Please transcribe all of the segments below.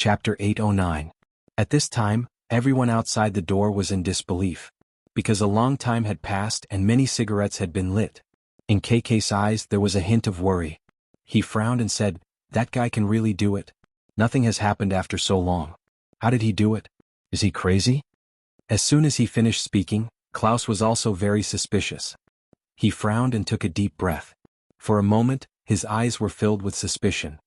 Chapter 809. At this time, everyone outside the door was in disbelief, because a long time had passed and many cigarettes had been lit. In KK's eyes there was a hint of worry. He frowned and said, "That guy can really do it? Nothing has happened after so long. How did he do it? Is he crazy?" As soon as he finished speaking, Klaus was also very suspicious. He frowned and took a deep breath. For a moment, his eyes were filled with suspicion.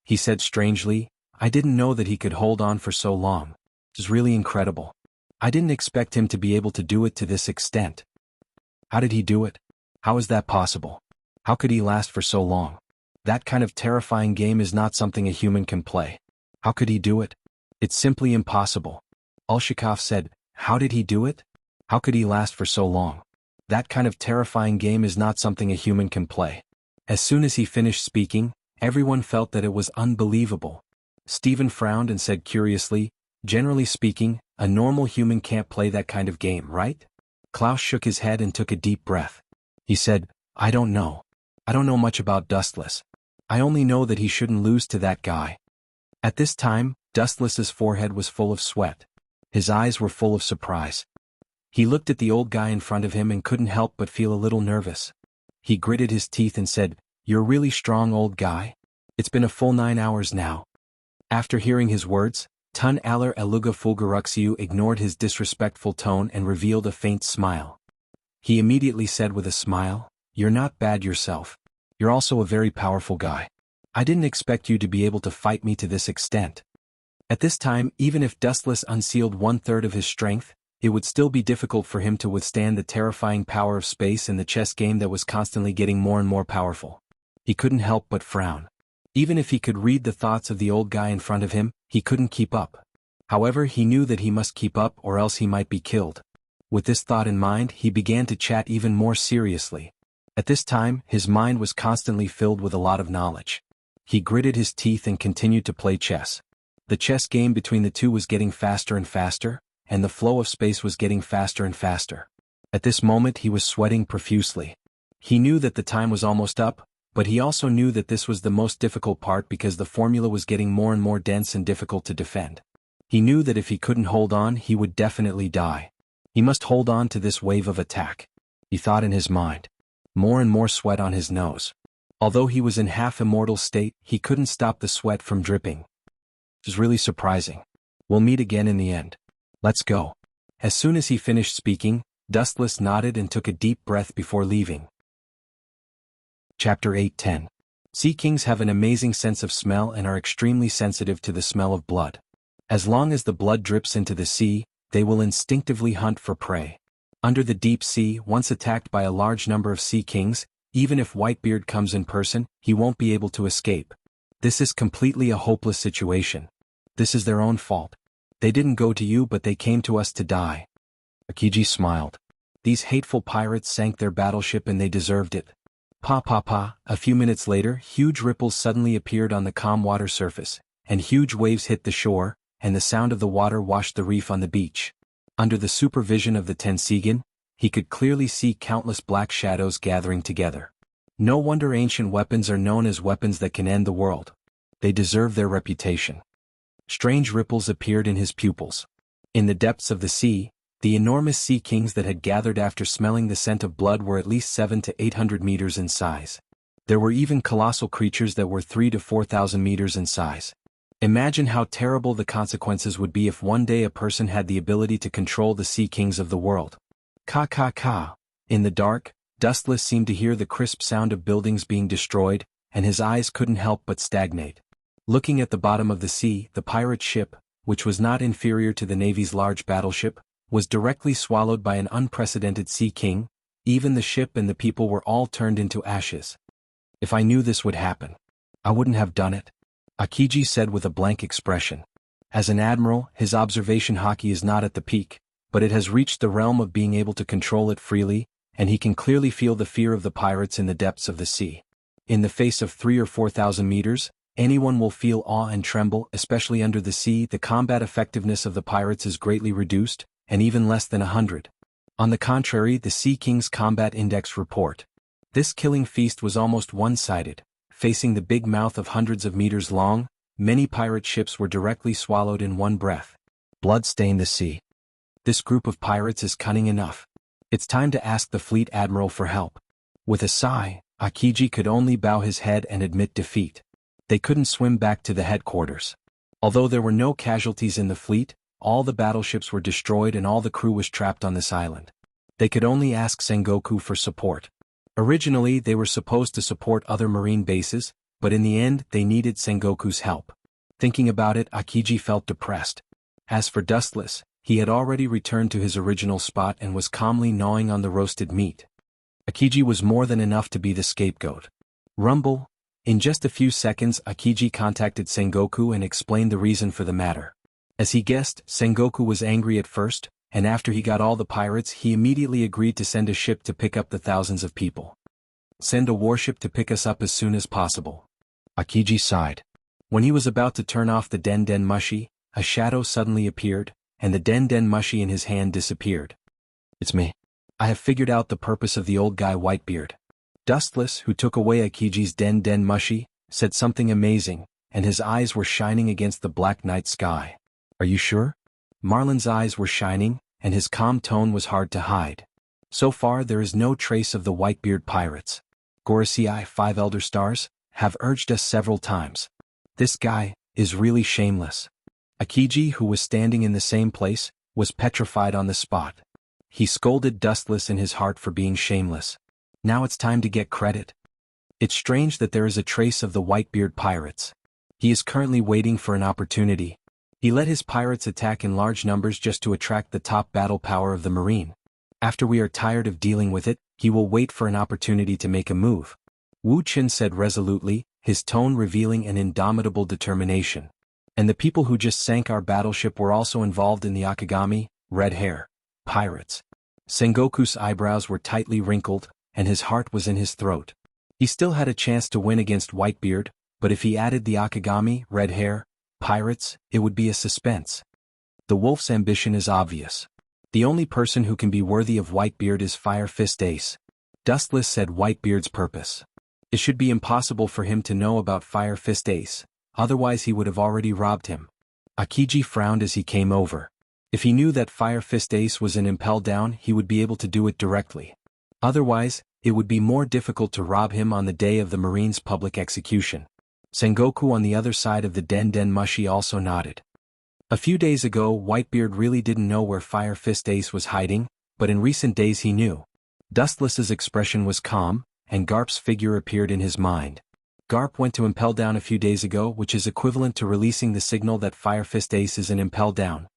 He said strangely, "I didn't know that he could hold on for so long. It's really incredible. I didn't expect him to be able to do it to this extent. How did he do it? How is that possible? How could he last for so long? That kind of terrifying game is not something a human can play. How could he do it? It's simply impossible." Ulshikov said, "How did he do it? How could he last for so long? That kind of terrifying game is not something a human can play." As soon as he finished speaking, everyone felt that it was unbelievable. Stephen frowned and said curiously, "Generally speaking, a normal human can't play that kind of game, right?" Klaus shook his head and took a deep breath. He said, "I don't know. I don't know much about Dustless. I only know that he shouldn't lose to that guy." At this time, Dustless's forehead was full of sweat. His eyes were full of surprise. He looked at the old guy in front of him and couldn't help but feel a little nervous. He gritted his teeth and said, "You're really strong, old guy. It's been a full 9 hours now." After hearing his words, Tun Aller Eluga Fulgaruxiu ignored his disrespectful tone and revealed a faint smile. He immediately said with a smile, "You're not bad yourself. You're also a very powerful guy. I didn't expect you to be able to fight me to this extent." At this time, even if Dustless unsealed 1/3 of his strength, it would still be difficult for him to withstand the terrifying power of space in the chess game that was constantly getting more and more powerful. He couldn't help but frown. Even if he could read the thoughts of the old guy in front of him, he couldn't keep up. However, he knew that he must keep up or else he might be killed. With this thought in mind, he began to chat even more seriously. At this time, his mind was constantly filled with a lot of knowledge. He gritted his teeth and continued to play chess. The chess game between the two was getting faster and faster, and the flow of space was getting faster and faster. At this moment he was sweating profusely. He knew that the time was almost up, but he also knew that this was the most difficult part because the formula was getting more and more dense and difficult to defend. He knew that if he couldn't hold on, he would definitely die. He must hold on to this wave of attack. He thought in his mind. More and more sweat on his nose. Although he was in half-immortal state, he couldn't stop the sweat from dripping. It was really surprising. "We'll meet again in the end. Let's go." As soon as he finished speaking, Dustless nodded and took a deep breath before leaving. Chapter 810. Sea kings have an amazing sense of smell and are extremely sensitive to the smell of blood. As long as the blood drips into the sea, they will instinctively hunt for prey. Under the deep sea, once attacked by a large number of sea kings, even if Whitebeard comes in person, he won't be able to escape. This is completely a hopeless situation. This is their own fault. They didn't go to you but they came to us to die. Akiji smiled. These hateful pirates sank their battleship and they deserved it. A few minutes later, huge ripples suddenly appeared on the calm water surface, and huge waves hit the shore, and the sound of the water washed the reef on the beach. Under the supervision of the Tensigan, he could clearly see countless black shadows gathering together. No wonder ancient weapons are known as weapons that can end the world. They deserve their reputation. Strange ripples appeared in his pupils. In the depths of the sea, the enormous sea kings that had gathered after smelling the scent of blood were at least 700 to 800 meters in size. There were even colossal creatures that were 3,000 to 4,000 meters in size. Imagine how terrible the consequences would be if one day a person had the ability to control the sea kings of the world. Ka. In the dark, Dustless seemed to hear the crisp sound of buildings being destroyed, and his eyes couldn't help but stagnate. Looking at the bottom of the sea, the pirate ship, which was not inferior to the Navy's large battleship, was directly swallowed by an unprecedented sea king. Even the ship and the people were all turned into ashes. If I knew this would happen, I wouldn't have done it, Akiji said with a blank expression. As an admiral, his observation hockey is not at the peak, but it has reached the realm of being able to control it freely, and he can clearly feel the fear of the pirates in the depths of the sea. In the face of 3,000 or 4,000 meters, anyone will feel awe and tremble, especially under the sea. The combat effectiveness of the pirates is greatly reduced, and even less than 100. On the contrary, the Sea King's Combat Index report. This killing feast was almost one-sided, facing the big mouth of hundreds of meters long, many pirate ships were directly swallowed in one breath. Blood stained the sea. This group of pirates is cunning enough. It's time to ask the fleet admiral for help. With a sigh, Akiji could only bow his head and admit defeat. They couldn't swim back to the headquarters. Although there were no casualties in the fleet, all the battleships were destroyed and all the crew was trapped on this island. They could only ask Sengoku for support. Originally, they were supposed to support other marine bases, but in the end, they needed Sengoku's help. Thinking about it, Akiji felt depressed. As for Dustless, he had already returned to his original spot and was calmly gnawing on the roasted meat. Akiji was more than enough to be the scapegoat. Rumble. In just a few seconds, Akiji contacted Sengoku and explained the reason for the matter. As he guessed, Sengoku was angry at first, and after he got all the pirates, he immediately agreed to send a ship to pick up the thousands of people. Send a warship to pick us up as soon as possible. Akiji sighed. When he was about to turn off the Den Mushi, a shadow suddenly appeared, and the Den Mushi in his hand disappeared. It's me. I have figured out the purpose of the old guy Whitebeard. Dustless, who took away Akiji's Den Mushi, said something amazing, and his eyes were shining against the black night sky. Are you sure? Marlin's eyes were shining, and his calm tone was hard to hide. So far there is no trace of the Whitebeard pirates. Gorosei 5 Elder Stars have urged us several times. This guy is really shameless. Akiji, who was standing in the same place, was petrified on the spot. He scolded Dustless in his heart for being shameless. Now it's time to get credit. It's strange that there is a trace of the Whitebeard pirates. He is currently waiting for an opportunity. He let his pirates attack in large numbers just to attract the top battle power of the marine. After we are tired of dealing with it, he will wait for an opportunity to make a move. Wu Qin said resolutely, his tone revealing an indomitable determination. And the people who just sank our battleship were also involved in the Akagami, red hair, pirates. Sengoku's eyebrows were tightly wrinkled, and his heart was in his throat. He still had a chance to win against Whitebeard, but if he added the Akagami, red hair, pirates, it would be a suspense. The wolf's ambition is obvious. The only person who can be worthy of Whitebeard is Fire Fist Ace. Dustless said Whitebeard's purpose. It should be impossible for him to know about Fire Fist Ace, otherwise he would have already robbed him. Akiji frowned as he came over. If he knew that Fire Fist Ace was in Impel Down, he would be able to do it directly. Otherwise, it would be more difficult to rob him on the day of the Marine's public execution. Sengoku on the other side of the Den Mushi also nodded. A few days ago, Whitebeard really didn't know where Fire Fist Ace was hiding, but in recent days he knew. Dustless's expression was calm, and Garp's figure appeared in his mind. Garp went to Impel Down a few days ago, which is equivalent to releasing the signal that Fire Fist Ace is in Impel Down.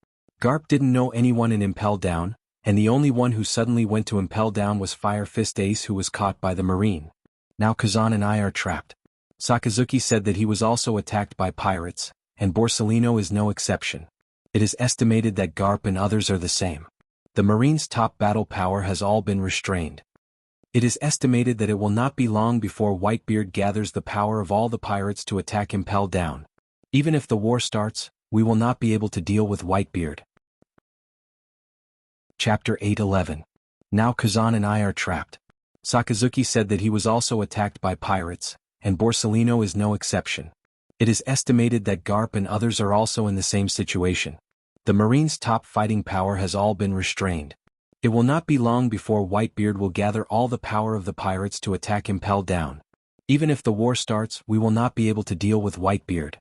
Garp didn't know anyone in Impel Down, and the only one who suddenly went to Impel Down was Fire Fist Ace, who was caught by the Marine. Now Kazan and I are trapped. Sakazuki said that he was also attacked by pirates, and Borsellino is no exception. It is estimated that Garp and others are the same. The Marine's top battle power has all been restrained. It is estimated that it will not be long before Whitebeard gathers the power of all the pirates to attack Impel Down. Even if the war starts, we will not be able to deal with Whitebeard. Chapter 8:11. Now Kazan and I are trapped. Sakazuki said that he was also attacked by pirates, and Borsellino is no exception. It is estimated that Garp and others are also in the same situation. The Marine's top fighting power has all been restrained. It will not be long before Whitebeard will gather all the power of the pirates to attack Impel Down. Even if the war starts, we will not be able to deal with Whitebeard.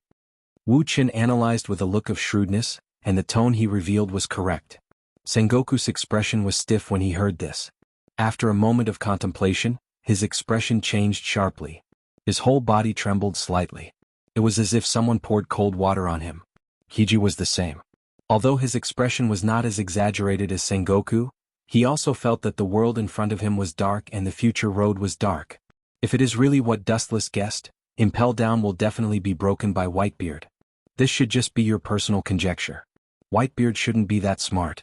Wu Qin analyzed with a look of shrewdness, and the tone he revealed was correct. Sengoku's expression was stiff when he heard this. After a moment of contemplation, his expression changed sharply. His whole body trembled slightly. It was as if someone poured cold water on him. Kiji was the same. Although his expression was not as exaggerated as Sengoku, he also felt that the world in front of him was dark and the future road was dark. If it is really what Dustless guessed, Impel Down will definitely be broken by Whitebeard. This should just be your personal conjecture. Whitebeard shouldn't be that smart.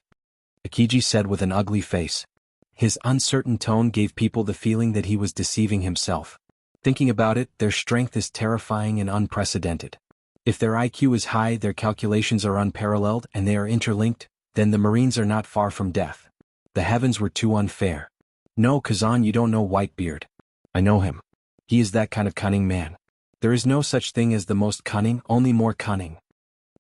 Akiji said with an ugly face. His uncertain tone gave people the feeling that he was deceiving himself. Thinking about it, their strength is terrifying and unprecedented. If their IQ is high, their calculations are unparalleled, and they are interlinked, then the Marines are not far from death. The heavens were too unfair. No, Kazan, you don't know Whitebeard. I know him. He is that kind of cunning man. There is no such thing as the most cunning, only more cunning.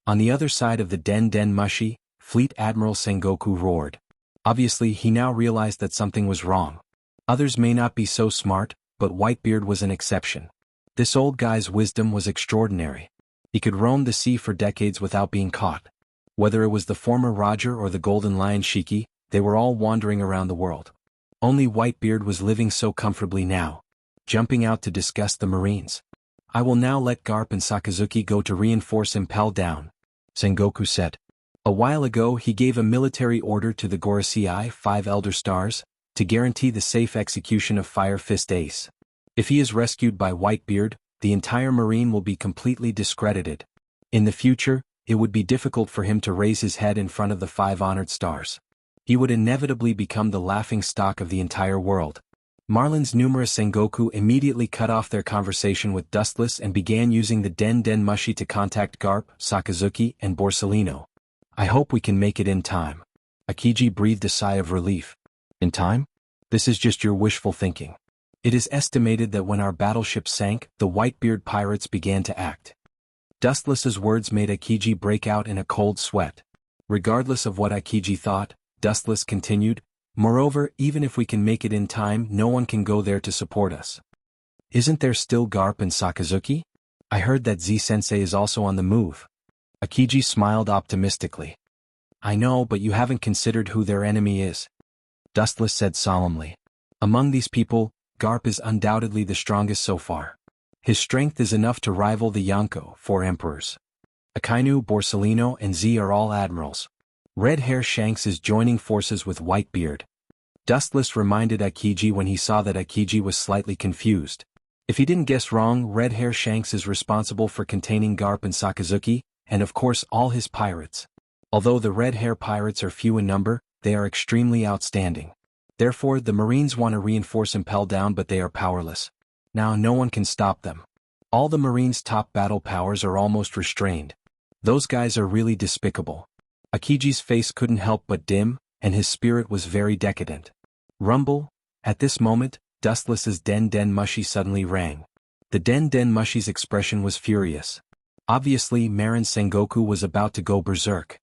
On the other side of the Den Mushi, Fleet Admiral Sengoku roared. Obviously he now realized that something was wrong. Others may not be so smart, but Whitebeard was an exception. This old guy's wisdom was extraordinary. He could roam the sea for decades without being caught. Whether it was the former Roger or the Golden Lion Shiki, they were all wandering around the world. Only Whitebeard was living so comfortably now, jumping out to discuss the Marines. I will now let Garp and Sakazuki go to reinforce Impel Down, Sengoku said. A while ago he gave a military order to the Gorosei 5 Elder Stars, to guarantee the safe execution of Fire Fist Ace. If he is rescued by Whitebeard, the entire Marine will be completely discredited. In the future, it would be difficult for him to raise his head in front of the 5 honored stars. He would inevitably become the laughing stock of the entire world. Marlin's numerous Sengoku immediately cut off their conversation with Dustless and began using the Den Mushi to contact Garp, Sakazuki, and Borsellino. I hope we can make it in time. Akiji breathed a sigh of relief. In time? This is just your wishful thinking. It is estimated that when our battleship sank, the Whitebeard pirates began to act. Dustless's words made Akiji break out in a cold sweat. Regardless of what Akiji thought, Dustless continued, moreover, even if we can make it in time, no one can go there to support us. Isn't there still Garp and Sakazuki? I heard that Z-sensei is also on the move. Akiji smiled optimistically. I know, but you haven't considered who their enemy is. Dustless said solemnly. Among these people, Garp is undoubtedly the strongest so far. His strength is enough to rival the Yonko, 4 emperors. Akainu, Borsellino, and Z are all admirals. Red Hair Shanks is joining forces with Whitebeard. Dustless reminded Akiji when he saw that Akiji was slightly confused. If he didn't guess wrong, Red Hair Shanks is responsible for containing Garp and Sakazuki, and of course all his pirates. Although the Red Hair pirates are few in number, they are extremely outstanding. Therefore, the Marines want to reinforce Impel Down, but they are powerless. Now no one can stop them. All the Marines' top battle powers are almost restrained. Those guys are really despicable. Akiji's face couldn't help but dim, and his spirit was very decadent. Rumble. At this moment, Dustless's Den Mushi suddenly rang. The Den Mushi's expression was furious. Obviously, Marin Sengoku was about to go berserk.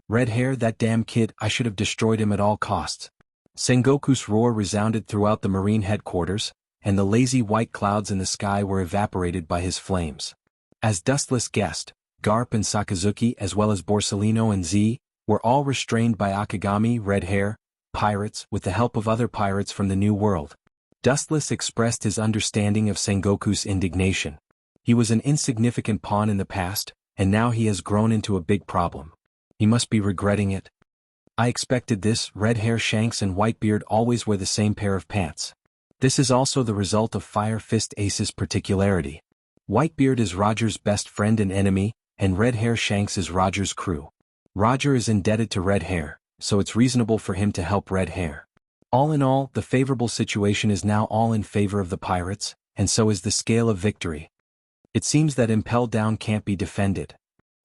Red Hair, that damn kid, I should have destroyed him at all costs. Sengoku's roar resounded throughout the Marine headquarters, and the lazy white clouds in the sky were evaporated by his flames. As Dustless guessed, Garp and Sakazuki as well as Borsellino and Z, were all restrained by Akagami Red Hair, pirates with the help of other pirates from the New World. Dustless expressed his understanding of Sengoku's indignation. He was an insignificant pawn in the past, and now he has grown into a big problem. He must be regretting it. I expected this. Red Hair Shanks and Whitebeard always wear the same pair of pants. This is also the result of Fire Fist Ace's particularity. Whitebeard is Roger's best friend and enemy, and Red Hair Shanks is Roger's crew. Roger is indebted to Red Hair, so it's reasonable for him to help Red Hair. All in all, the favorable situation is now all in favor of the pirates, and so is the scale of victory. It seems that Impel Down can't be defended.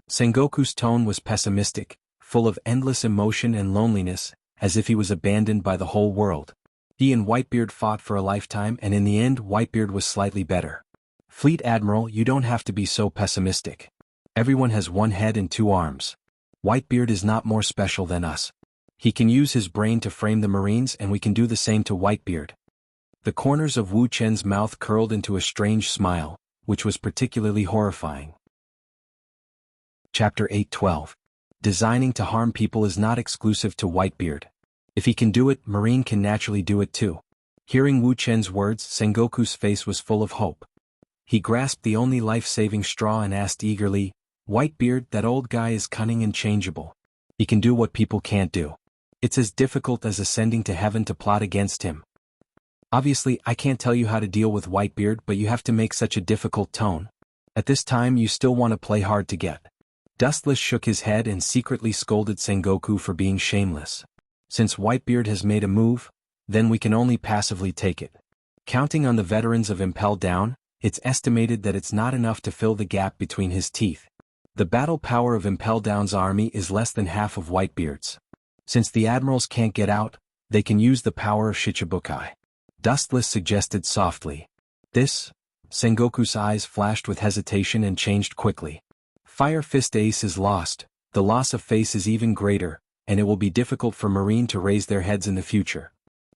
Sengoku's tone was pessimistic, full of endless emotion and loneliness, as if he was abandoned by the whole world. He and Whitebeard fought for a lifetime, and in the end Whitebeard was slightly better. Fleet Admiral, you don't have to be so pessimistic. Everyone has one head and 2 arms. Whitebeard is not more special than us. He can use his brain to frame the Marines, and we can do the same to Whitebeard. The corners of Wu Chen's mouth curled into a strange smile, which was particularly horrifying. Chapter 8:12. Designing to harm people is not exclusive to Whitebeard. If he can do it, Marine can naturally do it too. Hearing Wu Chen's words, Sengoku's face was full of hope. He grasped the only life-saving straw and asked eagerly, Whitebeard, that old guy is cunning and changeable. He can do what people can't do. It's as difficult as ascending to heaven to plot against him. Obviously, I can't tell you how to deal with Whitebeard, but you have to make such a difficult tone. At this time you still want to play hard to get. Dustless shook his head and secretly scolded Sengoku for being shameless. Since Whitebeard has made a move, then we can only passively take it. Counting on the veterans of Impel Down, it's estimated that it's not enough to fill the gap between his teeth. The battle power of Impel Down's army is less than half of Whitebeard's. Since the admirals can't get out, they can use the power of Shichibukai. Dustless suggested softly. This, Sengoku's eyes flashed with hesitation and changed quickly. Fire Fist Ace is lost, the loss of face is even greater, and it will be difficult for Marine to raise their heads in the future.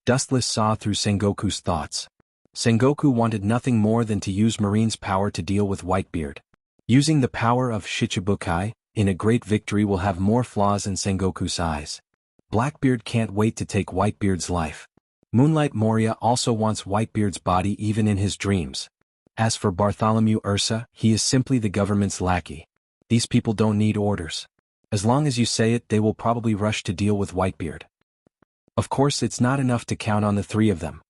Dustless saw through Sengoku's thoughts. Sengoku wanted nothing more than to use Marine's power to deal with Whitebeard. Using the power of Shichibukai, in a great victory will have more flaws in Sengoku's eyes. Blackbeard can't wait to take Whitebeard's life. Moonlight Moria also wants Whitebeard's body even in his dreams. As for Bartholomew Ursa, he is simply the government's lackey. These people don't need orders. As long as you say it, they will probably rush to deal with Whitebeard. Of course, it's not enough to count on the three of them.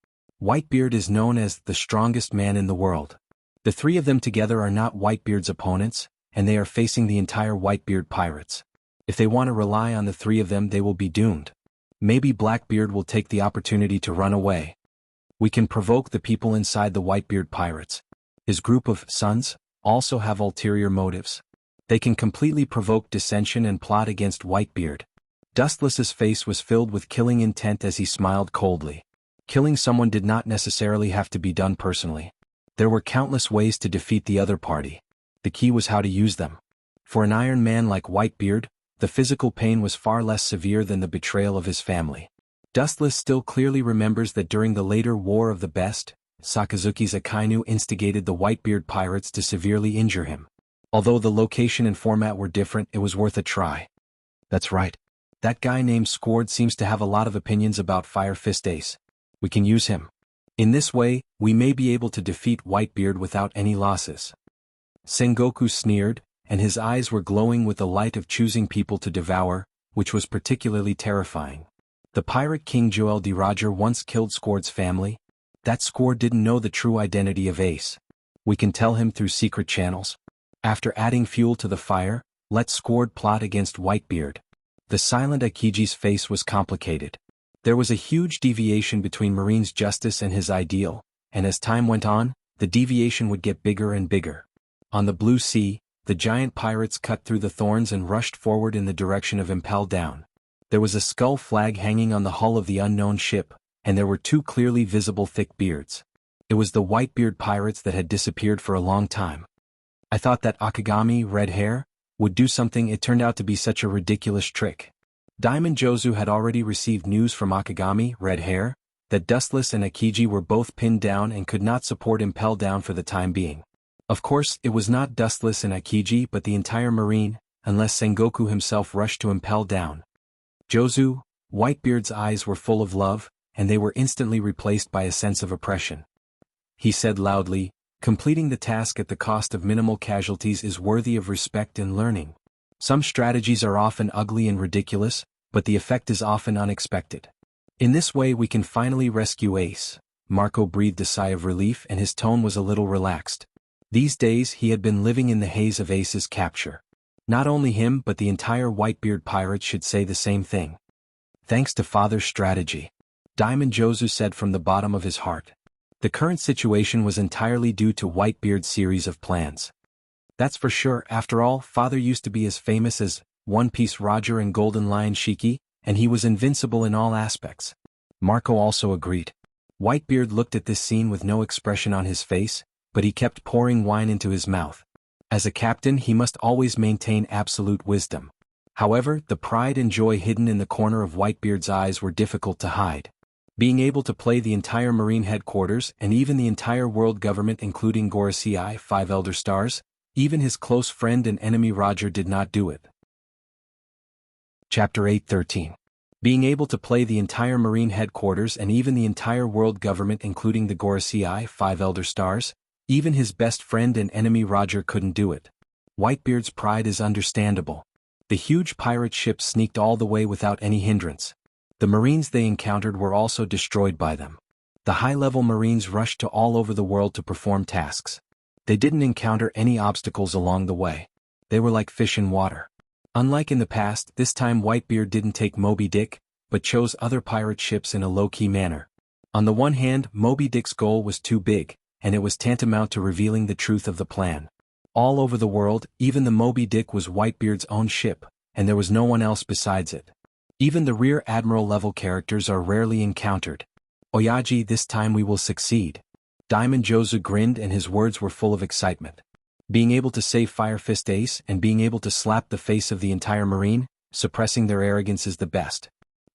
Whitebeard is known as the strongest man in the world. The three of them together are not Whitebeard's opponents, and they are facing the entire Whitebeard pirates. If they want to rely on the three of them, they will be doomed. Maybe Blackbeard will take the opportunity to run away. We can provoke the people inside the Whitebeard pirates. His group of sons also have ulterior motives. They can completely provoke dissension and plot against Whitebeard. Dustless's face was filled with killing intent as he smiled coldly. Killing someone did not necessarily have to be done personally. There were countless ways to defeat the other party. The key was how to use them. For an Iron Man like Whitebeard, the physical pain was far less severe than the betrayal of his family. Dustless still clearly remembers that during the later War of the Best, Sakazuki's Akainu instigated the Whitebeard pirates to severely injure him. Although the location and format were different, it was worth a try. That's right. That guy named Squard seems to have a lot of opinions about Fire Fist Ace. We can use him. In this way, we may be able to defeat Whitebeard without any losses. Sengoku sneered, and his eyes were glowing with the light of choosing people to devour, which was particularly terrifying. The pirate king Joel D. Roger once killed Squard's family. That Squard didn't know the true identity of Ace. We can tell him through secret channels. After adding fuel to the fire, let Squard plot against Whitebeard. The silent Akiji's face was complicated. There was a huge deviation between Marine's justice and his ideal, and as time went on, the deviation would get bigger and bigger. On the blue sea, the giant pirates cut through the thorns and rushed forward in the direction of Impel Down. There was a skull flag hanging on the hull of the unknown ship, and there were two clearly visible thick beards. It was the Whitebeard pirates that had disappeared for a long time. I thought that Akagami, red hair, would do something. It turned out to be such a ridiculous trick. Diamond Jozu had already received news from Akagami, red hair, that Dustless and Akiji were both pinned down and could not support Impel Down for the time being. Of course, it was not Dustless and Akiji but the entire Marine, unless Sengoku himself rushed to Impel Down. Jozu, Whitebeard's eyes were full of love, and they were instantly replaced by a sense of oppression. He said loudly, "Completing the task at the cost of minimal casualties is worthy of respect and learning. Some strategies are often ugly and ridiculous, but the effect is often unexpected. In this way we can finally rescue Ace." Marco breathed a sigh of relief and his tone was a little relaxed. These days he had been living in the haze of Ace's capture. Not only him but the entire Whitebeard pirates should say the same thing. "Thanks to Father's strategy," Diamond Jozu said from the bottom of his heart. The current situation was entirely due to Whitebeard's series of plans. That's for sure. After all, Father used to be as famous as One Piece Roger and Golden Lion Shiki, and he was invincible in all aspects. Marco also agreed. Whitebeard looked at this scene with no expression on his face, but he kept pouring wine into his mouth. As a captain he must always maintain absolute wisdom. However, the pride and joy hidden in the corner of Whitebeard's eyes were difficult to hide. Being able to play the entire Marine headquarters and even the entire world government including Gorosei, 5 Elder Stars, even his close friend and enemy Roger did not do it. Chapter 8:13. Being able to play the entire Marine headquarters and even the entire world government including the Gorosei, 5 Elder Stars, even his best friend and enemy Roger couldn't do it. Whitebeard's pride is understandable. The huge pirate ships sneaked all the way without any hindrance. The Marines they encountered were also destroyed by them. The high-level Marines rushed to all over the world to perform tasks. They didn't encounter any obstacles along the way. They were like fish in water. Unlike in the past, this time Whitebeard didn't take Moby Dick, but chose other pirate ships in a low-key manner. On the one hand, Moby Dick's goal was too big, and it was tantamount to revealing the truth of the plan. All over the world, even the Moby Dick was Whitebeard's own ship, and there was no one else besides it. Even the Rear Admiral level characters are rarely encountered. Oyaji, this time we will succeed. Diamond Jozu grinned and his words were full of excitement. Being able to save Fire Fist Ace and being able to slap the face of the entire Marine, suppressing their arrogance is the best.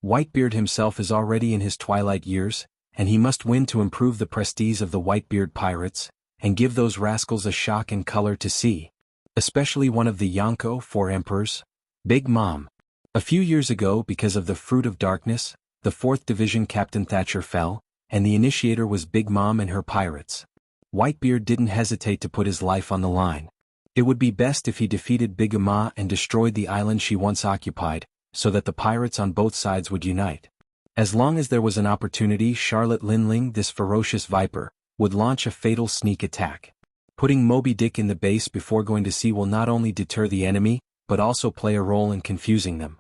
Whitebeard himself is already in his twilight years, and he must win to improve the prestige of the Whitebeard pirates, and give those rascals a shock and color to see. Especially one of the Xianxia 4 emperors, Big Mom. A few years ago, because of the Fruit of Darkness, the 4th Division Captain Thatcher fell, and the initiator was Big Mom and her pirates. Whitebeard didn't hesitate to put his life on the line. It would be best if he defeated Big Mom and destroyed the island she once occupied, so that the pirates on both sides would unite. As long as there was an opportunity, Charlotte Linling, this ferocious viper, would launch a fatal sneak attack. Putting Moby Dick in the base before going to sea will not only deter the enemy, but also play a role in confusing them.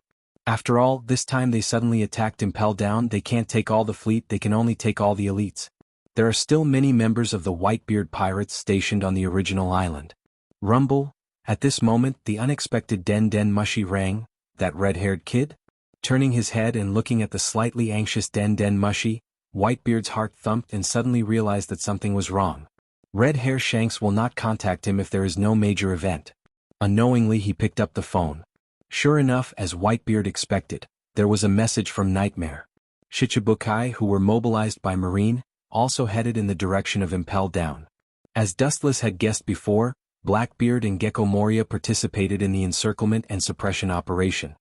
After all, this time they suddenly attacked Impel Down. They can't take all the fleet, they can only take all the elites. There are still many members of the Whitebeard pirates stationed on the original island. Rumble. At this moment the unexpected Den Den Mushi rang. That red-haired kid? Turning his head and looking at the slightly anxious Den Den Mushi, Whitebeard's heart thumped and suddenly realized that something was wrong. Red Hair Shanks will not contact him if there is no major event. Unknowingly he picked up the phone. Sure enough, as Whitebeard expected, there was a message from Nightmare. Shichibukai, who were mobilized by Marine, also headed in the direction of Impel Down. As Dustless had guessed before, Blackbeard and Gecko Moria participated in the encirclement and suppression operation.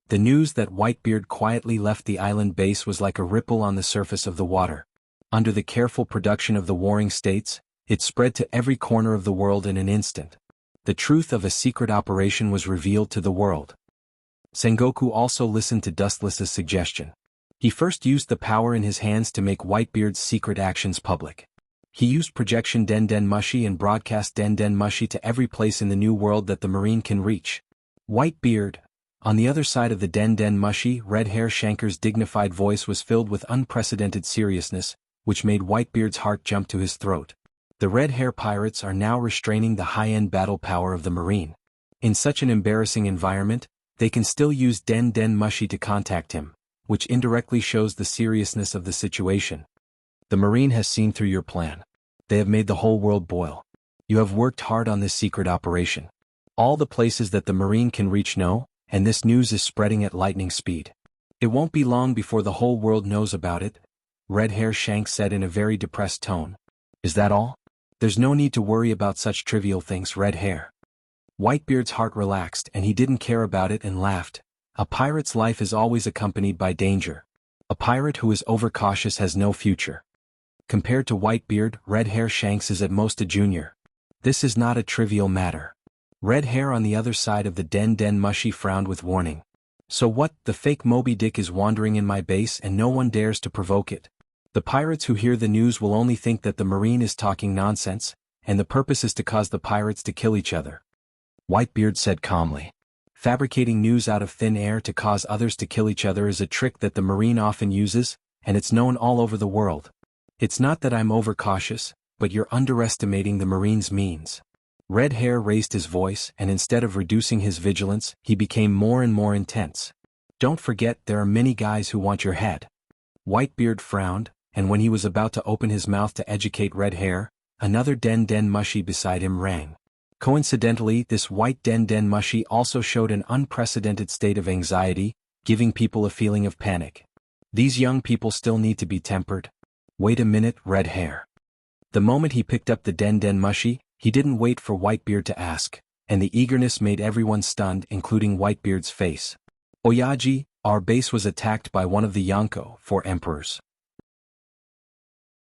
The news that Whitebeard quietly left the island base was like a ripple on the surface of the water. Under the careful production of the warring states, it spread to every corner of the world in an instant. The truth of a secret operation was revealed to the world. Sengoku also listened to Dustless's suggestion. He first used the power in his hands to make Whitebeard's secret actions public. He used projection Den Den Mushi and broadcast Den Den Mushi to every place in the new world that the Marine can reach. Whitebeard. On the other side of the Den Den Mushi, Red Hair Shanker's dignified voice was filled with unprecedented seriousness, which made Whitebeard's heart jump to his throat. The Red Hair Pirates are now restraining the high-end battle power of the Marine. In such an embarrassing environment, they can still use Den Den Mushi to contact him, which indirectly shows the seriousness of the situation. The Marine has seen through your plan. They have made the whole world boil. You have worked hard on this secret operation. All the places that the Marine can reach know, and this news is spreading at lightning speed. It won't be long before the whole world knows about it, Red Hair Shank said in a very depressed tone. Is that all? There's no need to worry about such trivial things, Red Hair. Whitebeard's heart relaxed and he didn't care about it and laughed. A pirate's life is always accompanied by danger. A pirate who is overcautious has no future. Compared to Whitebeard, Red Hair Shanks is at most a junior. This is not a trivial matter. Red Hair on the other side of the Den Den Mushi frowned with warning. So what? The fake Moby Dick is wandering in my base and no one dares to provoke it. The pirates who hear the news will only think that the Marine is talking nonsense, and the purpose is to cause the pirates to kill each other. Whitebeard said calmly. Fabricating news out of thin air to cause others to kill each other is a trick that the Marine often uses, and it's known all over the world. It's not that I'm overcautious, but you're underestimating the Marine's means. Red Hair raised his voice, and instead of reducing his vigilance, he became more and more intense. Don't forget, there are many guys who want your head. Whitebeard frowned, and when he was about to open his mouth to educate Red Hair, another Den Den Mushi beside him rang. Coincidentally, this white Den Den Mushi also showed an unprecedented state of anxiety, giving people a feeling of panic. These young people still need to be tempered. Wait a minute, Red Hair. The moment he picked up the Den Den Mushi, he didn't wait for Whitebeard to ask, and the eagerness made everyone stunned, including Whitebeard's face. Oyaji, our base was attacked by one of the Xianxia 4 emperors.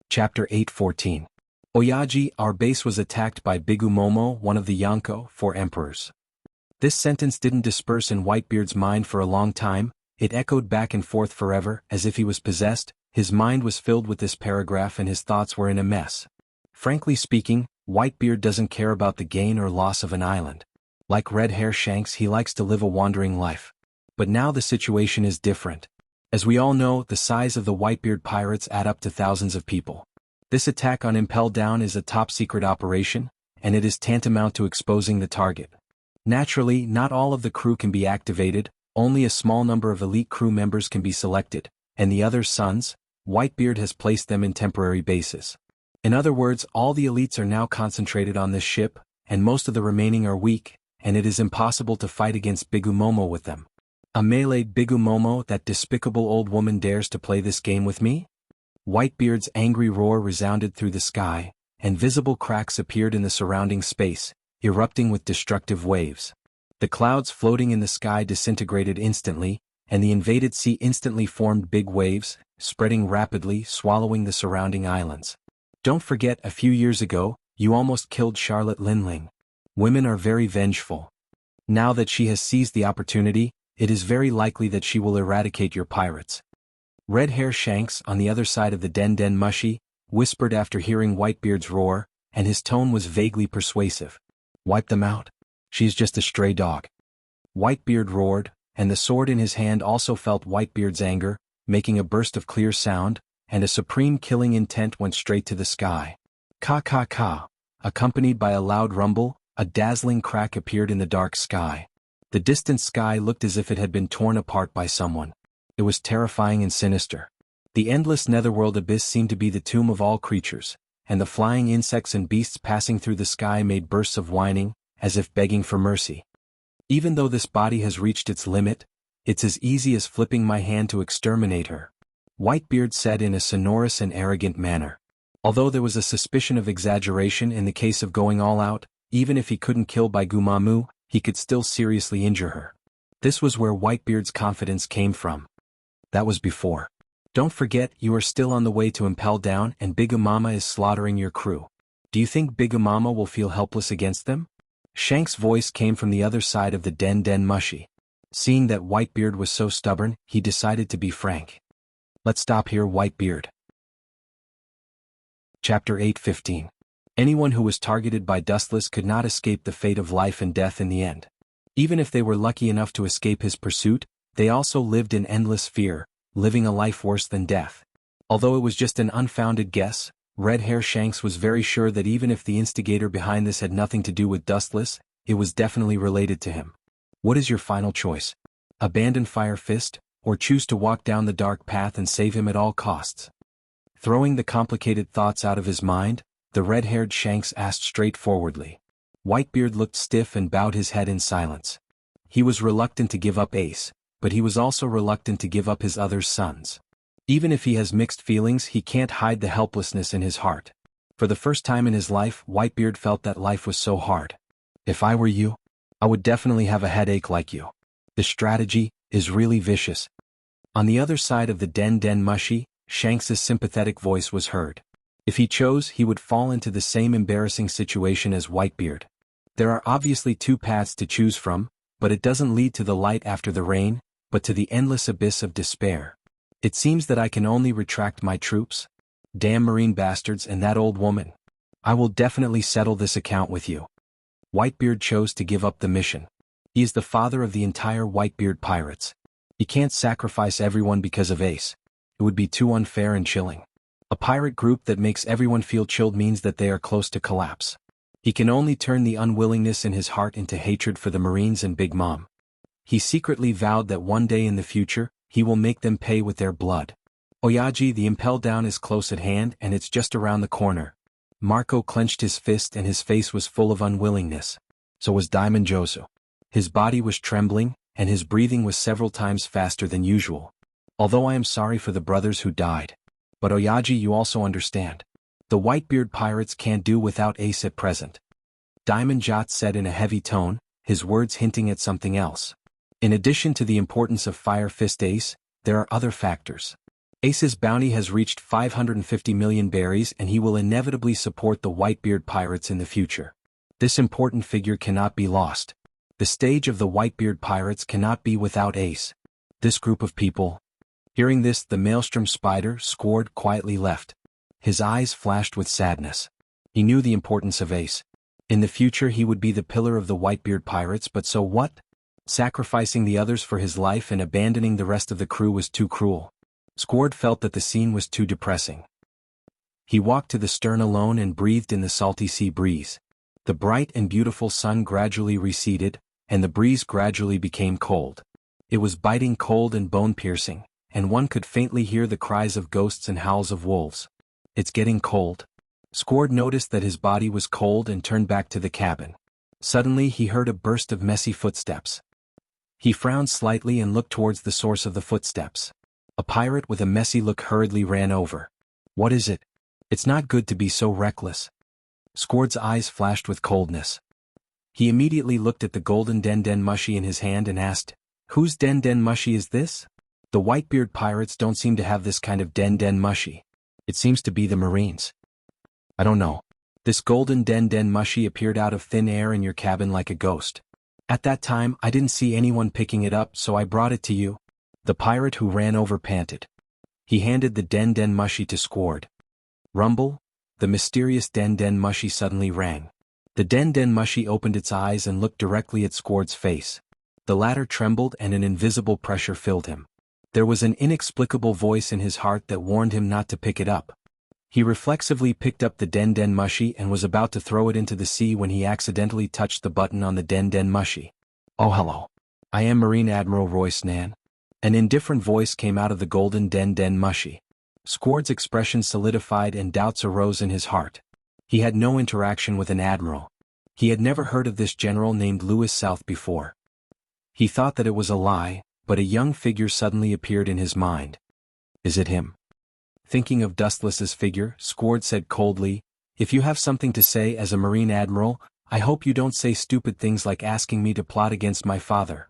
Chapter 8:14. Oyaji, our base was attacked by Bigu Momo, one of the Xianxia 4 emperors. This sentence didn't disperse in Whitebeard's mind for a long time, it echoed back and forth forever, as if he was possessed. His mind was filled with this paragraph and his thoughts were in a mess. Frankly speaking, Whitebeard doesn't care about the gain or loss of an island. Like Red Hair Shanks, he likes to live a wandering life. But now the situation is different. As we all know, the size of the Whitebeard pirates add up to thousands of people. This attack on Impel Down is a top-secret operation, and it is tantamount to exposing the target. Naturally, not all of the crew can be activated, only a small number of elite crew members can be selected, and the other sons, Whitebeard has placed them in temporary bases. In other words, all the elites are now concentrated on this ship, and most of the remaining are weak, and it is impossible to fight against Bigu Momo with them. A meleeed Bigu Momo, that despicable old woman, dares to play this game with me? Whitebeard's angry roar resounded through the sky, and visible cracks appeared in the surrounding space, erupting with destructive waves. The clouds floating in the sky disintegrated instantly, and the invaded sea instantly formed big waves, spreading rapidly, swallowing the surrounding islands. Don't forget, a few years ago, you almost killed Charlotte Linling. Women are very vengeful. Now that she has seized the opportunity, it is very likely that she will eradicate your pirates. Red Hair Shanks, on the other side of the Den Mushi, whispered after hearing Whitebeard's roar, and his tone was vaguely persuasive. Wipe them out. She's just a stray dog. Whitebeard roared, and the sword in his hand also felt Whitebeard's anger, making a burst of clear sound, and a supreme killing intent went straight to the sky. Ka ka ka. Accompanied by a loud rumble, a dazzling crack appeared in the dark sky. The distant sky looked as if it had been torn apart by someone. It was terrifying and sinister. The endless netherworld abyss seemed to be the tomb of all creatures, and the flying insects and beasts passing through the sky made bursts of whining, as if begging for mercy. Even though this body has reached its limit, it's as easy as flipping my hand to exterminate her, Whitebeard said in a sonorous and arrogant manner. Although there was a suspicion of exaggeration in the case of going all out, even if he couldn't kill by Gumamu, he could still seriously injure her. This was where Whitebeard's confidence came from. That was before. Don't forget, you are still on the way to Impel Down, and Bigu Mama is slaughtering your crew. Do you think Bigu Mama will feel helpless against them? Shank's voice came from the other side of the Den Mushi. Seeing that Whitebeard was so stubborn, he decided to be frank. Let's stop here, Whitebeard. Chapter 8:15. Anyone who was targeted by Dustless could not escape the fate of life and death in the end. Even if they were lucky enough to escape his pursuit, they also lived in endless fear, living a life worse than death. Although it was just an unfounded guess, Red Hair Shanks was very sure that even if the instigator behind this had nothing to do with Dustless, it was definitely related to him. What is your final choice? Abandon Fire Fist, or choose to walk down the dark path and save him at all costs? Throwing the complicated thoughts out of his mind, the red-haired Shanks asked straightforwardly. Whitebeard looked stiff and bowed his head in silence. He was reluctant to give up Ace, but he was also reluctant to give up his other sons. Even if he has mixed feelings, he can't hide the helplessness in his heart. For the first time in his life, Whitebeard felt that life was so hard. If I were you, I would definitely have a headache like you. The strategy is really vicious. On the other side of the Den Mushi, Shanks's sympathetic voice was heard. If he chose, he would fall into the same embarrassing situation as Whitebeard. There are obviously two paths to choose from, but it doesn't lead to the light after the rain, but to the endless abyss of despair. It seems that I can only retract my troops. Damn marine bastards and that old woman. I will definitely settle this account with you. Whitebeard chose to give up the mission. He is the father of the entire Whitebeard pirates. He can't sacrifice everyone because of Ace. It would be too unfair and chilling. A pirate group that makes everyone feel chilled means that they are close to collapse. He can only turn the unwillingness in his heart into hatred for the Marines and Big Mom. He secretly vowed that one day in the future, he will make them pay with their blood. Oyaji, the Impel Down is close at hand and it's just around the corner. Marco clenched his fist and his face was full of unwillingness. So was Diamond Josu. His body was trembling, and his breathing was several times faster than usual. Although I am sorry for the brothers who died. But Oyaji, you also understand. The Whitebeard pirates can't do without Ace at present. Diamond Jot said in a heavy tone, his words hinting at something else. In addition to the importance of Fire Fist Ace, there are other factors. Ace's bounty has reached 550 million berries and he will inevitably support the Whitebeard pirates in the future. This important figure cannot be lost. The stage of the Whitebeard pirates cannot be without Ace. This group of people. Hearing this, the Maelstrom Spider, Squord, quietly left. His eyes flashed with sadness. He knew the importance of Ace. In the future he would be the pillar of the Whitebeard pirates, but so what? Sacrificing the others for his life and abandoning the rest of the crew was too cruel. Squord felt that the scene was too depressing. He walked to the stern alone and breathed in the salty sea breeze. The bright and beautiful sun gradually receded, and the breeze gradually became cold. It was biting cold and bone-piercing, and one could faintly hear the cries of ghosts and howls of wolves. It's getting cold. Sword noticed that his body was cold and turned back to the cabin. Suddenly he heard a burst of messy footsteps. He frowned slightly and looked towards the source of the footsteps. A pirate with a messy look hurriedly ran over. "What is it? It's not good to be so reckless." Sword's eyes flashed with coldness. He immediately looked at the golden den mushi in his hand and asked, "Whose den mushi is this? The Whitebeard pirates don't seem to have this kind of den mushi. It seems to be the Marines." "I don't know. This golden den mushi appeared out of thin air in your cabin like a ghost. At that time I didn't see anyone picking it up, so I brought it to you." The pirate who ran over panted. He handed the den mushi to Sword. Rumble, the mysterious den mushi suddenly rang. The den mushi opened its eyes and looked directly at Sword's face. The latter trembled and an invisible pressure filled him. There was an inexplicable voice in his heart that warned him not to pick it up. He reflexively picked up the den mushi and was about to throw it into the sea when he accidentally touched the button on the den mushi. "Oh hello. I am Marine Admiral Royce Nan." An indifferent voice came out of the golden den mushi. Sword's expression solidified and doubts arose in his heart. He had no interaction with an admiral. He had never heard of this general named Louis South before. He thought that it was a lie, but a young figure suddenly appeared in his mind. "Is it him?" Thinking of Dustless's figure, Sword said coldly, "If you have something to say as a Marine Admiral, I hope you don't say stupid things like asking me to plot against my father."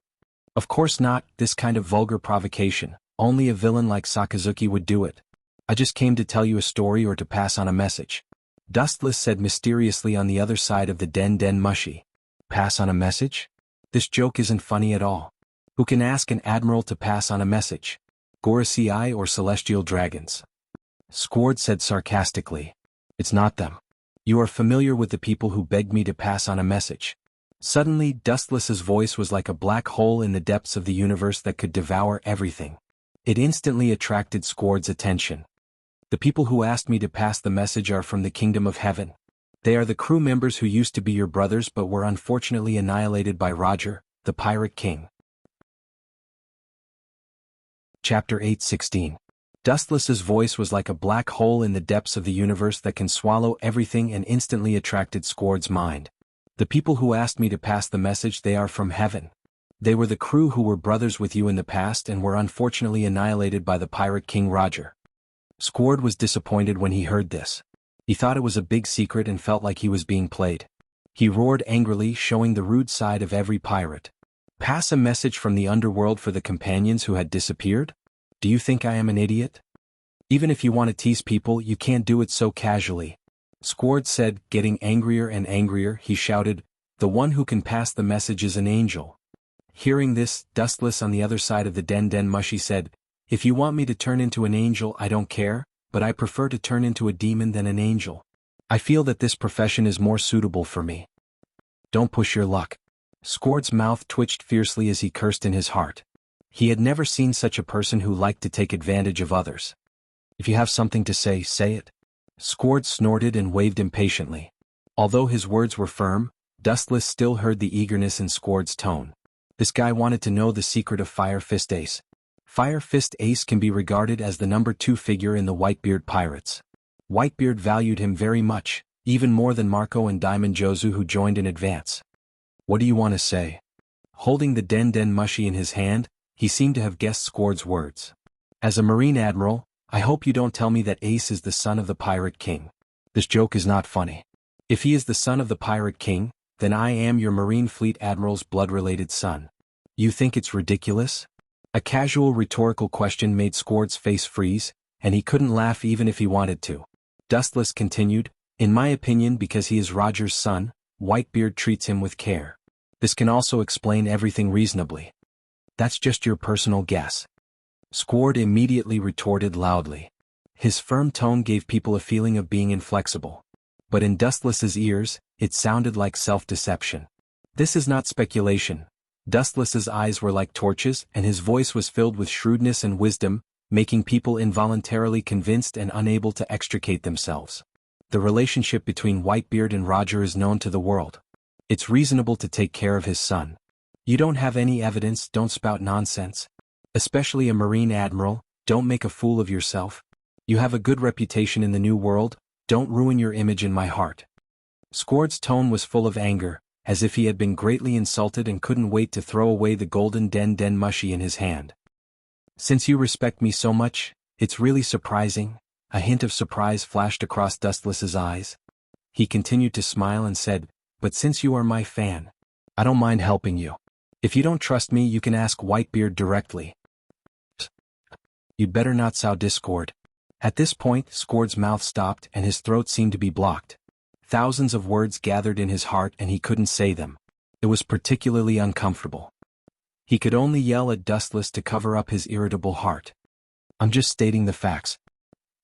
"Of course not, this kind of vulgar provocation, only a villain like Sakazuki would do it. I just came to tell you a story or to pass on a message," Dustless said mysteriously on the other side of the den mushi. "Pass on a message? This joke isn't funny at all. Who can ask an admiral to pass on a message? Gorosei or celestial dragons?" Sword said sarcastically. "It's not them. You are familiar with the people who begged me to pass on a message." Suddenly, Dustless's voice was like a black hole in the depths of the universe that could devour everything. It instantly attracted Sword's attention. "The people who asked me to pass the message are from the Kingdom of Heaven. They are the crew members who used to be your brothers but were unfortunately annihilated by Roger, the Pirate King." Chapter 8:16. Dustless's voice was like a black hole in the depths of the universe that can swallow everything and instantly attracted Sword's mind. "The people who asked me to pass the message, they are from heaven. They were the crew who were brothers with you in the past and were unfortunately annihilated by the Pirate King Roger." Sword was disappointed when he heard this. He thought it was a big secret and felt like he was being played. He roared angrily, showing the rude side of every pirate. "Pass a message from the underworld for the companions who had disappeared? Do you think I am an idiot? Even if you want to tease people, you can't do it so casually." Sword said, getting angrier and angrier. He shouted, "The one who can pass the message is an angel." Hearing this, Dustless on the other side of the den mushi said, "If you want me to turn into an angel, I don't care, but I prefer to turn into a demon than an angel. I feel that this profession is more suitable for me." "Don't push your luck." Sword's mouth twitched fiercely as he cursed in his heart. He had never seen such a person who liked to take advantage of others. "If you have something to say, say it." Sword snorted and waved impatiently. Although his words were firm, Dustless still heard the eagerness in Sword's tone. This guy wanted to know the secret of Fire Fist Ace. Fire Fist Ace can be regarded as the number 2 figure in the Whitebeard pirates. Whitebeard valued him very much, even more than Marco and Diamond Jozu, who joined in advance. "What do you want to say?" Holding the den mushi in his hand, he seemed to have guessed Sword's words. "As a Marine Admiral, I hope you don't tell me that Ace is the son of the Pirate King. This joke is not funny. If he is the son of the Pirate King, then I am your Marine Fleet Admiral's blood-related son. You think it's ridiculous?" A casual rhetorical question made Sword's face freeze, and he couldn't laugh even if he wanted to. Dustless continued, "In my opinion, because he is Roger's son, Whitebeard treats him with care. This can also explain everything reasonably." "That's just your personal guess." Sword immediately retorted loudly. His firm tone gave people a feeling of being inflexible. But in Dustless's ears, it sounded like self-deception. "This is not speculation." Dustless's eyes were like torches and his voice was filled with shrewdness and wisdom, making people involuntarily convinced and unable to extricate themselves. "The relationship between Whitebeard and Roger is known to the world. It's reasonable to take care of his son. You don't have any evidence, don't spout nonsense. Especially a Marine Admiral, don't make a fool of yourself. You have a good reputation in the New World, Don't ruin your image in my heart. Sword's tone was full of anger, as if he had been greatly insulted and couldn't wait to throw away the golden den mushi in his hand. Since you respect me so much, it's really surprising. A hint of surprise flashed across Dustless's eyes. He continued to smile and said, but since you are my fan, I don't mind helping you. If you don't trust me, you can ask Whitebeard directly. You'd better not sow discord. At this point, Sword's mouth stopped and his throat seemed to be blocked. Thousands of words gathered in his heart and he couldn't say them. It was particularly uncomfortable. He could only yell at Dustless to cover up his irritable heart. I'm just stating the facts.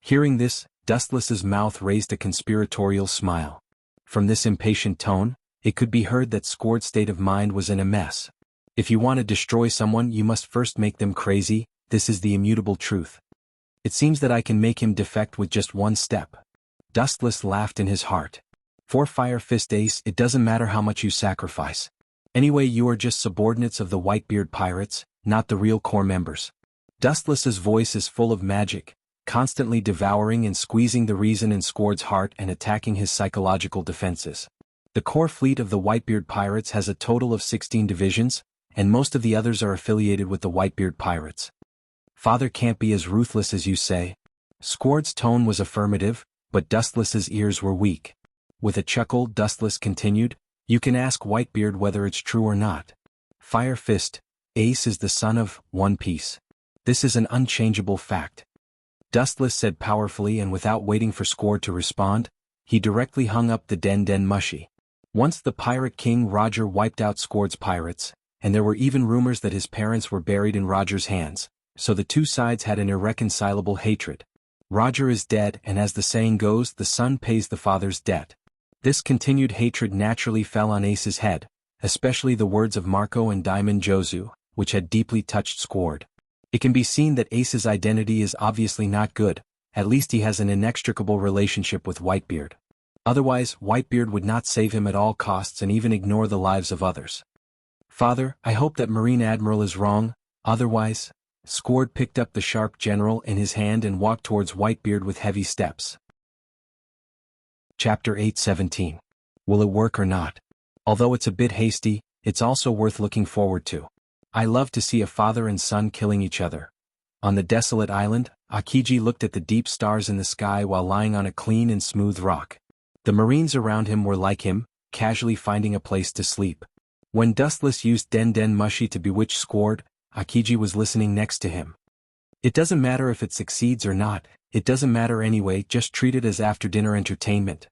Hearing this, Dustless's mouth raised a conspiratorial smile. From this impatient tone, it could be heard that Sword's state of mind was in a mess. If you want to destroy someone, you must first make them crazy. This is the immutable truth. It seems that I can make him defect with just one step. Dustless laughed in his heart. For Fire Fist Ace, it doesn't matter how much you sacrifice. Anyway, you are just subordinates of the Whitebeard pirates, not the real core members. Dustless's voice is full of magic, constantly devouring and squeezing the reason in Sword's heart and attacking his psychological defenses. The core fleet of the Whitebeard pirates has a total of 16 divisions, and most of the others are affiliated with the Whitebeard pirates. Father can't be as ruthless as you say. Sword's tone was affirmative, but Dustless's ears were weak. With a chuckle, Dustless continued, you can ask Whitebeard whether it's true or not. Fire Fist, Ace is the son of One Piece. This is an unchangeable fact. Dustless said powerfully, and without waiting for Sword to respond, he directly hung up the den mushi. Once the Pirate King Roger wiped out Sword's pirates, and there were even rumors that his parents were buried in Roger's hands, so the two sides had an irreconcilable hatred. Roger is dead, and as the saying goes, the son pays the father's debt. This continued hatred naturally fell on Ace's head, especially the words of Marco and Diamond Jozu, which had deeply touched Sword. It can be seen that Ace's identity is obviously not good. At least he has an inextricable relationship with Whitebeard. Otherwise, Whitebeard would not save him at all costs and even ignore the lives of others. Father, I hope that Marine Admiral is wrong, otherwise... Sword picked up the sharp general in his hand and walked towards Whitebeard with heavy steps. Chapter 8:17. Will it work or not? Although it's a bit hasty, it's also worth looking forward to. I love to see a father and son killing each other. On the desolate island, Akiji looked at the deep stars in the sky while lying on a clean and smooth rock. The marines around him were like him, casually finding a place to sleep. When Dustless used den mushi to bewitch Sword, Akiji was listening next to him. It doesn't matter if it succeeds or not, it doesn't matter anyway, just treat it as after-dinner entertainment.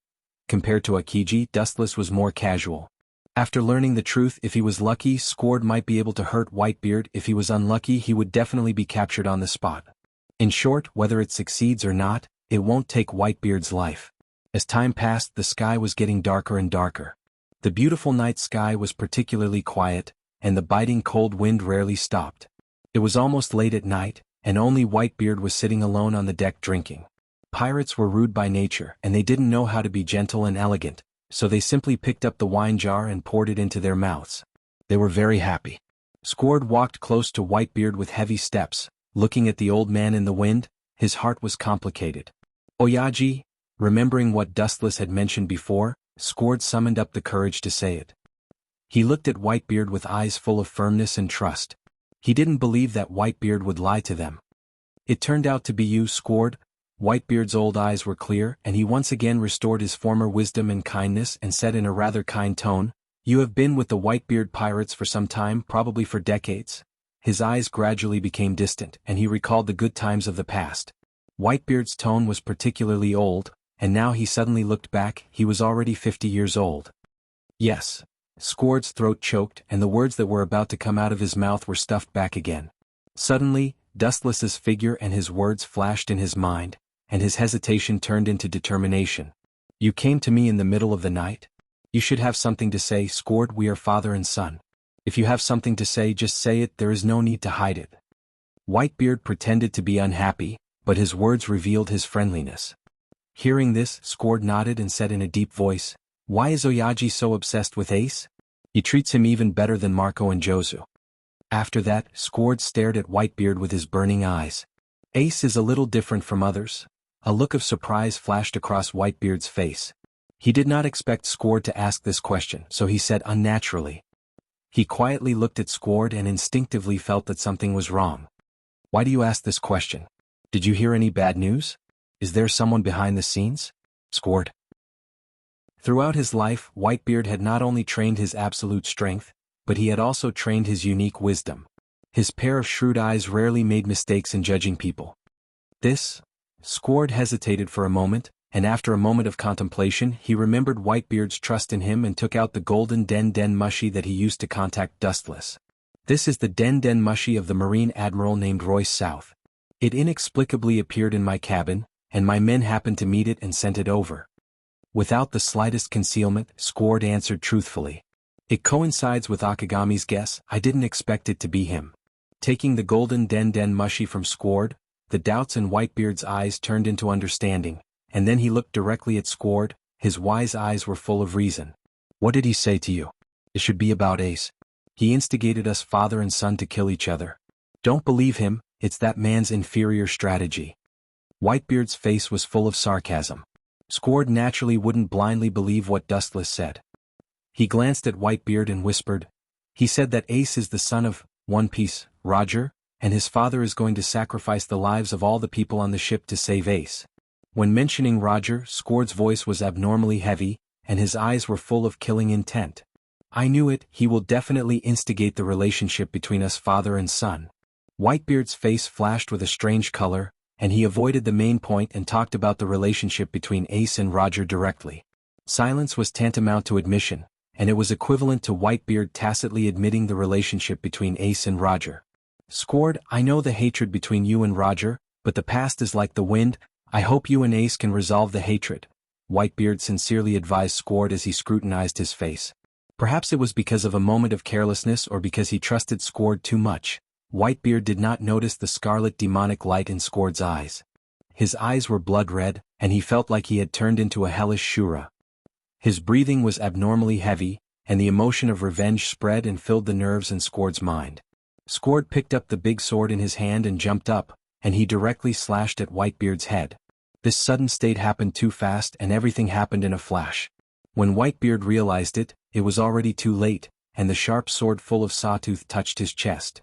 Compared to Akiji, Dustless was more casual. After learning the truth, if he was lucky, Sword might be able to hurt Whitebeard. If he was unlucky, he would definitely be captured on the spot. In short, whether it succeeds or not, it won't take Whitebeard's life. As time passed, the sky was getting darker and darker. The beautiful night sky was particularly quiet, and the biting cold wind rarely stopped. It was almost late at night, and only Whitebeard was sitting alone on the deck drinking. Pirates were rude by nature, and they didn't know how to be gentle and elegant, so they simply picked up the wine jar and poured it into their mouths. They were very happy. Sword walked close to Whitebeard with heavy steps, looking at the old man in the wind. His heart was complicated. Oyaji, remembering what Dustless had mentioned before, Sword summoned up the courage to say it. He looked at Whitebeard with eyes full of firmness and trust. He didn't believe that Whitebeard would lie to them. It turned out to be you, Sword. Whitebeard's old eyes were clear, and he once again restored his former wisdom and kindness and said in a rather kind tone, you have been with the Whitebeard pirates for some time, probably for decades. His eyes gradually became distant, and he recalled the good times of the past. Whitebeard's tone was particularly old, and now he suddenly looked back. He was already 50 years old. Yes. Sword's throat choked, and the words that were about to come out of his mouth were stuffed back again. Suddenly, Dustless's figure and his words flashed in his mind, and his hesitation turned into determination. You came to me in the middle of the night? You should have something to say, Sword. We are father and son. If you have something to say, just say it. There is no need to hide it. Whitebeard pretended to be unhappy, but his words revealed his friendliness. Hearing this, Sword nodded and said in a deep voice, why is Oyaji so obsessed with Ace? He treats him even better than Marco and Jozu. After that, Sword stared at Whitebeard with his burning eyes. Ace is a little different from others. A look of surprise flashed across Whitebeard's face. He did not expect Squord to ask this question, so he said unnaturally. He quietly looked at Squord and instinctively felt that something was wrong. Why do you ask this question? Did you hear any bad news? Is there someone behind the scenes? Squord. Throughout his life, Whitebeard had not only trained his absolute strength, but he had also trained his unique wisdom. His pair of shrewd eyes rarely made mistakes in judging people. Squord hesitated for a moment, and after a moment of contemplation he remembered Whitebeard's trust in him and took out the golden den mushi that he used to contact Dustless. This is the den mushi of the Marine Admiral named Royce South. It inexplicably appeared in my cabin, and my men happened to meet it and sent it over. Without the slightest concealment, Squord answered truthfully. It coincides with Akagami's guess. I didn't expect it to be him. Taking the golden den mushi from Squord, the doubts in Whitebeard's eyes turned into understanding, and then he looked directly at Squord. His wise eyes were full of reason. What did he say to you? It should be about Ace. He instigated us father and son to kill each other. Don't believe him, it's that man's inferior strategy. Whitebeard's face was full of sarcasm. Squord naturally wouldn't blindly believe what Dustless said. He glanced at Whitebeard and whispered, he said that Ace is the son of One Piece, Roger, and his father is going to sacrifice the lives of all the people on the ship to save Ace. When mentioning Roger, Squord's voice was abnormally heavy, and his eyes were full of killing intent. I knew it, he will definitely instigate the relationship between us father and son. Whitebeard's face flashed with a strange color, and he avoided the main point and talked about the relationship between Ace and Roger directly. Silence was tantamount to admission, and it was equivalent to Whitebeard tacitly admitting the relationship between Ace and Roger. Squord, I know the hatred between you and Roger, but the past is like the wind. I hope you and Ace can resolve the hatred. Whitebeard sincerely advised Squord as he scrutinized his face. Perhaps it was because of a moment of carelessness or because he trusted Squord too much. Whitebeard did not notice the scarlet demonic light in Squord's eyes. His eyes were blood red, and he felt like he had turned into a hellish Shura. His breathing was abnormally heavy, and the emotion of revenge spread and filled the nerves in Squord's mind. Squord picked up the big sword in his hand and jumped up, and he directly slashed at Whitebeard's head. This sudden state happened too fast and everything happened in a flash. When Whitebeard realized it, it was already too late, and the sharp sword full of sawtooth touched his chest.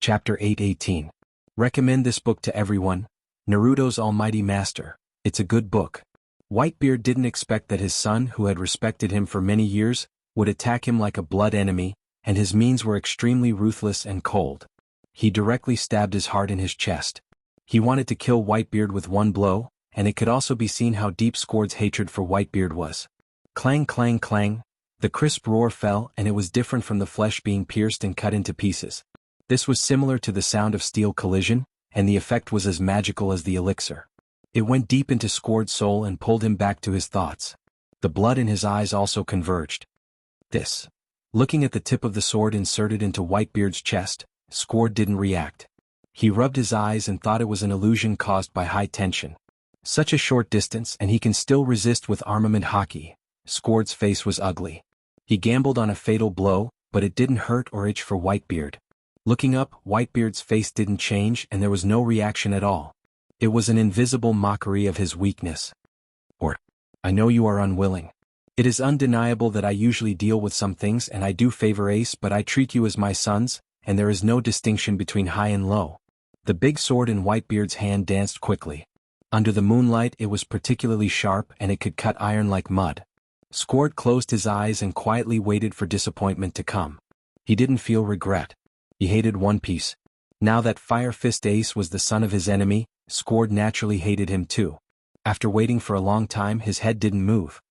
Chapter 8:18. Recommend this book to everyone. Naruto's Almighty Master. It's a good book. Whitebeard didn't expect that his son, who had respected him for many years, would attack him like a blood enemy, and his means were extremely ruthless and cold. He directly stabbed his heart in his chest. He wanted to kill Whitebeard with one blow, and it could also be seen how deep Squord's hatred for Whitebeard was. Clang clang clang, the crisp roar fell, and it was different from the flesh being pierced and cut into pieces. This was similar to the sound of steel collision, and the effect was as magical as the elixir. It went deep into Squord's soul and pulled him back to his thoughts. The blood in his eyes also converged. Looking at the tip of the sword inserted into Whitebeard's chest, Squord didn't react. He rubbed his eyes and thought it was an illusion caused by high tension. Such a short distance and he can still resist with armament hockey. Squord's face was ugly. He gambled on a fatal blow, but it didn't hurt or itch for Whitebeard. Looking up, Whitebeard's face didn't change and there was no reaction at all. It was an invisible mockery of his weakness. I know you are unwilling. It is undeniable that I usually deal with some things and I do favor Ace, but I treat you as my sons, and there is no distinction between high and low. The big sword in Whitebeard's hand danced quickly. Under the moonlight it was particularly sharp and it could cut iron like mud. Squord closed his eyes and quietly waited for disappointment to come. He didn't feel regret. He hated One Piece. Now that Fire Fist Ace was the son of his enemy, Squord naturally hated him too. After waiting for a long time his head didn't move.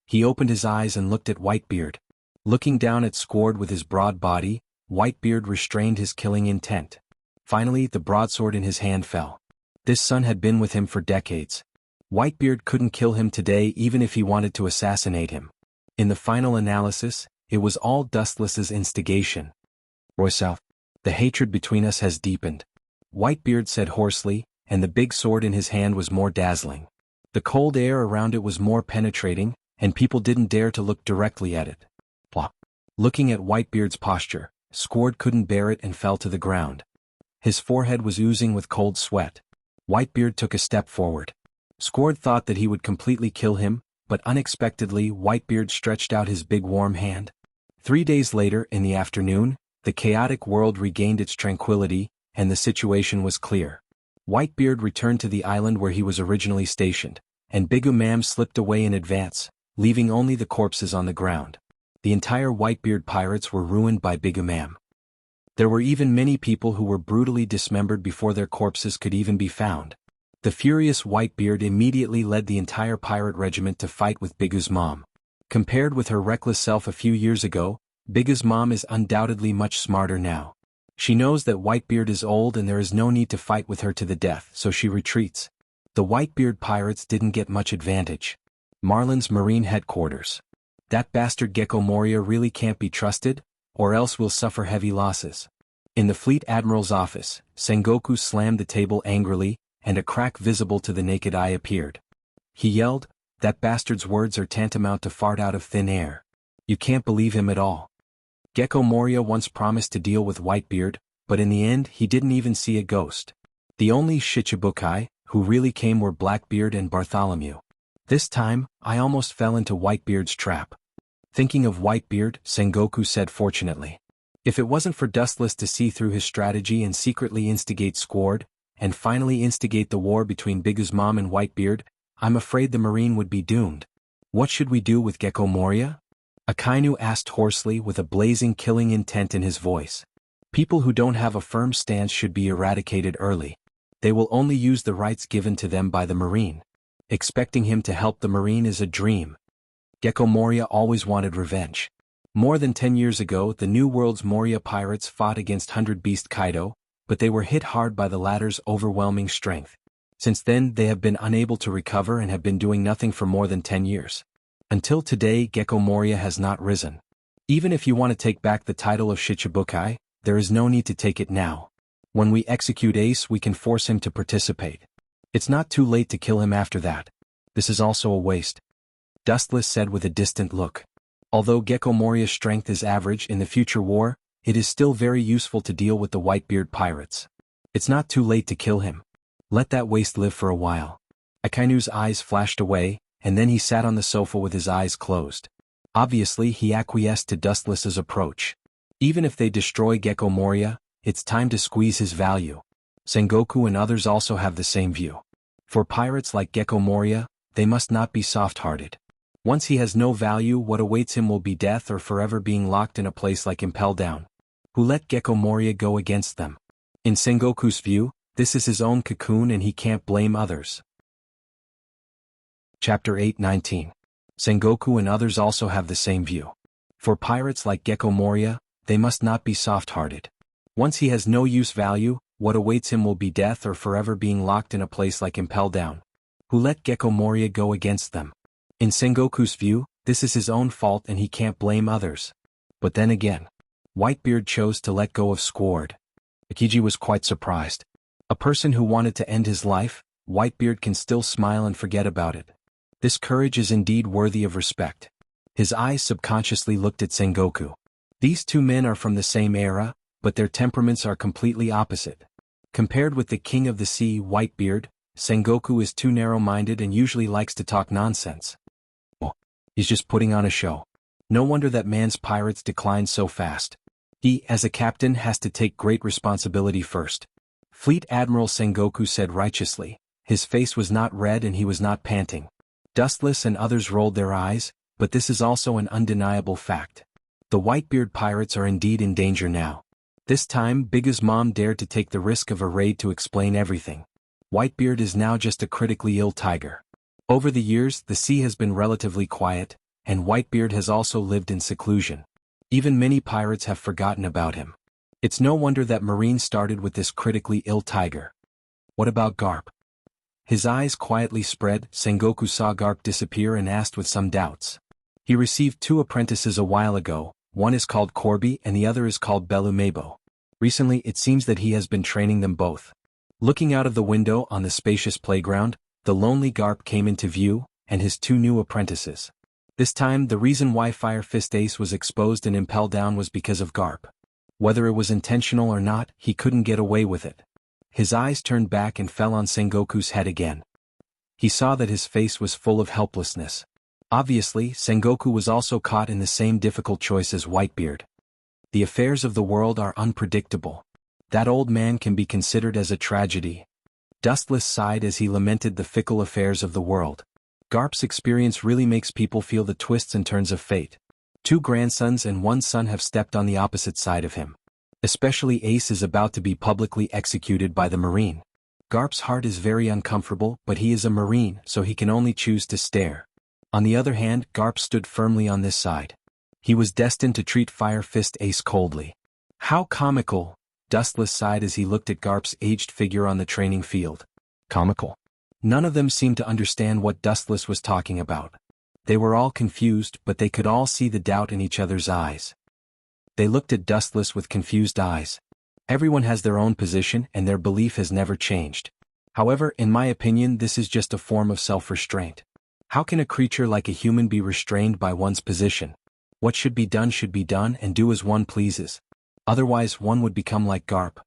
He opened his eyes and looked at Whitebeard. Looking down at Squord with his broad body, Whitebeard restrained his killing intent. Finally the broadsword in his hand fell. This son had been with him for decades. Whitebeard couldn't kill him today even if he wanted to assassinate him. In the final analysis, it was all Dustless's instigation. Royce, the hatred between us has deepened. Whitebeard said hoarsely, and the big sword in his hand was more dazzling. The cold air around it was more penetrating, and people didn't dare to look directly at it. Looking at Whitebeard's posture, Squord couldn't bear it and fell to the ground. His forehead was oozing with cold sweat. Whitebeard took a step forward. Sword thought that he would completely kill him, but unexpectedly Whitebeard stretched out his big warm hand. 3 days later in the afternoon, the chaotic world regained its tranquility, and the situation was clear. Whitebeard returned to the island where he was originally stationed, and Big Umam slipped away in advance, leaving only the corpses on the ground. The entire Whitebeard pirates were ruined by Big Umam. There were even many people who were brutally dismembered before their corpses could even be found. The furious Whitebeard immediately led the entire pirate regiment to fight with Big Umam. Compared with her reckless self a few years ago, Big Umam is undoubtedly much smarter now. She knows that Whitebeard is old and there is no need to fight with her to the death, so she retreats. The Whitebeard pirates didn't get much advantage. Marlin's marine headquarters. That bastard Gecko Moria really can't be trusted, or else we'll suffer heavy losses. In the fleet admiral's office, Sengoku slammed the table angrily, and a crack visible to the naked eye appeared. He yelled, "That bastard's words are tantamount to fart out of thin air. You can't believe him at all." Gecko Moria once promised to deal with Whitebeard, but in the end he didn't even see a ghost. The only Shichibukai who really came were Blackbeard and Bartholomew. This time, I almost fell into Whitebeard's trap. Thinking of Whitebeard, Sengoku said fortunately. If it wasn't for Dustless to see through his strategy and secretly instigate Squard, and finally instigate the war between Big Umam and Whitebeard, I'm afraid the Marine would be doomed. What should we do with Gecko Moria? Akainu asked hoarsely with a blazing killing intent in his voice. People who don't have a firm stance should be eradicated early. They will only use the rights given to them by the Marine. Expecting him to help the Marine is a dream. Gecko Moria always wanted revenge. More than 10 years ago the New World's Moria pirates fought against 100 Beast Kaido, but they were hit hard by the latter's overwhelming strength. Since then they have been unable to recover and have been doing nothing for more than 10 years. Until today Gecko Moria has not risen. Even if you want to take back the title of Shichibukai, there is no need to take it now. When we execute Ace we can force him to participate. It's not too late to kill him after that. This is also a waste. Dustless said with a distant look. Although Gecko Moria's strength is average in the future war, it is still very useful to deal with the Whitebeard pirates. It's not too late to kill him. Let that waste live for a while. Akainu's eyes flashed away, and then he sat on the sofa with his eyes closed. Obviously he acquiesced to Dustless's approach. Even if they destroy Gecko Moria, it's time to squeeze his value. Sengoku and others also have the same view. For pirates like Gecko Moria, they must not be soft-hearted. Once he has no value, what awaits him will be death or forever being locked in a place like Impel Down. Who let Gecko Moria go against them? In Sengoku's view, this is his own cocoon and he can't blame others. Chapter 8:19. Sengoku and others also have the same view. For pirates like Gecko Moria, they must not be soft-hearted. Once he has no use value, what awaits him will be death or forever being locked in a place like Impel Down. Who let Gecko Moria go against them? In Sengoku's view, this is his own fault and he can't blame others. But then again, Whitebeard chose to let go of Squard. Akiji was quite surprised. A person who wanted to end his life, Whitebeard can still smile and forget about it. This courage is indeed worthy of respect. His eyes subconsciously looked at Sengoku. These two men are from the same era, but their temperaments are completely opposite. Compared with the King of the Sea, Whitebeard, Sengoku is too narrow-minded and usually likes to talk nonsense. He's just putting on a show. No wonder that man's pirates declined so fast. He, as a captain, has to take great responsibility first. Fleet Admiral Sengoku said righteously. His face was not red and he was not panting. Dustless and others rolled their eyes, but this is also an undeniable fact. The Whitebeard pirates are indeed in danger now. This time Big Umam dared to take the risk of a raid to explain everything. Whitebeard is now just a critically ill tiger. Over the years the sea has been relatively quiet, and Whitebeard has also lived in seclusion. Even many pirates have forgotten about him. It's no wonder that Marine started with this critically ill tiger. What about Garp? His eyes quietly spread. Sengoku saw Garp disappear and asked with some doubts. He received 2 apprentices a while ago, one is called Corby and the other is called Belumebo. Recently it seems that he has been training them both. Looking out of the window on the spacious playground, the lonely Garp came into view, and his 2 new apprentices. This time the reason why Fire Fist Ace was exposed and Impel Down was because of Garp. Whether it was intentional or not, he couldn't get away with it. His eyes turned back and fell on Sengoku's head again. He saw that his face was full of helplessness. Obviously, Sengoku was also caught in the same difficult choice as Whitebeard. The affairs of the world are unpredictable. That old man can be considered as a tragedy. Dustless sighed as he lamented the fickle affairs of the world. Garp's experience really makes people feel the twists and turns of fate. 2 grandsons and 1 son have stepped on the opposite side of him. Especially Ace is about to be publicly executed by the Marine. Garp's heart is very uncomfortable, but he is a Marine, so he can only choose to stare. On the other hand, Garp stood firmly on this side. He was destined to treat Fire Fist Ace coldly. How comical, Dustless sighed as he looked at Garp's aged figure on the training field. Comical? None of them seemed to understand what Dustless was talking about. They were all confused, but they could all see the doubt in each other's eyes. They looked at Dustless with confused eyes. Everyone has their own position and their belief has never changed. However, in my opinion, this is just a form of self-restraint. How can a creature like a human be restrained by one's position? What should be done and do as one pleases. Otherwise one would become like Garp.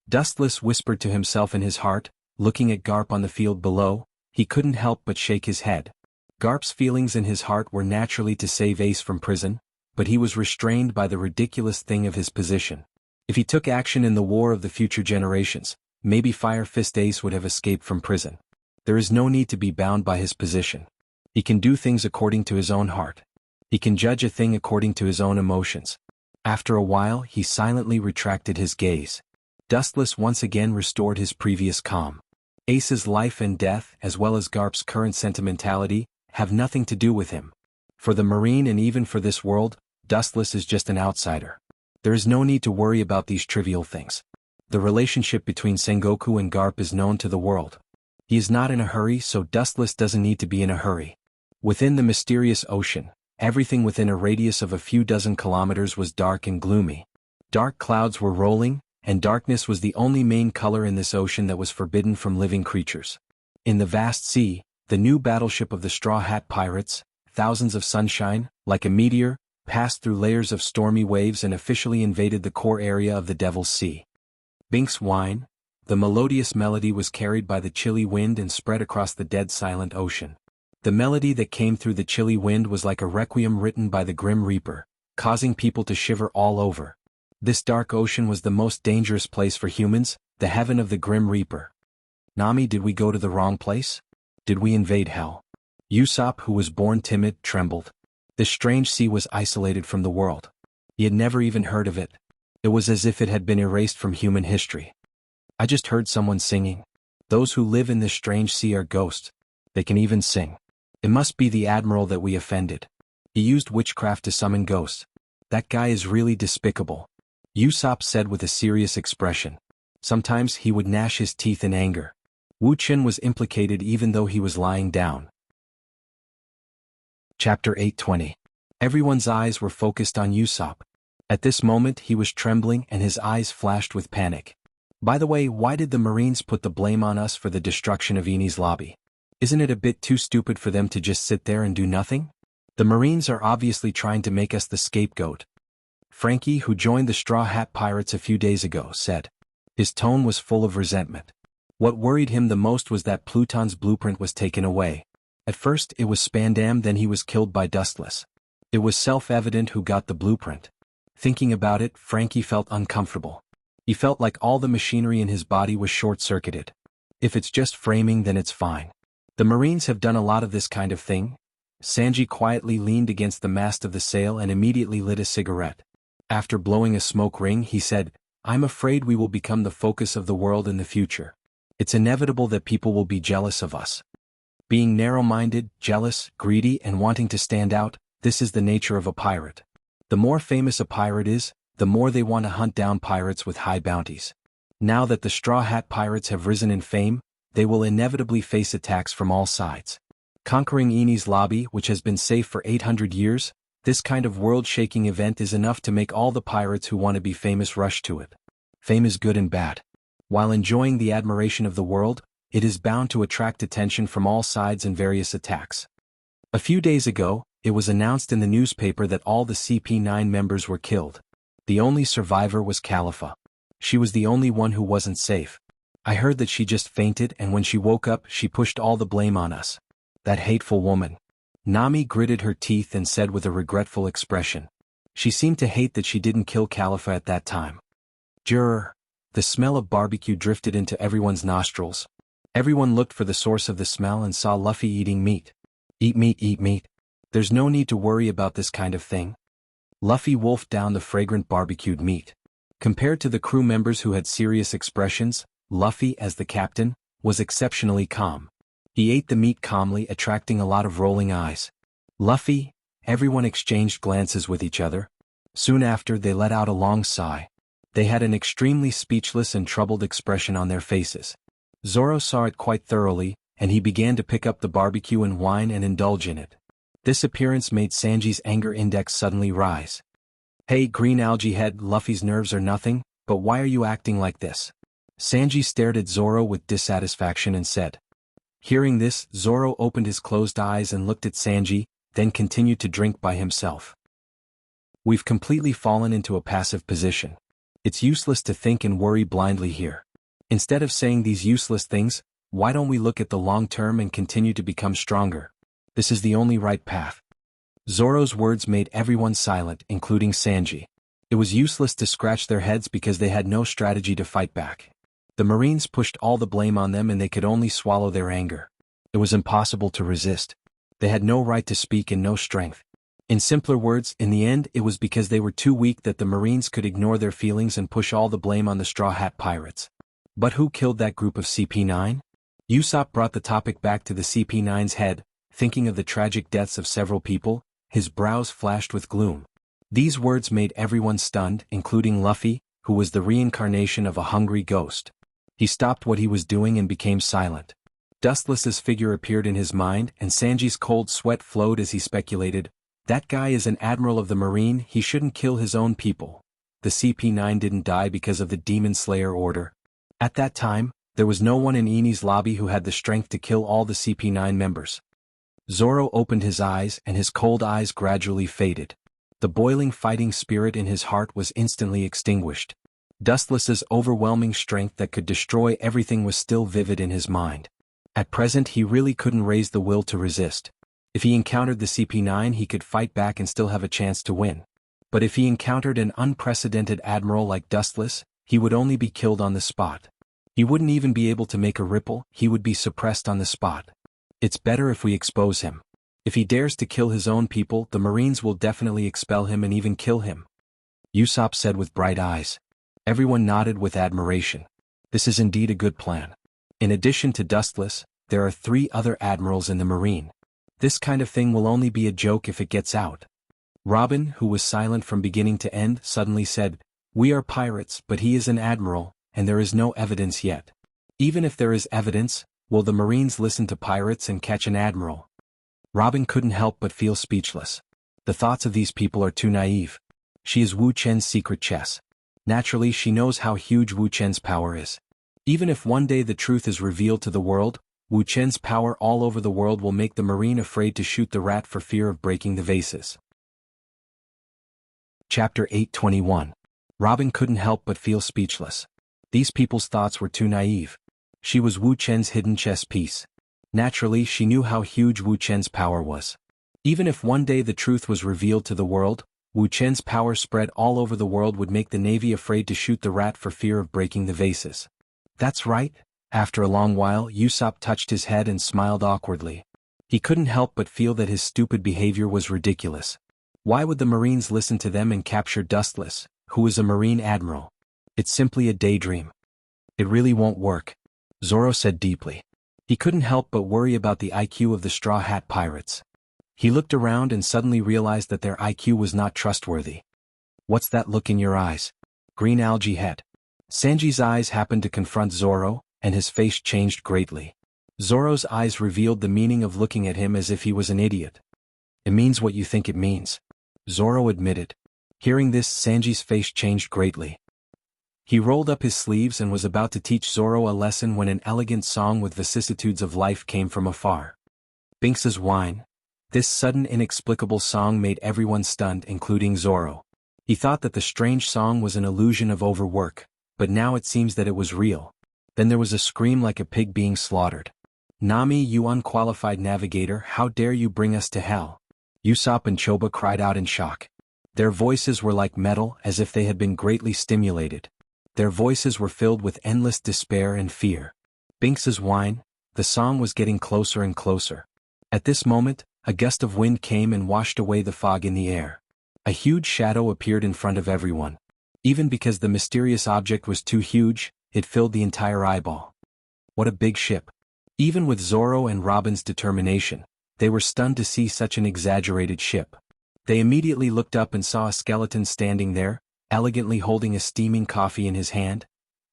Dustless whispered to himself in his heart, looking at Garp on the field below. He couldn't help but shake his head. Garp's feelings in his heart were naturally to save Ace from prison, but he was restrained by the ridiculous thing of his position. If he took action in the war of the future generations, maybe Fire Fist Ace would have escaped from prison. There is no need to be bound by his position. He can do things according to his own heart. He can judge a thing according to his own emotions. After a while, he silently retracted his gaze. Dustless once again restored his previous calm. Ace's life and death, as well as Garp's current sentimentality, have nothing to do with him. For the Marine and even for this world, Dustless is just an outsider. There is no need to worry about these trivial things. The relationship between Sengoku and Garp is known to the world. He is not in a hurry, so Dustless doesn't need to be in a hurry. Within the mysterious ocean, everything within a radius of a few dozen kilometers was dark and gloomy. Dark clouds were rolling, and darkness was the only main color in this ocean that was forbidden from living creatures. In the vast sea, the new battleship of the Straw Hat Pirates, thousands of sunshine, like a meteor, passed through layers of stormy waves and officially invaded the core area of the Devil's Sea. Binks whine. The melodious melody was carried by the chilly wind and spread across the dead silent ocean. The melody that came through the chilly wind was like a requiem written by the Grim Reaper, causing people to shiver all over. This dark ocean was the most dangerous place for humans, the heaven of the Grim Reaper. Nami, did we go to the wrong place? Did we invade hell? Usopp, who was born timid, trembled. This strange sea was isolated from the world. He had never even heard of it. It was as if it had been erased from human history. I just heard someone singing. Those who live in this strange sea are ghosts. They can even sing. It must be the admiral that we offended. He used witchcraft to summon ghosts. That guy is really despicable, Usopp said with a serious expression. Sometimes he would gnash his teeth in anger. Wu Chen was implicated even though he was lying down. Chapter 820. Everyone's eyes were focused on Usopp. At this moment he was trembling and his eyes flashed with panic. By the way, why did the Marines put the blame on us for the destruction of Eni's lobby? Isn't it a bit too stupid for them to just sit there and do nothing? The Marines are obviously trying to make us the scapegoat. Frankie, who joined the Straw Hat Pirates a few days ago, said. His tone was full of resentment. What worried him the most was that Pluton's blueprint was taken away. At first it was Spandam, then he was killed by Dustless. It was self-evident who got the blueprint. Thinking about it, Frankie felt uncomfortable. He felt like all the machinery in his body was short-circuited. If it's just framing, then it's fine. The Marines have done a lot of this kind of thing. Sanji quietly leaned against the mast of the sail and immediately lit a cigarette. After blowing a smoke ring, he said, I'm afraid we will become the focus of the world in the future. It's inevitable that people will be jealous of us. Being narrow-minded, jealous, greedy, and wanting to stand out, this is the nature of a pirate. The more famous a pirate is, the more they want to hunt down pirates with high bounties. Now that the Straw Hat Pirates have risen in fame, they will inevitably face attacks from all sides. Conquering Eni's lobby, which has been safe for 800 years, this kind of world-shaking event is enough to make all the pirates who want to be famous rush to it. Fame is good and bad. While enjoying the admiration of the world, it is bound to attract attention from all sides and various attacks. A few days ago, it was announced in the newspaper that all the CP9 members were killed. The only survivor was Khalifa. She was the only one who wasn't safe. I heard that she just fainted and when she woke up she pushed all the blame on us. That hateful woman. Nami gritted her teeth and said with a regretful expression. She seemed to hate that she didn't kill Khalifa at that time. Jurr. The smell of barbecue drifted into everyone's nostrils. Everyone looked for the source of the smell and saw Luffy eating meat. Eat meat, eat meat. There's no need to worry about this kind of thing. Luffy wolfed down the fragrant barbecued meat. Compared to the crew members who had serious expressions, Luffy, as the captain, was exceptionally calm. He ate the meat calmly, attracting a lot of rolling eyes. Luffy, everyone exchanged glances with each other. Soon after they let out a long sigh. They had an extremely speechless and troubled expression on their faces. Zoro saw it quite thoroughly, and he began to pick up the barbecue and wine and indulge in it. This appearance made Sanji's anger index suddenly rise. Hey green algae head, Luffy's nerves are nothing, but why are you acting like this? Sanji stared at Zoro with dissatisfaction and said. Hearing this, Zoro opened his closed eyes and looked at Sanji, then continued to drink by himself. We've completely fallen into a passive position. It's useless to think and worry blindly here. Instead of saying these useless things, why don't we look at the long term and continue to become stronger? This is the only right path. Zoro's words made everyone silent, including Sanji. It was useless to scratch their heads because they had no strategy to fight back. The Marines pushed all the blame on them and they could only swallow their anger. It was impossible to resist. They had no right to speak and no strength. In simpler words, in the end it was because they were too weak that the Marines could ignore their feelings and push all the blame on the Straw Hat Pirates. But who killed that group of CP9? Usopp brought the topic back to the CP9's head, thinking of the tragic deaths of several people. His brows flashed with gloom. These words made everyone stunned, including Luffy, who was the reincarnation of a hungry ghost. He stopped what he was doing and became silent. Dustless's figure appeared in his mind and Sanji's cold sweat flowed as he speculated, that guy is an admiral of the Marine, he shouldn't kill his own people. The CP9 didn't die because of the Demon Slayer order. At that time, there was no one in Enies lobby who had the strength to kill all the CP9 members. Zoro opened his eyes and his cold eyes gradually faded. The boiling fighting spirit in his heart was instantly extinguished. Dustless's overwhelming strength that could destroy everything was still vivid in his mind. At present he really couldn't raise the will to resist. If he encountered the CP9 he could fight back and still have a chance to win. But if he encountered an unprecedented admiral like Dustless, he would only be killed on the spot. He wouldn't even be able to make a ripple, he would be suppressed on the spot. It's better if we expose him. If he dares to kill his own people, the Marines will definitely expel him and even kill him. Usopp said with bright eyes. Everyone nodded with admiration. This is indeed a good plan. In addition to Dustless, there are 3 other admirals in the Marine. This kind of thing will only be a joke if it gets out. Robin, who was silent from beginning to end, suddenly said, we are pirates, but he is an admiral, and there is no evidence yet. Even if there is evidence, will the Marines listen to pirates and catch an admiral? Robin couldn't help but feel speechless. The thoughts of these people are too naive. She is Wu Chen's secret chess. Naturally she knows how huge Wu Chen's power is. Even if one day the truth is revealed to the world, Wu Chen's power all over the world will make the Marine afraid to shoot the rat for fear of breaking the vases. Chapter 821. Robin couldn't help but feel speechless. These people's thoughts were too naive. She was Wu Chen's hidden chess piece. Naturally she knew how huge Wu Chen's power was. Even if one day the truth was revealed to the world, Wu Chen's power spread all over the world would make the Navy afraid to shoot the rat for fear of breaking the vases. That's right. After a long while Usopp touched his head and smiled awkwardly. He couldn't help but feel that his stupid behavior was ridiculous. Why would the Marines listen to them and capture Dustless, who is a Marine admiral? It's simply a daydream. It really won't work. Zoro said deeply. He couldn't help but worry about the IQ of the Straw Hat Pirates. He looked around and suddenly realized that their IQ was not trustworthy. What's that look in your eyes? Green algae head. Sanji's eyes happened to confront Zoro, and his face changed greatly. Zoro's eyes revealed the meaning of looking at him as if he was an idiot. It means what you think it means, Zoro admitted. Hearing this, Sanji's face changed greatly. He rolled up his sleeves and was about to teach Zoro a lesson when an elegant song with vicissitudes of life came from afar. Binks's Wine. This sudden inexplicable song made everyone stunned, including Zoro. He thought that the strange song was an illusion of overwork, but now it seems that it was real. Then there was a scream like a pig being slaughtered. "Nami, you unqualified navigator, how dare you bring us to hell?" Usopp and Choba cried out in shock. Their voices were like metal, as if they had been greatly stimulated. Their voices were filled with endless despair and fear. Binks's whine, the song was getting closer and closer. At this moment, a gust of wind came and washed away the fog in the air. A huge shadow appeared in front of everyone. Even because the mysterious object was too huge, it filled the entire eyeball. What a big ship. Even with Zoro and Robin's determination, they were stunned to see such an exaggerated ship. They immediately looked up and saw a skeleton standing there, elegantly holding a steaming coffee in his hand.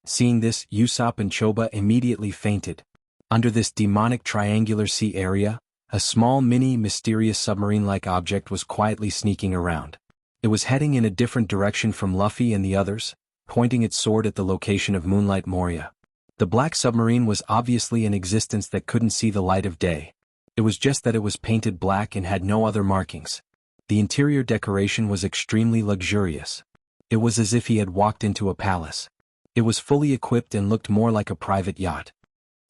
Seeing this, Usopp and Choba immediately fainted. Under this demonic triangular sea area, a small mysterious submarine-like object was quietly sneaking around. It was heading in a different direction from Luffy and the others, pointing its sword at the location of Moonlight Moria. The black submarine was obviously an existence that couldn't see the light of day. It was just that it was painted black and had no other markings. The interior decoration was extremely luxurious. It was as if he had walked into a palace. It was fully equipped and looked more like a private yacht.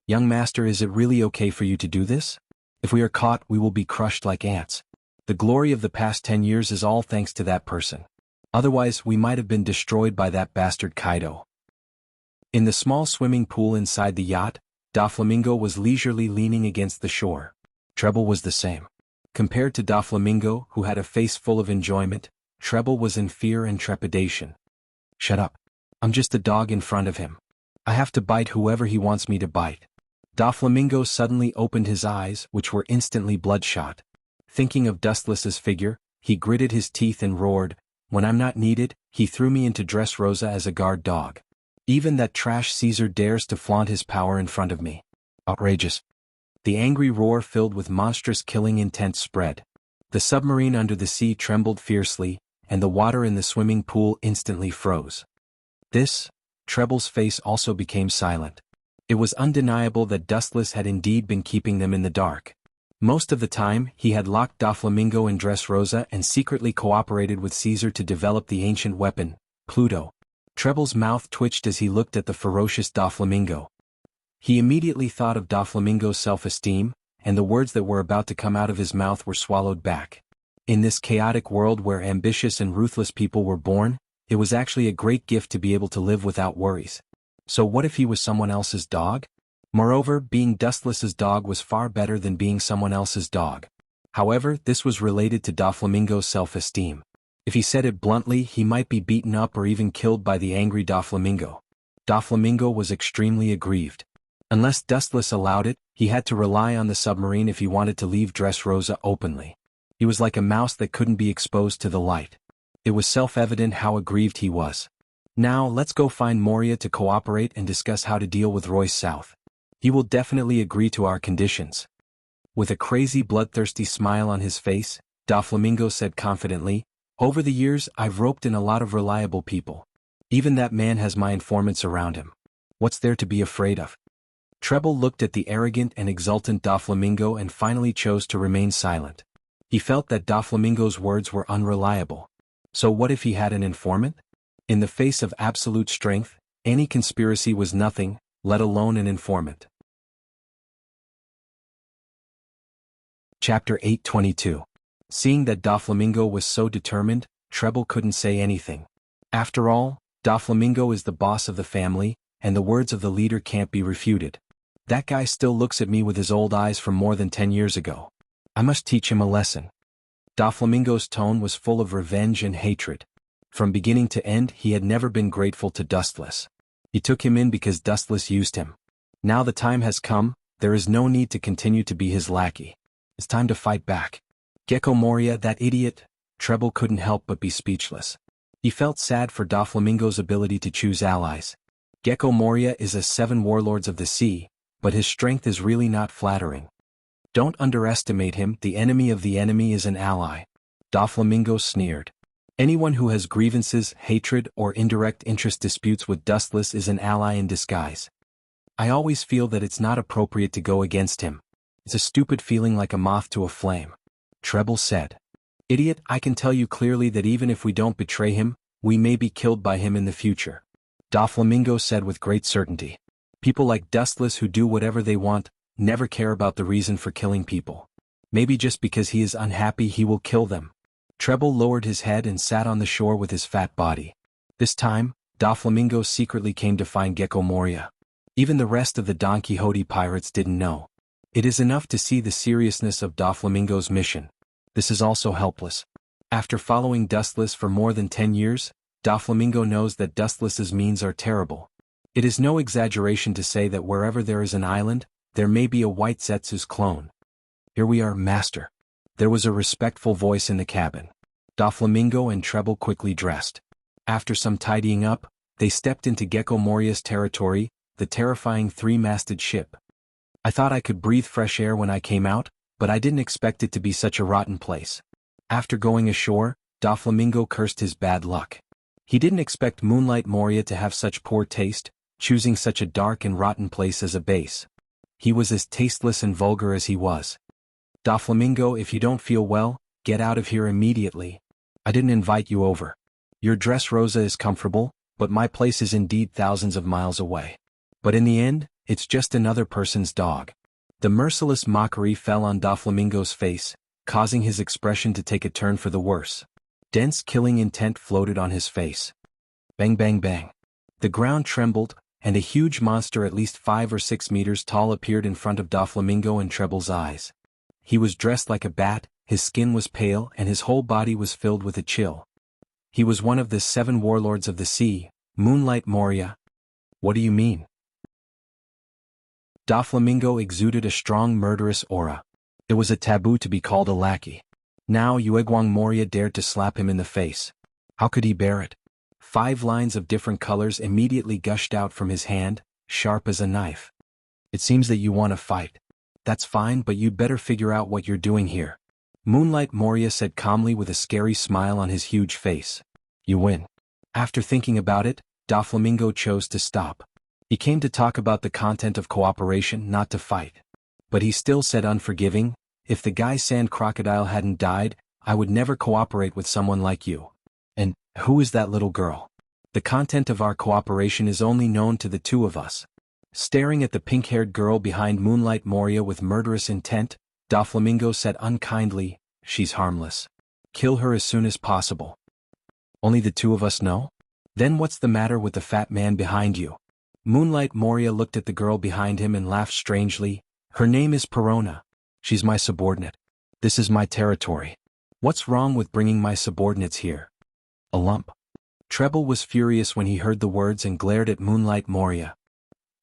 "Young master, is it really okay for you to do this? If we are caught, we will be crushed like ants. The glory of the past 10 years is all thanks to that person. Otherwise, we might have been destroyed by that bastard Kaido." In the small swimming pool inside the yacht, Doflamingo was leisurely leaning against the shore. Treble was the same. Compared to Doflamingo, who had a face full of enjoyment, Treble was in fear and trepidation. "Shut up. I'm just a dog in front of him. I have to bite whoever he wants me to bite." Doflamingo suddenly opened his eyes, which were instantly bloodshot. Thinking of Dustless's figure, he gritted his teeth and roared, "When I'm not needed, he threw me into Dressrosa as a guard dog. Even that trash Caesar dares to flaunt his power in front of me. Outrageous." The angry roar filled with monstrous killing intent spread. The submarine under the sea trembled fiercely, and the water in the swimming pool instantly froze. Treble's face also became silent. It was undeniable that Dustless had indeed been keeping them in the dark. Most of the time, he had locked Doflamingo in Dressrosa and secretly cooperated with Caesar to develop the ancient weapon, Pluto. Treble's mouth twitched as he looked at the ferocious Doflamingo. He immediately thought of Doflamingo's self-esteem, and the words that were about to come out of his mouth were swallowed back. In this chaotic world where ambitious and ruthless people were born, it was actually a great gift to be able to live without worries. So what if he was someone else's dog? Moreover, being Dustless's dog was far better than being someone else's dog. However, this was related to Doflamingo's self-esteem. If he said it bluntly, he might be beaten up or even killed by the angry Doflamingo. Doflamingo was extremely aggrieved. Unless Dustless allowed it, he had to rely on the submarine if he wanted to leave Dressrosa openly. He was like a mouse that couldn't be exposed to the light. It was self-evident how aggrieved he was. "Now, let's go find Moria to cooperate and discuss how to deal with Royce South. He will definitely agree to our conditions." With a crazy bloodthirsty smile on his face, Doflamingo said confidently, "Over the years, I've roped in a lot of reliable people. Even that man has my informants around him. What's there to be afraid of?" Treble looked at the arrogant and exultant Doflamingo and finally chose to remain silent. He felt that Doflamingo's words were unreliable. So what if he had an informant? In the face of absolute strength, any conspiracy was nothing, let alone an informant. Chapter 822. Seeing that Doflamingo was so determined, Treble couldn't say anything. After all, Doflamingo is the boss of the family, and the words of the leader can't be refuted. That guy still looks at me with his old eyes from more than 10 years ago. I must teach him a lesson. Doflamingo's tone was full of revenge and hatred. From beginning to end, he had never been grateful to Dustless. He took him in because Dustless used him. Now the time has come, there is no need to continue to be his lackey. It's time to fight back. Gecko Moria, that idiot. Treble couldn't help but be speechless. He felt sad for Doflamingo's ability to choose allies. Gecko Moria is a 7 warlords of the sea, but his strength is really not flattering. Don't underestimate him, the enemy of the enemy is an ally. Doflamingo sneered. Anyone who has grievances, hatred, or indirect interest disputes with Dustless is an ally in disguise. I always feel that it's not appropriate to go against him. It's a stupid feeling like a moth to a flame. Treble said. Idiot, I can tell you clearly that even if we don't betray him, we may be killed by him in the future. Doflamingo said with great certainty. People like Dustless who do whatever they want, never care about the reason for killing people. Maybe just because he is unhappy he will kill them. Treble lowered his head and sat on the shore with his fat body. This time, Doflamingo secretly came to find Gecko Moria. Even the rest of the Don Quixote pirates didn't know. It is enough to see the seriousness of Doflamingo's mission. This is also helpless. After following Dustless for more than 10 years, Doflamingo knows that Dustless's means are terrible. It is no exaggeration to say that wherever there is an island, there may be a White Zetsu's clone. Here we are, Master. There was a respectful voice in the cabin. Doflamingo and Treble quickly dressed. After some tidying up, they stepped into Gecko Moria's territory, the terrifying three-masted ship. I thought I could breathe fresh air when I came out, but I didn't expect it to be such a rotten place. After going ashore, Doflamingo cursed his bad luck. He didn't expect Moonlight Moria to have such poor taste, choosing such a dark and rotten place as a base. He was as tasteless and vulgar as he was. Doflamingo, if you don't feel well, get out of here immediately. I didn't invite you over. Your dress Rosa is comfortable, but my place is indeed thousands of miles away. But in the end, it's just another person's dog. The merciless mockery fell on Doflamingo's face, causing his expression to take a turn for the worse. Dense killing intent floated on his face. Bang bang bang. The ground trembled, and a huge monster at least 5 or 6 meters tall appeared in front of Doflamingo and Treble's eyes. He was dressed like a bat, his skin was pale and his whole body was filled with a chill. He was one of the 7 warlords of the sea, Moonlight Moria. What do you mean? Doflamingo exuded a strong murderous aura. It was a taboo to be called a lackey. Now Xuanhuan Moria dared to slap him in the face. How could he bear it? 5 lines of different colors immediately gushed out from his hand, sharp as a knife. It seems that you want to fight. That's fine, but you'd better figure out what you're doing here. Moonlight Moria said calmly with a scary smile on his huge face. You win. After thinking about it, Doflamingo chose to stop. He came to talk about the content of cooperation, not to fight. But he still said unforgiving, if the guy Sand Crocodile hadn't died, I would never cooperate with someone like you. And, who is that little girl? The content of our cooperation is only known to the 2 of us. Staring at the pink-haired girl behind Moonlight Moria with murderous intent, Doflamingo said unkindly, she's harmless. Kill her as soon as possible. Only the 2 of us know? Then what's the matter with the fat man behind you? Moonlight Moria looked at the girl behind him and laughed strangely. Her name is Perona. She's my subordinate. This is my territory. What's wrong with bringing my subordinates here? A lump. Treble was furious when he heard the words and glared at Moonlight Moria.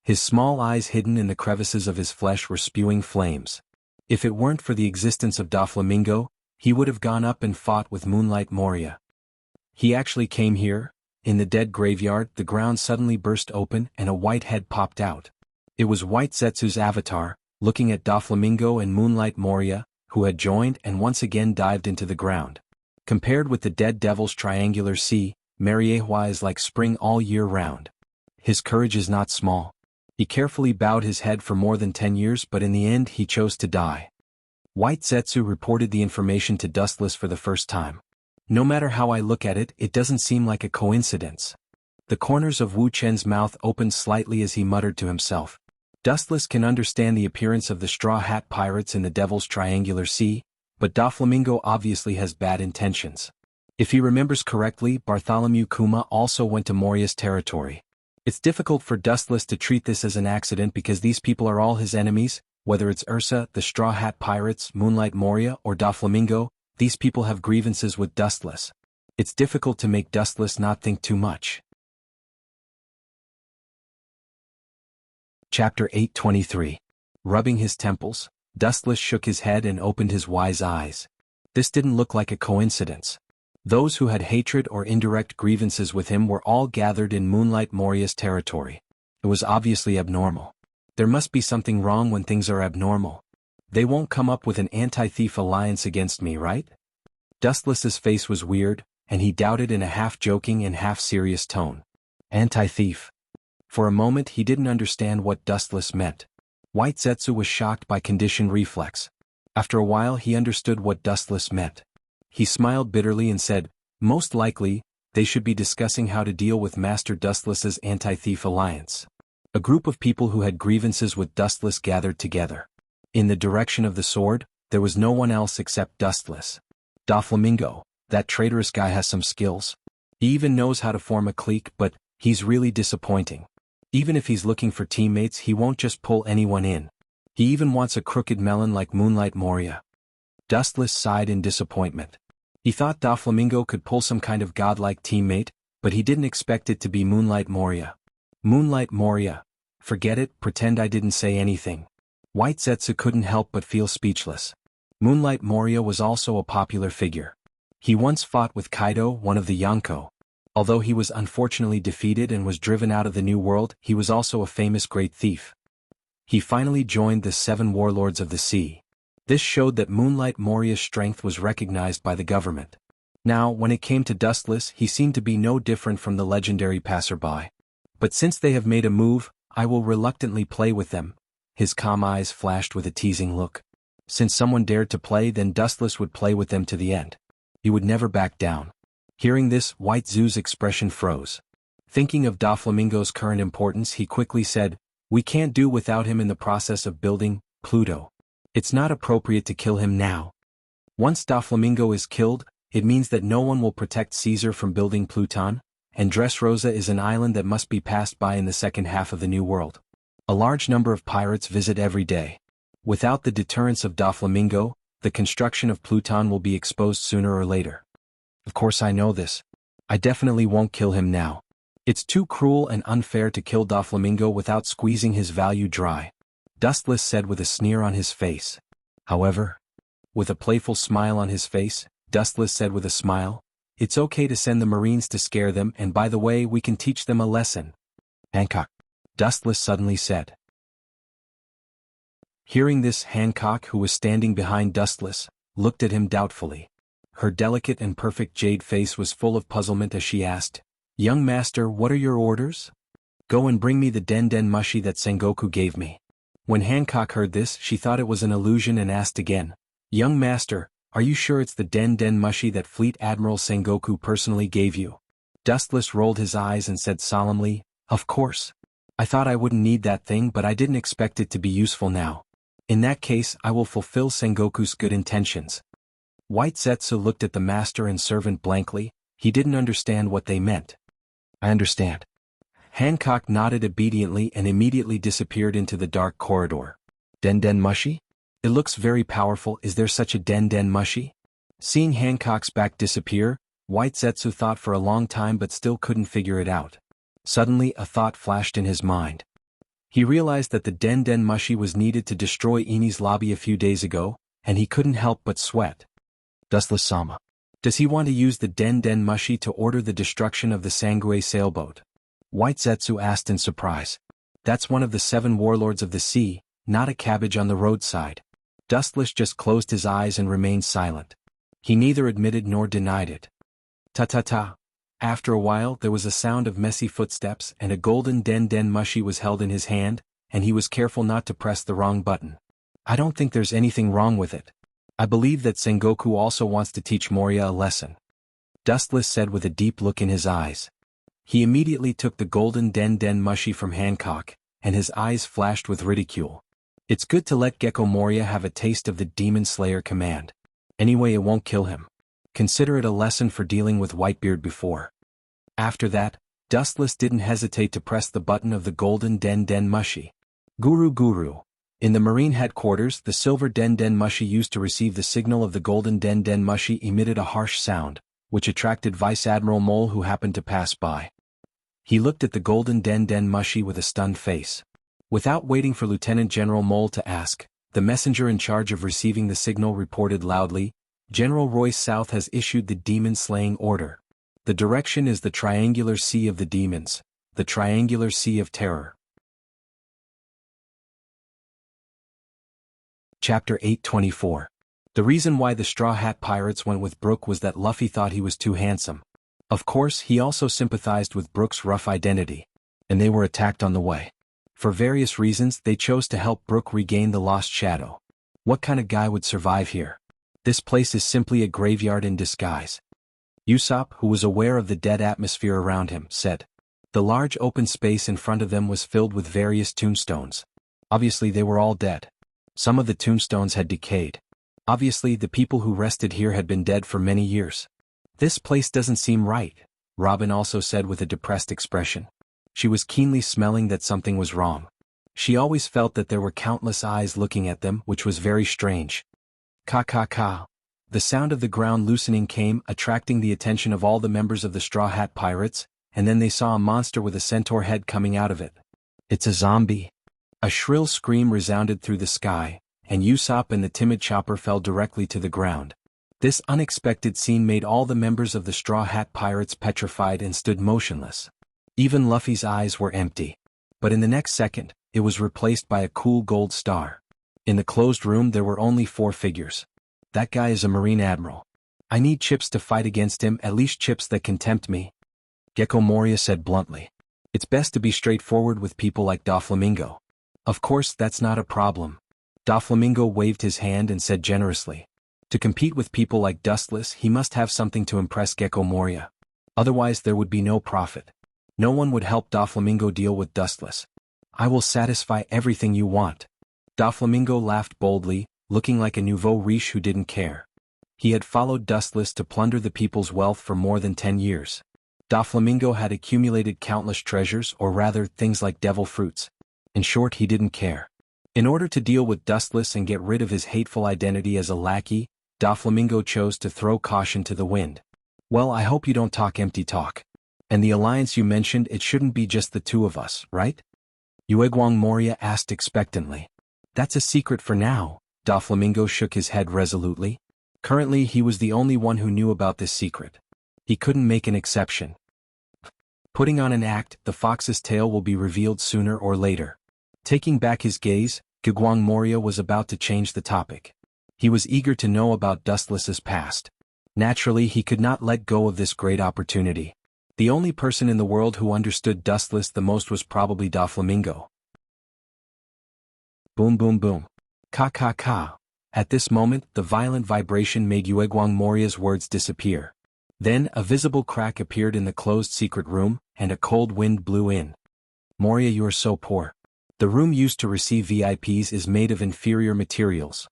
His small eyes hidden in the crevices of his flesh were spewing flames. If it weren't for the existence of Doflamingo, he would have gone up and fought with Moonlight Moria. He actually came here. In the dead graveyard, the ground suddenly burst open and a white head popped out. It was White Zetsu's avatar, looking at Doflamingo and Moonlight Moria, who had joined and once again dived into the ground. Compared with the dead devil's triangular sea, Mariewa is like spring all year round. His courage is not small. He carefully bowed his head for more than 10 years, but in the end he chose to die. White Zetsu reported the information to Dustless for the first time. No matter how I look at it, it doesn't seem like a coincidence. The corners of Wu Chen's mouth opened slightly as he muttered to himself. Dustless can understand the appearance of the Straw Hat Pirates in the Devil's Triangular Sea, but Doflamingo obviously has bad intentions. If he remembers correctly, Bartholomew Kuma also went to Moria's territory. It's difficult for Dustless to treat this as an accident because these people are all his enemies, whether it's Ursa, the Straw Hat Pirates, Moonlight Moria, or Doflamingo. These people have grievances with Dustless. It's difficult to make Dustless not think too much. Chapter 823. Rubbing his temples, Dustless shook his head and opened his wise eyes. This didn't look like a coincidence. Those who had hatred or indirect grievances with him were all gathered in Moonlight Moria's territory. It was obviously abnormal. There must be something wrong when things are abnormal. They won't come up with an anti-thief alliance against me, right? Dustless's face was weird, and he doubted in a half-joking and half-serious tone. Anti-thief. For a moment he didn't understand what Dustless meant. White Zetsu was shocked by conditioned reflex. After a while he understood what Dustless meant. He smiled bitterly and said, most likely, they should be discussing how to deal with Master Dustless's anti-thief alliance. A group of people who had grievances with Dustless gathered together. In the direction of the sword, there was no one else except Dustless. Doflamingo, that traitorous guy has some skills. He even knows how to form a clique, but he's really disappointing. Even if he's looking for teammates, he won't just pull anyone in. He even wants a crooked melon like Moonlight Moria. Dustless sighed in disappointment. He thought Doflamingo could pull some kind of godlike teammate, but he didn't expect it to be Moonlight Moria. Moonlight Moria. Forget it, pretend I didn't say anything. White Zetsu couldn't help but feel speechless. Moonlight Moria was also a popular figure. He once fought with Kaido, one of the Yonko. Although he was unfortunately defeated and was driven out of the New World, he was also a famous great thief. He finally joined the 7 warlords of the sea. This showed that Moonlight Moria's strength was recognized by the government. Now, when it came to Dustless, he seemed to be no different from the legendary passerby. But since they have made a move, I will reluctantly play with them. His calm eyes flashed with a teasing look. Since someone dared to play, then Dustless would play with them to the end. He would never back down. Hearing this, White Zoo's expression froze. Thinking of Doflamingo's current importance, he quickly said, "We can't do without him in the process of building Pluto. It's not appropriate to kill him now. Once Doflamingo is killed, it means that no one will protect Caesar from building Pluton, and Dressrosa is an island that must be passed by in the second half of the New World. A large number of pirates visit every day. Without the deterrence of Doflamingo, the construction of Pluton will be exposed sooner or later. Of course I know this. I definitely won't kill him now. It's too cruel and unfair to kill Doflamingo without squeezing his value dry," Dustless said with a sneer on his face. However, with a playful smile on his face, Dustless said with a smile, "It's okay to send the Marines to scare them, and by the way, we can teach them a lesson." "Hancock," Dustless suddenly said. Hearing this, Hancock, who was standing behind Dustless, looked at him doubtfully. Her delicate and perfect jade face was full of puzzlement as she asked, "Young master, what are your orders?" "Go and bring me the Den Mushi that Sengoku gave me." When Hancock heard this, she thought it was an illusion and asked again, "Young master, are you sure it's the Den Mushi that Fleet Admiral Sengoku personally gave you?" Dustless rolled his eyes and said solemnly, "Of course. I thought I wouldn't need that thing, but I didn't expect it to be useful now. In that case, I will fulfill Sengoku's good intentions." White Zetsu looked at the master and servant blankly. He didn't understand what they meant. "I understand." Hancock nodded obediently and immediately disappeared into the dark corridor. Den Mushi? It looks very powerful. Is there such a Den Mushi? Seeing Hancock's back disappear, White Zetsu thought for a long time but still couldn't figure it out. Suddenly a thought flashed in his mind. He realized that the Den Mushi was needed to destroy Ini's lobby a few days ago, and he couldn't help but sweat. Dustless-sama. Does he want to use the Den Mushi to order the destruction of the Sangue sailboat? White Zetsu asked in surprise. That's one of the 7 warlords of the sea, not a cabbage on the roadside. Dustless just closed his eyes and remained silent. He neither admitted nor denied it. Ta-ta-ta. After a while there was a sound of messy footsteps and a golden Den Mushi was held in his hand, and he was careful not to press the wrong button. "I don't think there's anything wrong with it. I believe that Sengoku also wants to teach Moria a lesson," Dustless said with a deep look in his eyes. He immediately took the golden Den Mushi from Hancock, and his eyes flashed with ridicule. "It's good to let Gecko Moria have a taste of the Demon Slayer command. Anyway, it won't kill him. Consider it a lesson for dealing with Whitebeard before." After that, Dustless didn't hesitate to press the button of the golden Den Mushi. Guru. In the Marine headquarters, the silver Den Mushi used to receive the signal of the golden Den Mushi emitted a harsh sound, which attracted Vice Admiral Mole, who happened to pass by. He looked at the golden Den Mushi with a stunned face. Without waiting for Lieutenant General Mole to ask, the messenger in charge of receiving the signal reported loudly, "General Royce South has issued the demon-slaying order. The direction is the Triangular Sea of the Demons, the Triangular Sea of Terror." Chapter 824. The reason why the Straw Hat Pirates went with Brook was that Luffy thought he was too handsome. Of course, he also sympathized with Brook's rough identity, and they were attacked on the way. For various reasons, they chose to help Brook regain the lost shadow. What kind of guy would survive here? This place is simply a graveyard in disguise. Usopp, who was aware of the dead atmosphere around him, said, The large open space in front of them was filled with various tombstones. Obviously they were all dead. Some of the tombstones had decayed. Obviously the people who rested here had been dead for many years. This place doesn't seem right, Robin also said with a depressed expression. She was keenly smelling that something was wrong. She always felt that there were countless eyes looking at them, which was very strange. Ka. The sound of the ground loosening came, attracting the attention of all the members of the Straw Hat Pirates, and then they saw a monster with a centaur head coming out of it. It's a zombie. A shrill scream resounded through the sky, and Usopp and the timid Chopper fell directly to the ground. This unexpected scene made all the members of the Straw Hat Pirates petrified and stood motionless. Even Luffy's eyes were empty. But in the next second, it was replaced by a cool gold star. In the closed room there were only 4 figures. That guy is a Marine Admiral. I need chips to fight against him, at least chips that can tempt me. Gecko Moria said bluntly. It's best to be straightforward with people like Doflamingo. Of course that's not a problem. Doflamingo waved his hand and said generously. To compete with people like Dustless he must have something to impress Gecko Moria. Otherwise there would be no profit. No one would help Doflamingo deal with Dustless. I will satisfy everything you want. Doflamingo laughed boldly, looking like a nouveau riche who didn't care. He had followed Dustless to plunder the people's wealth for more than 10 years. Doflamingo had accumulated countless treasures, or rather things like devil fruits. In short, he didn't care. In order to deal with Dustless and get rid of his hateful identity as a lackey, Doflamingo chose to throw caution to the wind. Well, I hope you don't talk empty talk. And the alliance you mentioned, it shouldn't be just the 2 of us, right? Uegwang Moria asked expectantly. That's a secret for now. Doflamingo shook his head resolutely. Currently he was the only one who knew about this secret. He couldn't make an exception. Putting on an act, the fox's tail will be revealed sooner or later. Taking back his gaze, Uegwang Moria was about to change the topic. He was eager to know about Dustless's past. Naturally he could not let go of this great opportunity. The only person in the world who understood Dustless the most was probably Doflamingo. Boom boom boom. Ka. At this moment, the violent vibration made Uegwang Moria's words disappear. Then, a visible crack appeared in the closed secret room, and a cold wind blew in. Moria, you are so poor. The room used to receive VIPs is made of inferior materials.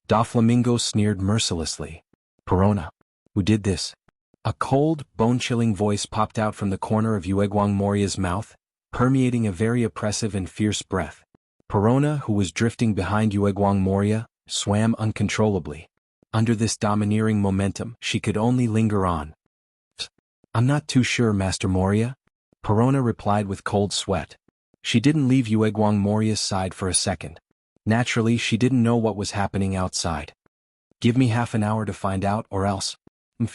Doflamingo sneered mercilessly. Perona. Who did this? A cold, bone-chilling voice popped out from the corner of Uegwang Moria's mouth, permeating a very oppressive and fierce breath. Perona, who was drifting behind Uegwang Moria, swam uncontrollably. Under this domineering momentum, she could only linger on. I'm not too sure, Master Moria. Perona replied with cold sweat. She didn't leave Uegwang Moria's side for a second. Naturally, she didn't know what was happening outside. Give me half an hour to find out, or else.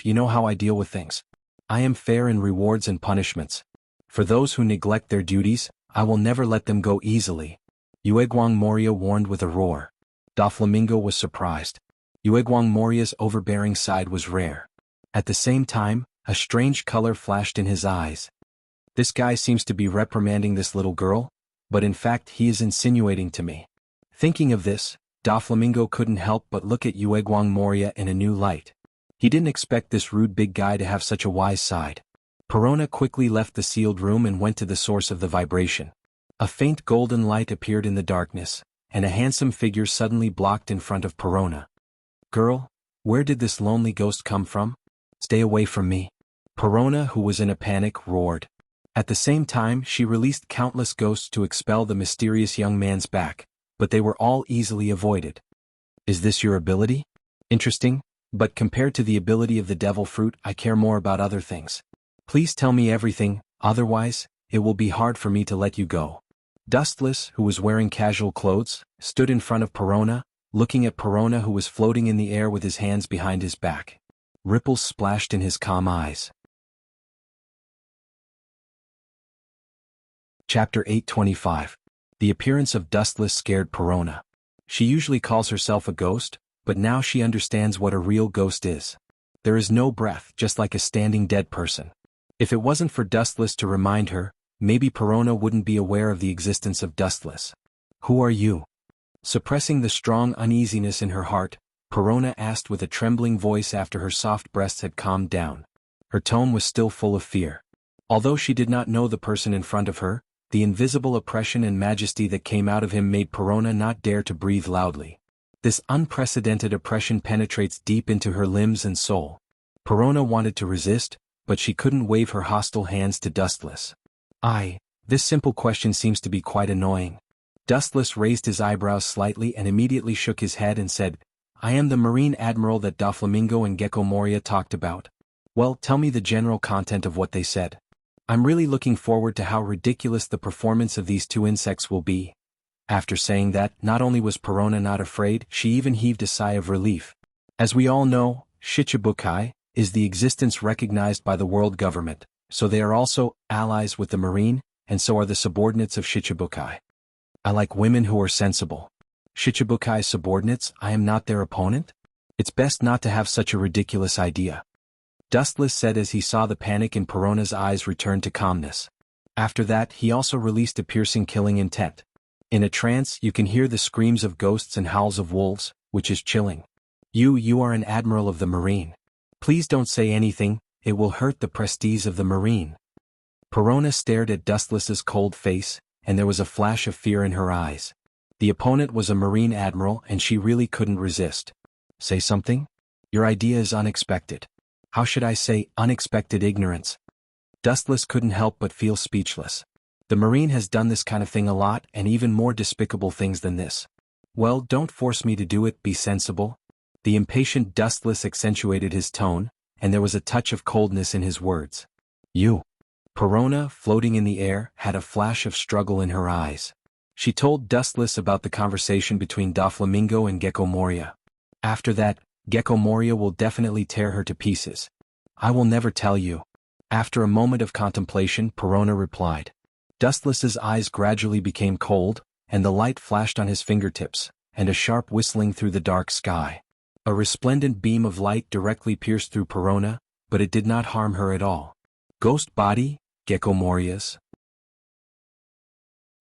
You know how I deal with things. I am fair in rewards and punishments. For those who neglect their duties, I will never let them go easily. Uegwang Moria warned with a roar. Doflamingo was surprised. Uegwang Moria's overbearing side was rare. At the same time, a strange color flashed in his eyes. This guy seems to be reprimanding this little girl, but in fact he is insinuating to me. Thinking of this, Doflamingo couldn't help but look at Uegwang Moria in a new light. He didn't expect this rude big guy to have such a wise side. Perona quickly left the sealed room and went to the source of the vibration. A faint golden light appeared in the darkness, and a handsome figure suddenly blocked in front of Perona. Girl, where did this lonely ghost come from? Stay away from me. Perona, who was in a panic, roared. At the same time, she released countless ghosts to expel the mysterious young man's back, but they were all easily avoided. Is this your ability? Interesting, but compared to the ability of the devil fruit, I care more about other things. Please tell me everything, otherwise, it will be hard for me to let you go. Dustless, who was wearing casual clothes, stood in front of Perona, looking at Perona who was floating in the air with his hands behind his back. Ripples splashed in his calm eyes. Chapter 825. The appearance of Dustless scared Perona. She usually calls herself a ghost, but now she understands what a real ghost is. There is no breath, just like a standing dead person. If it wasn't for Dustless to remind her, maybe Perona wouldn't be aware of the existence of Dustless. Who are you? Suppressing the strong uneasiness in her heart, Perona asked with a trembling voice after her soft breasts had calmed down. Her tone was still full of fear. Although she did not know the person in front of her, the invisible oppression and majesty that came out of him made Perona not dare to breathe loudly. This unprecedented oppression penetrates deep into her limbs and soul. Perona wanted to resist, but she couldn't wave her hostile hands to Dustless. This simple question seems to be quite annoying. Dustless raised his eyebrows slightly and immediately shook his head and said, I am the Marine Admiral that Doflamingo and Gecko Moria talked about. Well, tell me the general content of what they said. I'm really looking forward to how ridiculous the performance of these two insects will be. After saying that, not only was Perona not afraid, she even heaved a sigh of relief. As we all know, Shichibukai is the existence recognized by the world government, so they are also allies with the Marine, and so are the subordinates of Shichibukai. I like women who are sensible. Shichibukai's subordinates, I am not their opponent? It's best not to have such a ridiculous idea. Dustless said as he saw the panic in Perona's eyes return to calmness. After that, he also released a piercing killing intent. In a trance, you can hear the screams of ghosts and howls of wolves, which is chilling. You are an admiral of the Marine. Please don't say anything, it will hurt the prestige of the Marine. Perona stared at Dustless's cold face, and there was a flash of fear in her eyes. The opponent was a Marine admiral and she really couldn't resist. Say something? Your idea is unexpected. How should I say, unexpected ignorance? Dustless couldn't help but feel speechless. The Marine has done this kind of thing a lot and even more despicable things than this. Well, don't force me to do it, be sensible. The impatient Dustless accentuated his tone, and there was a touch of coldness in his words. You. Perona, floating in the air, had a flash of struggle in her eyes. She told Dustless about the conversation between Doflamingo and Gecko Moria. After that, Gecko Moria will definitely tear her to pieces. I will never tell you. After a moment of contemplation, Perona replied. Dustless's eyes gradually became cold, and the light flashed on his fingertips, and a sharp whistling through the dark sky. A resplendent beam of light directly pierced through Perona, but it did not harm her at all. Ghost body, Gecko Moria's.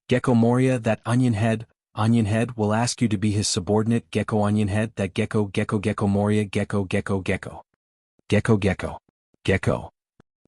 Gecko Moria, that onion head will ask you to be his subordinate. Gecko onion head, that Gecko Moria, Gecko.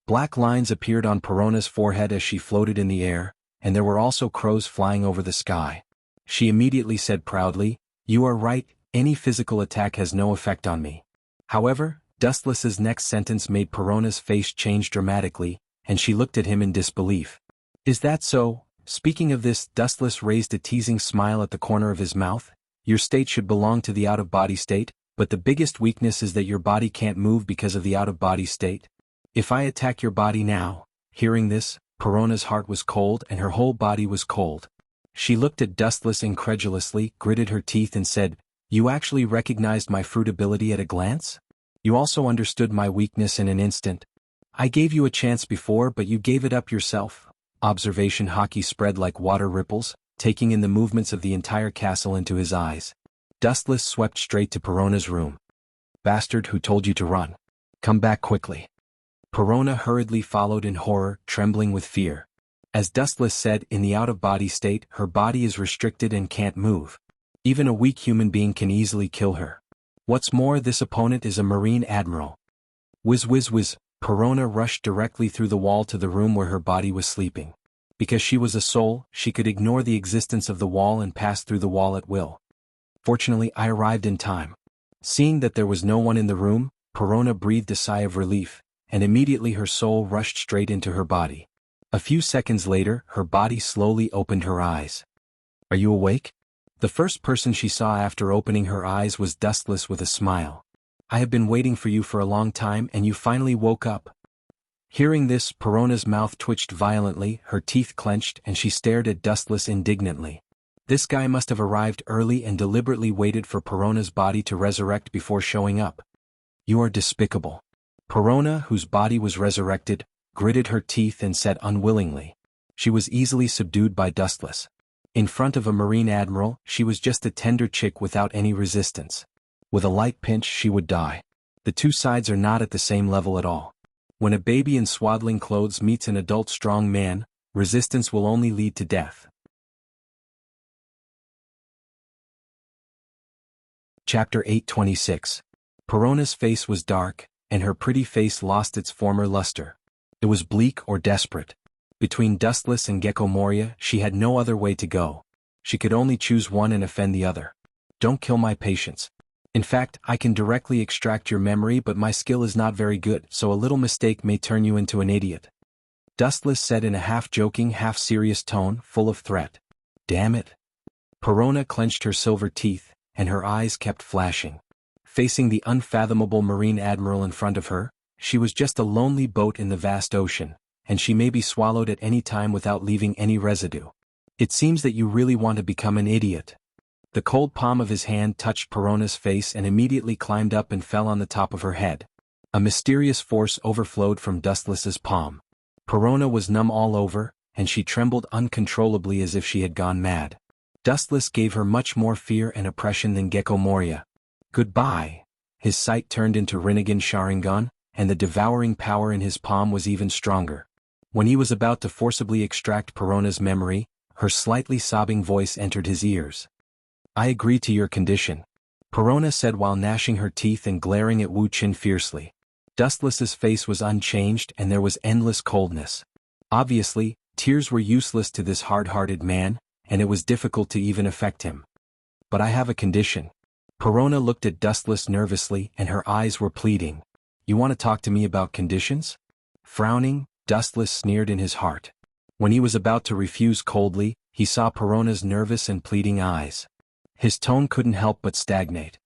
Black lines appeared on Perona's forehead as she floated in the air, and there were also crows flying over the sky. She immediately said proudly, You are right, any physical attack has no effect on me. However, Dustless's next sentence made Perona's face change dramatically, and she looked at him in disbelief. Is that so? Speaking of this, Dustless raised a teasing smile at the corner of his mouth. Your state should belong to the out-of-body state, but the biggest weakness is that your body can't move because of the out-of-body state. If I attack your body now. Hearing this, Perona's heart was cold and her whole body was cold. She looked at Dustless incredulously, gritted her teeth and said, You actually recognized my fruit ability at a glance? You also understood my weakness in an instant. I gave you a chance before, but you gave it up yourself. Observation hockey spread like water ripples, taking in the movements of the entire castle into his eyes. Dustless swept straight to Perona's room. Bastard, who told you to run? Come back quickly. Perona hurriedly followed in horror, trembling with fear. As Dustless said, in the out-of-body state, her body is restricted and can't move. Even a weak human being can easily kill her. What's more, this opponent is a Marine admiral. Whiz whiz whiz. Perona rushed directly through the wall to the room where her body was sleeping. Because she was a soul, she could ignore the existence of the wall and pass through the wall at will. Fortunately, I arrived in time. Seeing that there was no one in the room, Perona breathed a sigh of relief, and immediately her soul rushed straight into her body. A few seconds later, her body slowly opened her eyes. Are you awake? The first person she saw after opening her eyes was Dustless with a smile. I have been waiting for you for a long time and you finally woke up. Hearing this, Perona's mouth twitched violently, her teeth clenched, and she stared at Dustless indignantly. This guy must have arrived early and deliberately waited for Perona's body to resurrect before showing up. You are despicable. Perona, whose body was resurrected, gritted her teeth and said unwillingly. She was easily subdued by Dustless. In front of a Marine admiral, she was just a tender chick without any resistance. With a light pinch, she would die. The two sides are not at the same level at all. When a baby in swaddling clothes meets an adult strong man, resistance will only lead to death. Chapter 826. Perona's face was dark, and her pretty face lost its former luster. It was bleak or desperate. Between Dustless and Gecko Moria, she had no other way to go. She could only choose one and offend the other. Don't kill my patience. In fact, I can directly extract your memory, but my skill is not very good, so a little mistake may turn you into an idiot. Dustless said in a half-joking, half-serious tone, full of threat. Damn it. Perona clenched her silver teeth, and her eyes kept flashing. Facing the unfathomable marine admiral in front of her, she was just a lonely boat in the vast ocean, and she may be swallowed at any time without leaving any residue. It seems that you really want to become an idiot. The cold palm of his hand touched Perona's face and immediately climbed up and fell on the top of her head. A mysterious force overflowed from Dustless's palm. Perona was numb all over, and she trembled uncontrollably as if she had gone mad. Dustless gave her much more fear and oppression than Gecko Moria. Goodbye. His sight turned into Rinnegan Sharingan, and the devouring power in his palm was even stronger. When he was about to forcibly extract Perona's memory, her slightly sobbing voice entered his ears. I agree to your condition, Perona said while gnashing her teeth and glaring at Wu Qin fiercely. Dustless's face was unchanged and there was endless coldness. Obviously, tears were useless to this hard-hearted man, and it was difficult to even affect him. But I have a condition. Perona looked at Dustless nervously and her eyes were pleading. You want to talk to me about conditions? Frowning, Dustless sneered in his heart. When he was about to refuse coldly, he saw Perona's nervous and pleading eyes. His tone couldn't help but stagnate.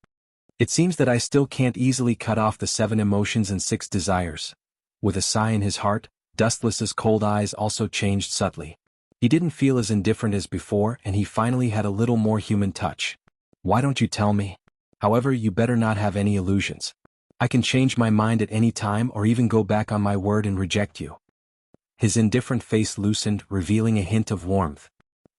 It seems that I still can't easily cut off the 7 emotions and 6 desires. With a sigh in his heart, Dustless's cold eyes also changed subtly. He didn't feel as indifferent as before and he finally had a little more human touch. Why don't you tell me? However, you better not have any illusions. I can change my mind at any time or even go back on my word and reject you. His indifferent face loosened, revealing a hint of warmth.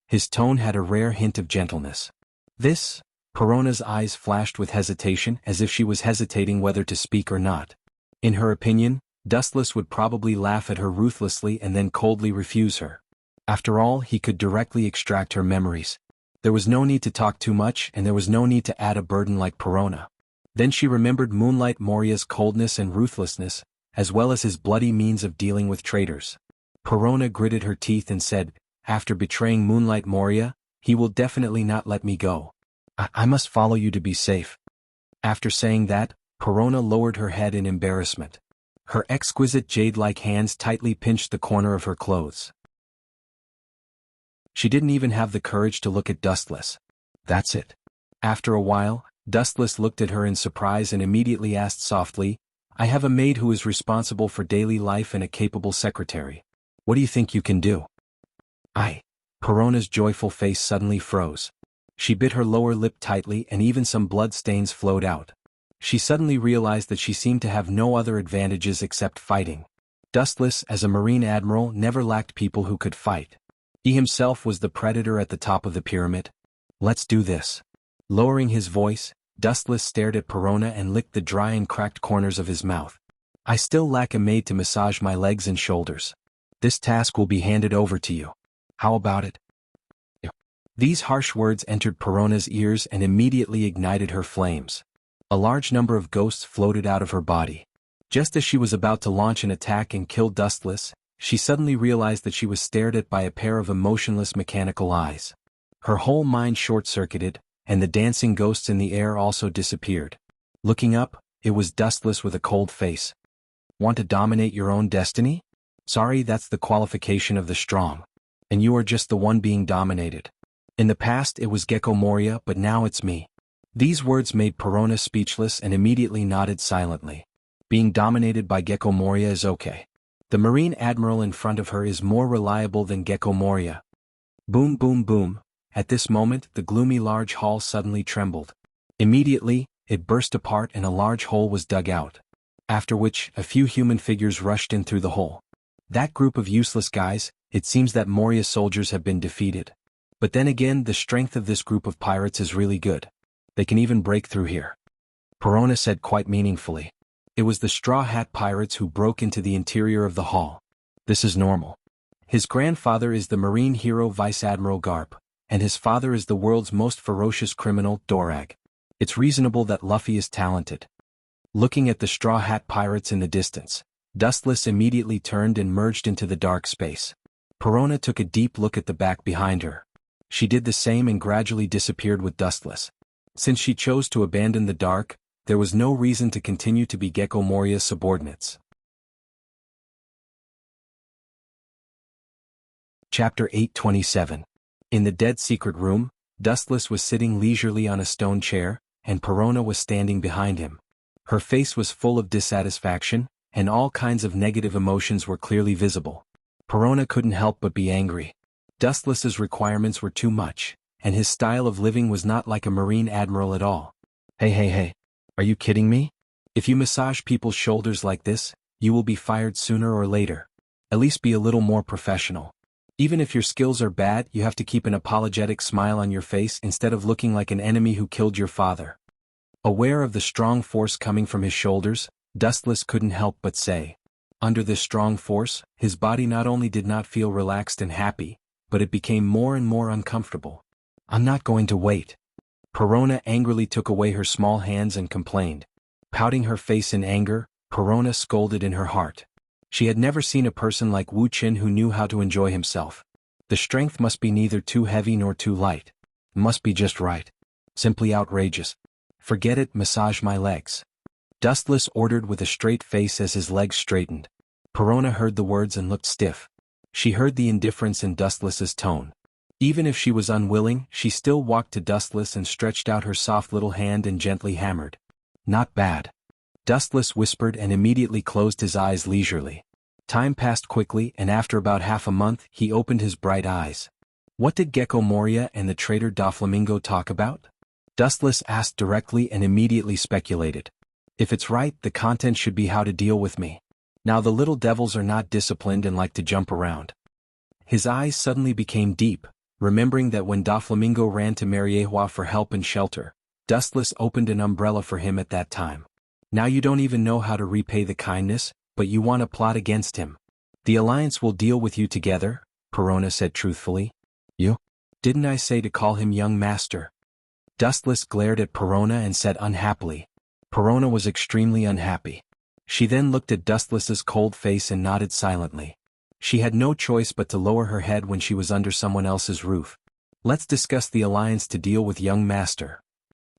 His tone had a rare hint of gentleness. This? Perona's eyes flashed with hesitation as if she was hesitating whether to speak or not. In her opinion, Dustless would probably laugh at her ruthlessly and then coldly refuse her. After all, he could directly extract her memories. There was no need to talk too much and there was no need to add a burden like Perona. Then she remembered Moonlight Moria's coldness and ruthlessness, as well as his bloody means of dealing with traitors. Perona gritted her teeth and said, after betraying Moonlight Moria, he will definitely not let me go. I must follow you to be safe. After saying that, Perona lowered her head in embarrassment. Her exquisite jade-like hands tightly pinched the corner of her clothes. She didn't even have the courage to look at Dustless. That's it. After a while, Dustless looked at her in surprise and immediately asked softly, I have a maid who is responsible for daily life and a capable secretary. What do you think you can do? Perona's joyful face suddenly froze. She bit her lower lip tightly and even some blood stains flowed out. She suddenly realized that she seemed to have no other advantages except fighting. Dustless, as a marine admiral, never lacked people who could fight. He himself was the predator at the top of the pyramid. Let's do this. Lowering his voice, Dustless stared at Perona and licked the dry and cracked corners of his mouth. I still lack a maid to massage my legs and shoulders. This task will be handed over to you. How about it? These harsh words entered Perona's ears and immediately ignited her flames. A large number of ghosts floated out of her body. Just as she was about to launch an attack and kill Dustless, she suddenly realized that she was stared at by a pair of emotionless mechanical eyes. Her whole mind short-circuited, and the dancing ghosts in the air also disappeared. Looking up, it was Dustless with a cold face. Want to dominate your own destiny? Sorry, that's the qualification of the strong. And you are just the one being dominated. In the past it was Gecko Moria, but now it's me. These words made Perona speechless and immediately nodded silently. Being dominated by Gecko Moria is okay. The Marine Admiral in front of her is more reliable than Gecko Moria. Boom boom boom. At this moment the gloomy large hall suddenly trembled. Immediately, it burst apart and a large hole was dug out. After which, a few human figures rushed in through the hole. That group of useless guys, it seems that Moria soldiers have been defeated. But then again, the strength of this group of pirates is really good. They can even break through here. Perona said quite meaningfully. It was the Straw Hat Pirates who broke into the interior of the hall. This is normal. His grandfather is the Marine hero Vice Admiral Garp, and his father is the world's most ferocious criminal, Dorag. It's reasonable that Luffy is talented. Looking at the Straw Hat Pirates in the distance, Dustless immediately turned and merged into the dark space. Perona took a deep look at the back behind her. She did the same and gradually disappeared with Dustless. Since she chose to abandon the dark, there was no reason to continue to be Gecko Moria's subordinates. Chapter 827. In the dead secret room, Dustless was sitting leisurely on a stone chair, and Perona was standing behind him. Her face was full of dissatisfaction, and all kinds of negative emotions were clearly visible. Perona couldn't help but be angry. Dustless's requirements were too much, and his style of living was not like a marine admiral at all. Hey, are you kidding me? If you massage people's shoulders like this, you will be fired sooner or later. At least be a little more professional. Even if your skills are bad, you have to keep an apologetic smile on your face instead of looking like an enemy who killed your father. Aware of the strong force coming from his shoulders, Dustless couldn't help but say. Under this strong force, his body not only did not feel relaxed and happy, but it became more and more uncomfortable. I'm not going to wait. Perona angrily took away her small hands and complained. Pouting her face in anger, Perona scolded in her heart. She had never seen a person like Wu Qin who knew how to enjoy himself. The strength must be neither too heavy nor too light. It must be just right. Simply outrageous. Forget it, massage my legs. Dustless ordered with a straight face as his legs straightened. Perona heard the words and looked stiff. She heard the indifference in Dustless's tone. Even if she was unwilling, she still walked to Dustless and stretched out her soft little hand and gently hammered. Not bad. Dustless whispered and immediately closed his eyes leisurely. Time passed quickly, and after about half a month, he opened his bright eyes. What did Gecko Moria and the traitor Doflamingo talk about? Dustless asked directly and immediately speculated. If it's right, the content should be how to deal with me. Now the little devils are not disciplined and like to jump around. His eyes suddenly became deep, remembering that when Doflamingo ran to Mariewa for help and shelter, Dustless opened an umbrella for him at that time. Now you don't even know how to repay the kindness, but you want to plot against him. The Alliance will deal with you together, Perona said truthfully. You? Didn't I say to call him young master? Dustless glared at Perona and said unhappily. Perona was extremely unhappy. She then looked at Dustless's cold face and nodded silently. She had no choice but to lower her head when she was under someone else's roof. Let's discuss the Alliance to deal with young master.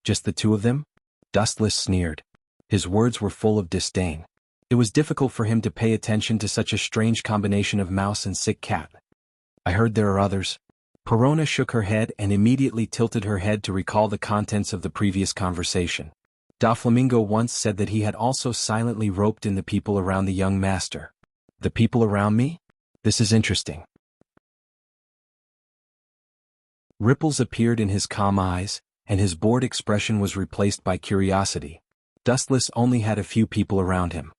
Just the two of them? Dustless sneered. His words were full of disdain. It was difficult for him to pay attention to such a strange combination of mouse and sick cat. I heard there are others. Perona shook her head and immediately tilted her head to recall the contents of the previous conversation. Doflamingo once said that he had also silently roped in the people around the young master. The people around me? This is interesting. Ripples appeared in his calm eyes, and his bored expression was replaced by curiosity. Dustless only had a few people around him.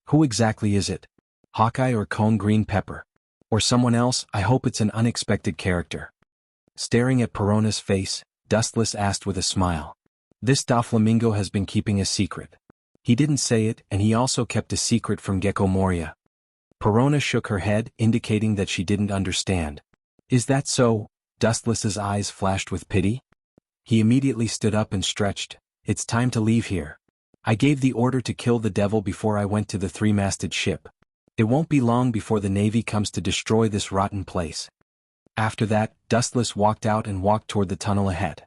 Who exactly is it? Hawkeye or Cone Green Pepper? Or someone else? I hope it's an unexpected character. Staring at Perona's face, Dustless asked with a smile. This Doflamingo has been keeping a secret. He didn't say it, and he also kept a secret from Gecko Moria. Perona shook her head, indicating that she didn't understand. Is that so? Dustless's eyes flashed with pity. He immediately stood up and stretched. It's time to leave here. I gave the order to kill the devil before I went to the three-masted ship. It won't be long before the Navy comes to destroy this rotten place. After that, Dustless walked out and walked toward the tunnel ahead.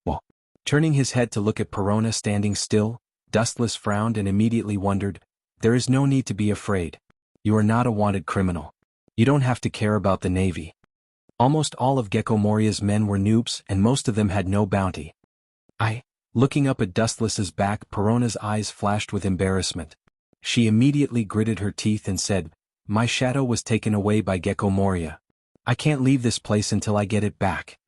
Whoa. Turning his head to look at Perona standing still, Dustless frowned and immediately wondered, there is no need to be afraid. You are not a wanted criminal. You don't have to care about the Navy. Almost all of Gecko Moria's men were noobs and most of them had no bounty. Looking up at Dustless's back, Perona's eyes flashed with embarrassment. She immediately gritted her teeth and said, my shadow was taken away by Gecko Moria. I can't leave this place until I get it back.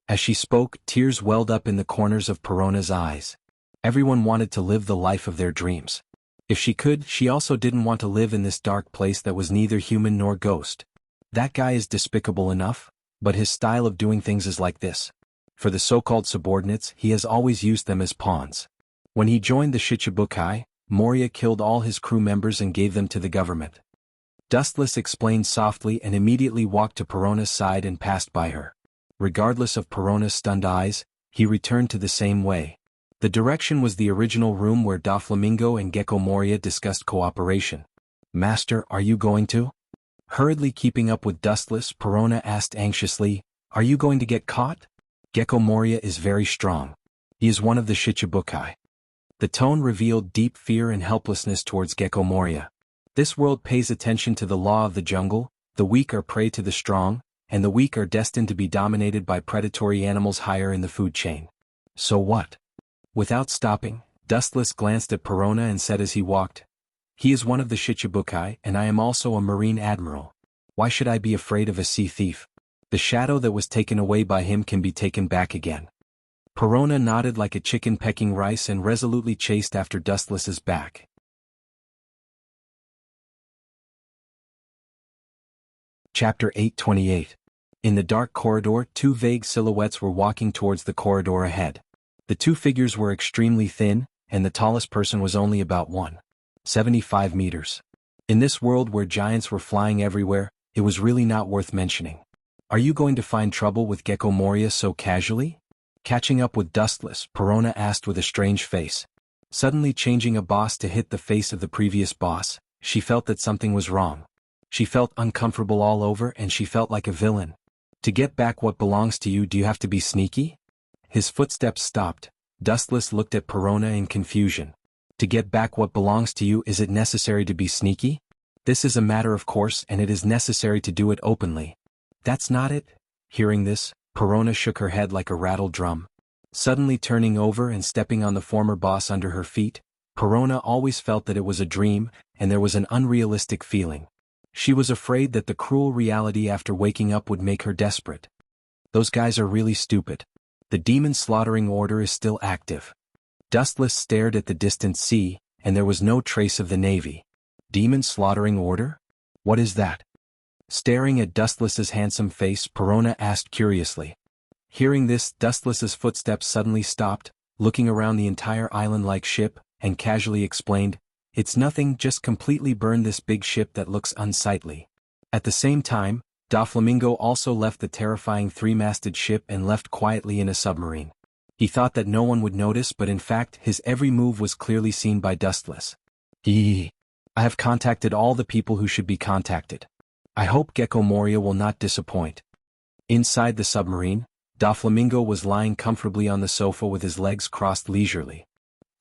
As she spoke, tears welled up in the corners of Perona's eyes. Everyone wanted to live the life of their dreams. If she could, she also didn't want to live in this dark place that was neither human nor ghost. That guy is despicable enough, but his style of doing things is like this. For the so-called subordinates, he has always used them as pawns. When he joined the Shichibukai, Moria killed all his crew members and gave them to the government. Dustless explained softly and immediately walked to Perona's side and passed by her. Regardless of Perona's stunned eyes, he returned to the same way. The direction was the original room where Doflamingo and Gecko Moria discussed cooperation. Master, are you going to? Hurriedly keeping up with Dustless, Perona asked anxiously, are you going to get caught? Gecko Moria is very strong. He is one of the Shichibukai. The tone revealed deep fear and helplessness towards Gecko Moria. This world pays attention to the law of the jungle, the weak are prey to the strong, and the weak are destined to be dominated by predatory animals higher in the food chain. So what? Without stopping, Dustless glanced at Perona and said as he walked, he is one of the Shichibukai, and I am also a marine admiral. Why should I be afraid of a sea thief? The shadow that was taken away by him can be taken back again. Perona nodded like a chicken pecking rice and resolutely chased after Dustless's back. Chapter 828. In the dark corridor, two vague silhouettes were walking towards the corridor ahead. The two figures were extremely thin, and the tallest person was only about 1.75 meters. In this world where giants were flying everywhere, it was really not worth mentioning. Are you going to find trouble with Gecko Moria so casually? Catching up with Dustless, Perona asked with a strange face. Suddenly changing a boss to hit the face of the previous boss, she felt that something was wrong. She felt uncomfortable all over and she felt like a villain. To get back what belongs to you, do you have to be sneaky? His footsteps stopped. Dustless looked at Perona in confusion. To get back what belongs to you, is it necessary to be sneaky? This is a matter of course and it is necessary to do it openly. That's not it? Hearing this, Perona shook her head like a rattled drum. Suddenly turning over and stepping on the former boss under her feet, Perona always felt that it was a dream, and there was an unrealistic feeling. She was afraid that the cruel reality after waking up would make her desperate. Those guys are really stupid. The demon slaughtering order is still active. Dustless stared at the distant sea, and there was no trace of the navy. Demon slaughtering order? What is that? Staring at Dustless's handsome face, Perona asked curiously. Hearing this, Dustless's footsteps suddenly stopped, looking around the entire island-like ship, and casually explained, it's nothing, just completely burned this big ship that looks unsightly. At the same time, Doflamingo also left the terrifying three-masted ship and left quietly in a submarine. He thought that no one would notice, but in fact his every move was clearly seen by Dustless. I have contacted all the people who should be contacted. I hope Gecko Moria will not disappoint. Inside the submarine, Doflamingo was lying comfortably on the sofa with his legs crossed leisurely.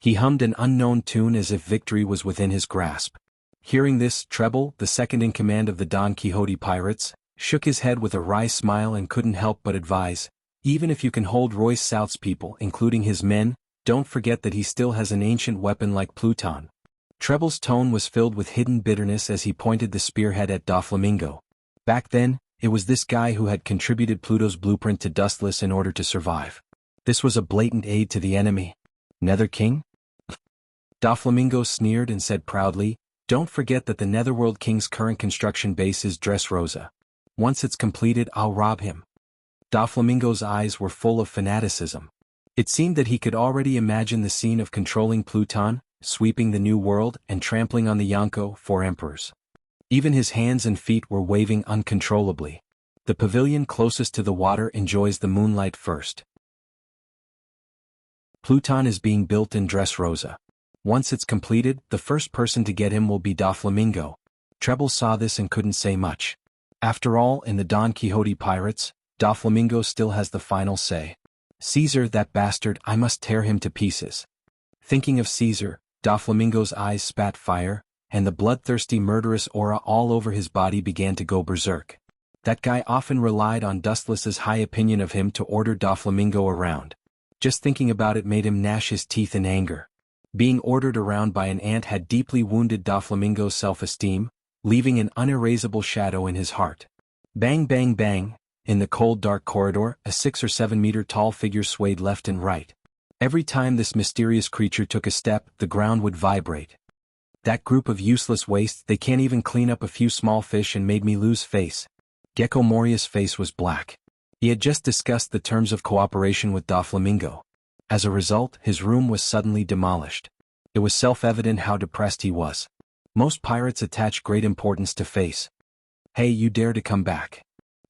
He hummed an unknown tune as if victory was within his grasp. Hearing this, Treble, the second in command of the Don Quixote pirates, shook his head with a wry smile and couldn't help but advise, even if you can hold Royce South's people, including his men, don't forget that he still has an ancient weapon like Pluton. Treble's tone was filled with hidden bitterness as he pointed the spearhead at Doflamingo. Back then, it was this guy who had contributed Pluto's blueprint to Dustless in order to survive. This was a blatant aid to the enemy. Nether King? Doflamingo sneered and said proudly, don't forget that the Netherworld King's current construction base is Dressrosa. Once it's completed, I'll rob him. Doflamingo's eyes were full of fanaticism. It seemed that he could already imagine the scene of controlling Pluton, sweeping the new world, and trampling on the Xianxia, 4 emperors. Even his hands and feet were waving uncontrollably. The pavilion closest to the water enjoys the moonlight first. Pluton is being built in Dressrosa. Once it's completed, the first person to get him will be Doflamingo. Treble saw this and couldn't say much. After all, in the Don Quixote pirates, Doflamingo still has the final say. Caesar, that bastard, I must tear him to pieces. Thinking of Caesar, Doflamingo's eyes spat fire, and the bloodthirsty murderous aura all over his body began to go berserk. That guy often relied on Dustless's high opinion of him to order Doflamingo around. Just thinking about it made him gnash his teeth in anger. Being ordered around by an ant had deeply wounded Doflamingo's self-esteem, leaving an unerasable shadow in his heart. Bang bang bang, in the cold dark corridor, a 6 or 7 meter tall figure swayed left and right. Every time this mysterious creature took a step, the ground would vibrate. That group of useless waste, they can't even clean up a few small fish, and made me lose face. Gecko Moria's face was black. He had just discussed the terms of cooperation with Doflamingo. As a result, his room was suddenly demolished. It was self-evident how depressed he was. Most pirates attach great importance to face. Hey, you dare to come back?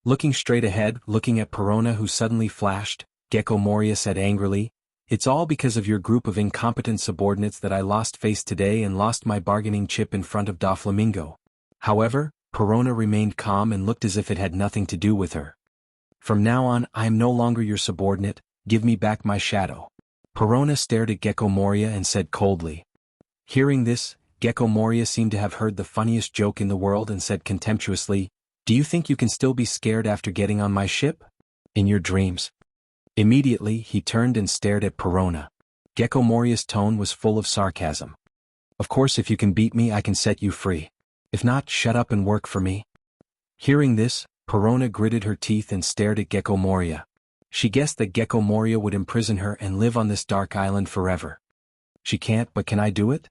Looking straight ahead, looking at Perona who suddenly flashed, Gecko Moria said angrily, It's all because of your group of incompetent subordinates that I lost face today and lost my bargaining chip in front of Doflamingo. However, Perona remained calm and looked as if it had nothing to do with her. From now on, I am no longer your subordinate, give me back my shadow. Perona stared at Gecko Moria and said coldly. Hearing this, Gecko Moria seemed to have heard the funniest joke in the world and said contemptuously, "Do you think you can still be scared after getting on my ship? In your dreams." Immediately, he turned and stared at Perona. Gecko Moria's tone was full of sarcasm. "Of course, if you can beat me, I can set you free. If not, shut up and work for me." Hearing this, Perona gritted her teeth and stared at Gecko Moria. She guessed that Gecko Moria would imprison her and live on this dark island forever. She can't, but can I do it?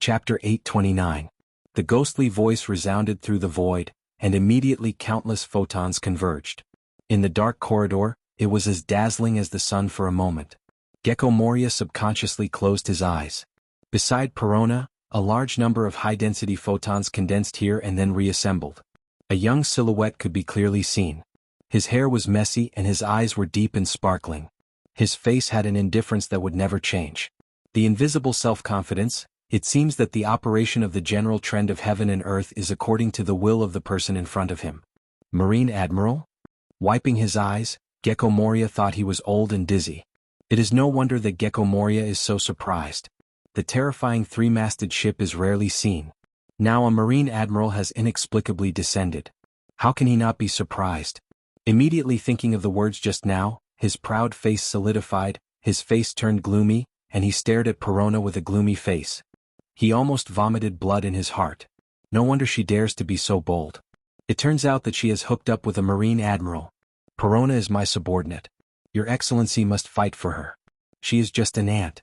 Chapter 829. The ghostly voice resounded through the void, and immediately countless photons converged. In the dark corridor, it was as dazzling as the sun for a moment. Gecko Moria subconsciously closed his eyes. Beside Perona, a large number of high-density photons condensed here and then reassembled. A young silhouette could be clearly seen. His hair was messy and his eyes were deep and sparkling. His face had an indifference that would never change. The invisible self-confidence. It seems that the operation of the general trend of heaven and earth is according to the will of the person in front of him. Marine Admiral? Wiping his eyes, Gecko Moria thought he was old and dizzy. It is no wonder that Gecko Moria is so surprised. The terrifying three-masted ship is rarely seen. Now a Marine Admiral has inexplicably descended. How can he not be surprised? Immediately thinking of the words just now, his proud face solidified, his face turned gloomy, and he stared at Perona with a gloomy face. He almost vomited blood in his heart. No wonder she dares to be so bold. It turns out that she has hooked up with a Marine Admiral. Perona is my subordinate. Your Excellency must fight for her. She is just an ant.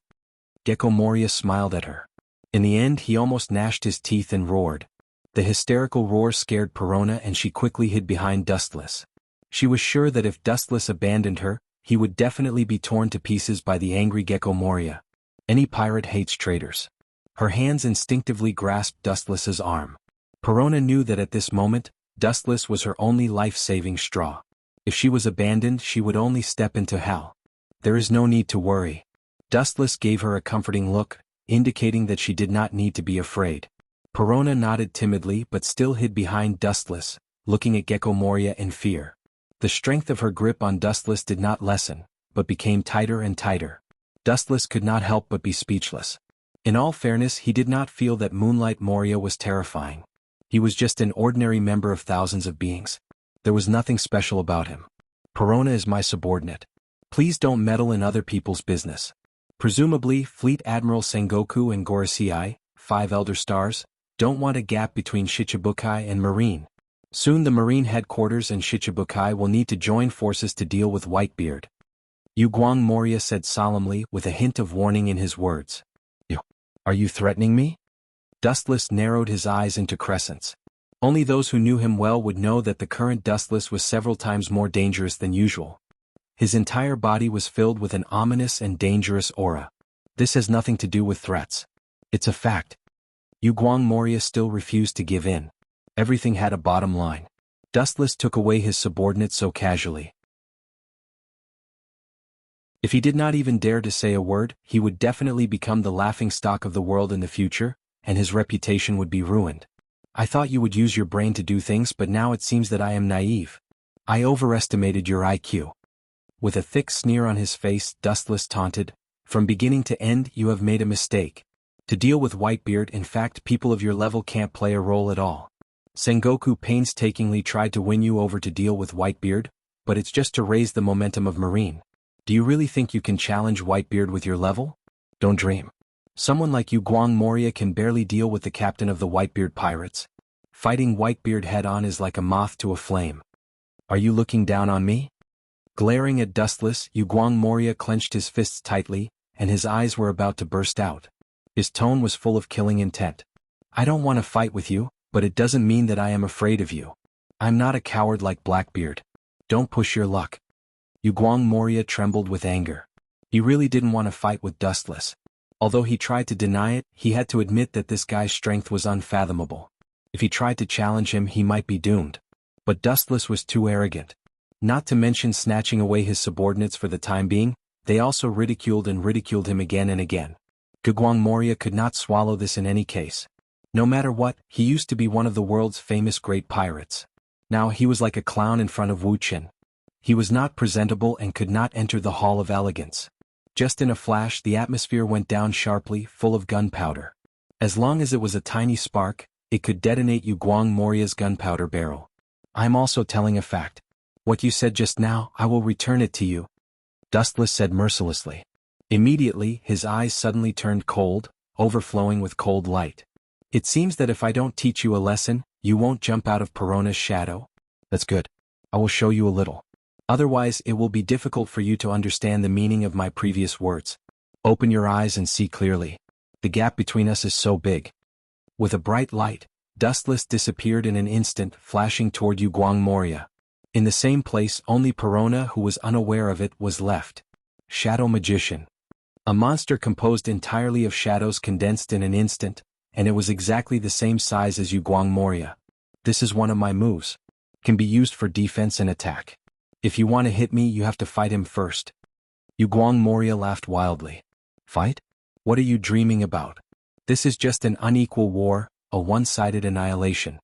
Gecko Moria smiled at her. In the end, he almost gnashed his teeth and roared. The hysterical roar scared Perona and she quickly hid behind Dustless. She was sure that if Dustless abandoned her, he would definitely be torn to pieces by the angry Gecko Moria. Any pirate hates traitors. Her hands instinctively grasped Dustless's arm. Perona knew that at this moment, Dustless was her only life-saving straw. If she was abandoned, she would only step into hell. There is no need to worry. Dustless gave her a comforting look, indicating that she did not need to be afraid. Perona nodded timidly but still hid behind Dustless, looking at Gecko Moria in fear. The strength of her grip on Dustless did not lessen, but became tighter and tighter. Dustless could not help but be speechless. In all fairness, he did not feel that Moonlight Moria was terrifying. He was just an ordinary member of thousands of beings. There was nothing special about him. Perona is my subordinate. Please don't meddle in other people's business. Presumably, Fleet Admiral Sengoku and Gorosei, 5 Elder Stars, don't want a gap between Shichibukai and Marine. Soon the Marine headquarters and Shichibukai will need to join forces to deal with Whitebeard. Guang Moria said solemnly with a hint of warning in his words. Are you threatening me? Dustless narrowed his eyes into crescents. Only those who knew him well would know that the current Dustless was several times more dangerous than usual. His entire body was filled with an ominous and dangerous aura. This has nothing to do with threats. It's a fact. Guang Moria still refused to give in. Everything had a bottom line. Dustless took away his subordinate so casually. If he did not even dare to say a word, he would definitely become the laughingstock of the world in the future, and his reputation would be ruined. I thought you would use your brain to do things, but now it seems that I am naive. I overestimated your IQ. With a thick sneer on his face, Dustless taunted, "From beginning to end, you have made a mistake. To deal with Whitebeard, in fact, people of your level can't play a role at all. Sengoku painstakingly tried to win you over to deal with Whitebeard, but it's just to raise the momentum of Marine. Do you really think you can challenge Whitebeard with your level? Don't dream. Someone like Guang Moria can barely deal with the captain of the Whitebeard pirates. Fighting Whitebeard head-on is like a moth to a flame. Are you looking down on me?" Glaring at Dustless, Guang Moria clenched his fists tightly, and his eyes were about to burst out. His tone was full of killing intent. "I don't want to fight with you, but it doesn't mean that I am afraid of you. I'm not a coward like Blackbeard. Don't push your luck." Guang Moria trembled with anger. He really didn't want to fight with Dustless. Although he tried to deny it, he had to admit that this guy's strength was unfathomable. If he tried to challenge him, he might be doomed. But Dustless was too arrogant. Not to mention snatching away his subordinates for the time being, they also ridiculed him again and again. Guguang Moria could not swallow this in any case. No matter what, he used to be one of the world's famous great pirates. Now he was like a clown in front of Wu Qin. He was not presentable and could not enter the Hall of Elegance. Just in a flash the atmosphere went down sharply, full of gunpowder. As long as it was a tiny spark, it could detonate Guguang Moria's gunpowder barrel. I'm also telling a fact. What you said just now, I will return it to you, Dustless said mercilessly. Immediately, his eyes suddenly turned cold, overflowing with cold light. It seems that if I don't teach you a lesson, you won't jump out of Perona's shadow? That's good. I will show you a little. Otherwise it will be difficult for you to understand the meaning of my previous words. Open your eyes and see clearly. The gap between us is so big. With a bright light, Dustless disappeared in an instant, flashing toward Guguang Moria. In the same place only Perona, who was unaware of it, was left. Shadow Magician. A monster composed entirely of shadows condensed in an instant, and it was exactly the same size as Guguang Moria. This is one of my moves. Can be used for defense and attack. If you want to hit me you have to fight him first. Guguang Moria laughed wildly. Fight? What are you dreaming about? This is just an unequal war, a one-sided annihilation.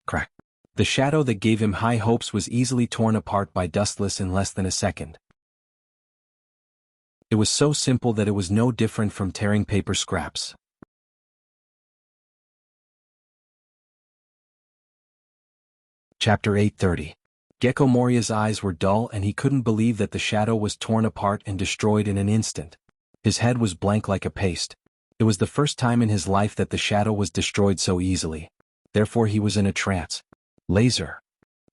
Crack. The shadow that gave him high hopes was easily torn apart by Dustless in less than a second. It was so simple that it was no different from tearing paper scraps. Chapter 830. Gecko Moria's eyes were dull and he couldn't believe that the shadow was torn apart and destroyed in an instant. His head was blank like a paste. It was the first time in his life that the shadow was destroyed so easily. Therefore he was in a trance. Laser.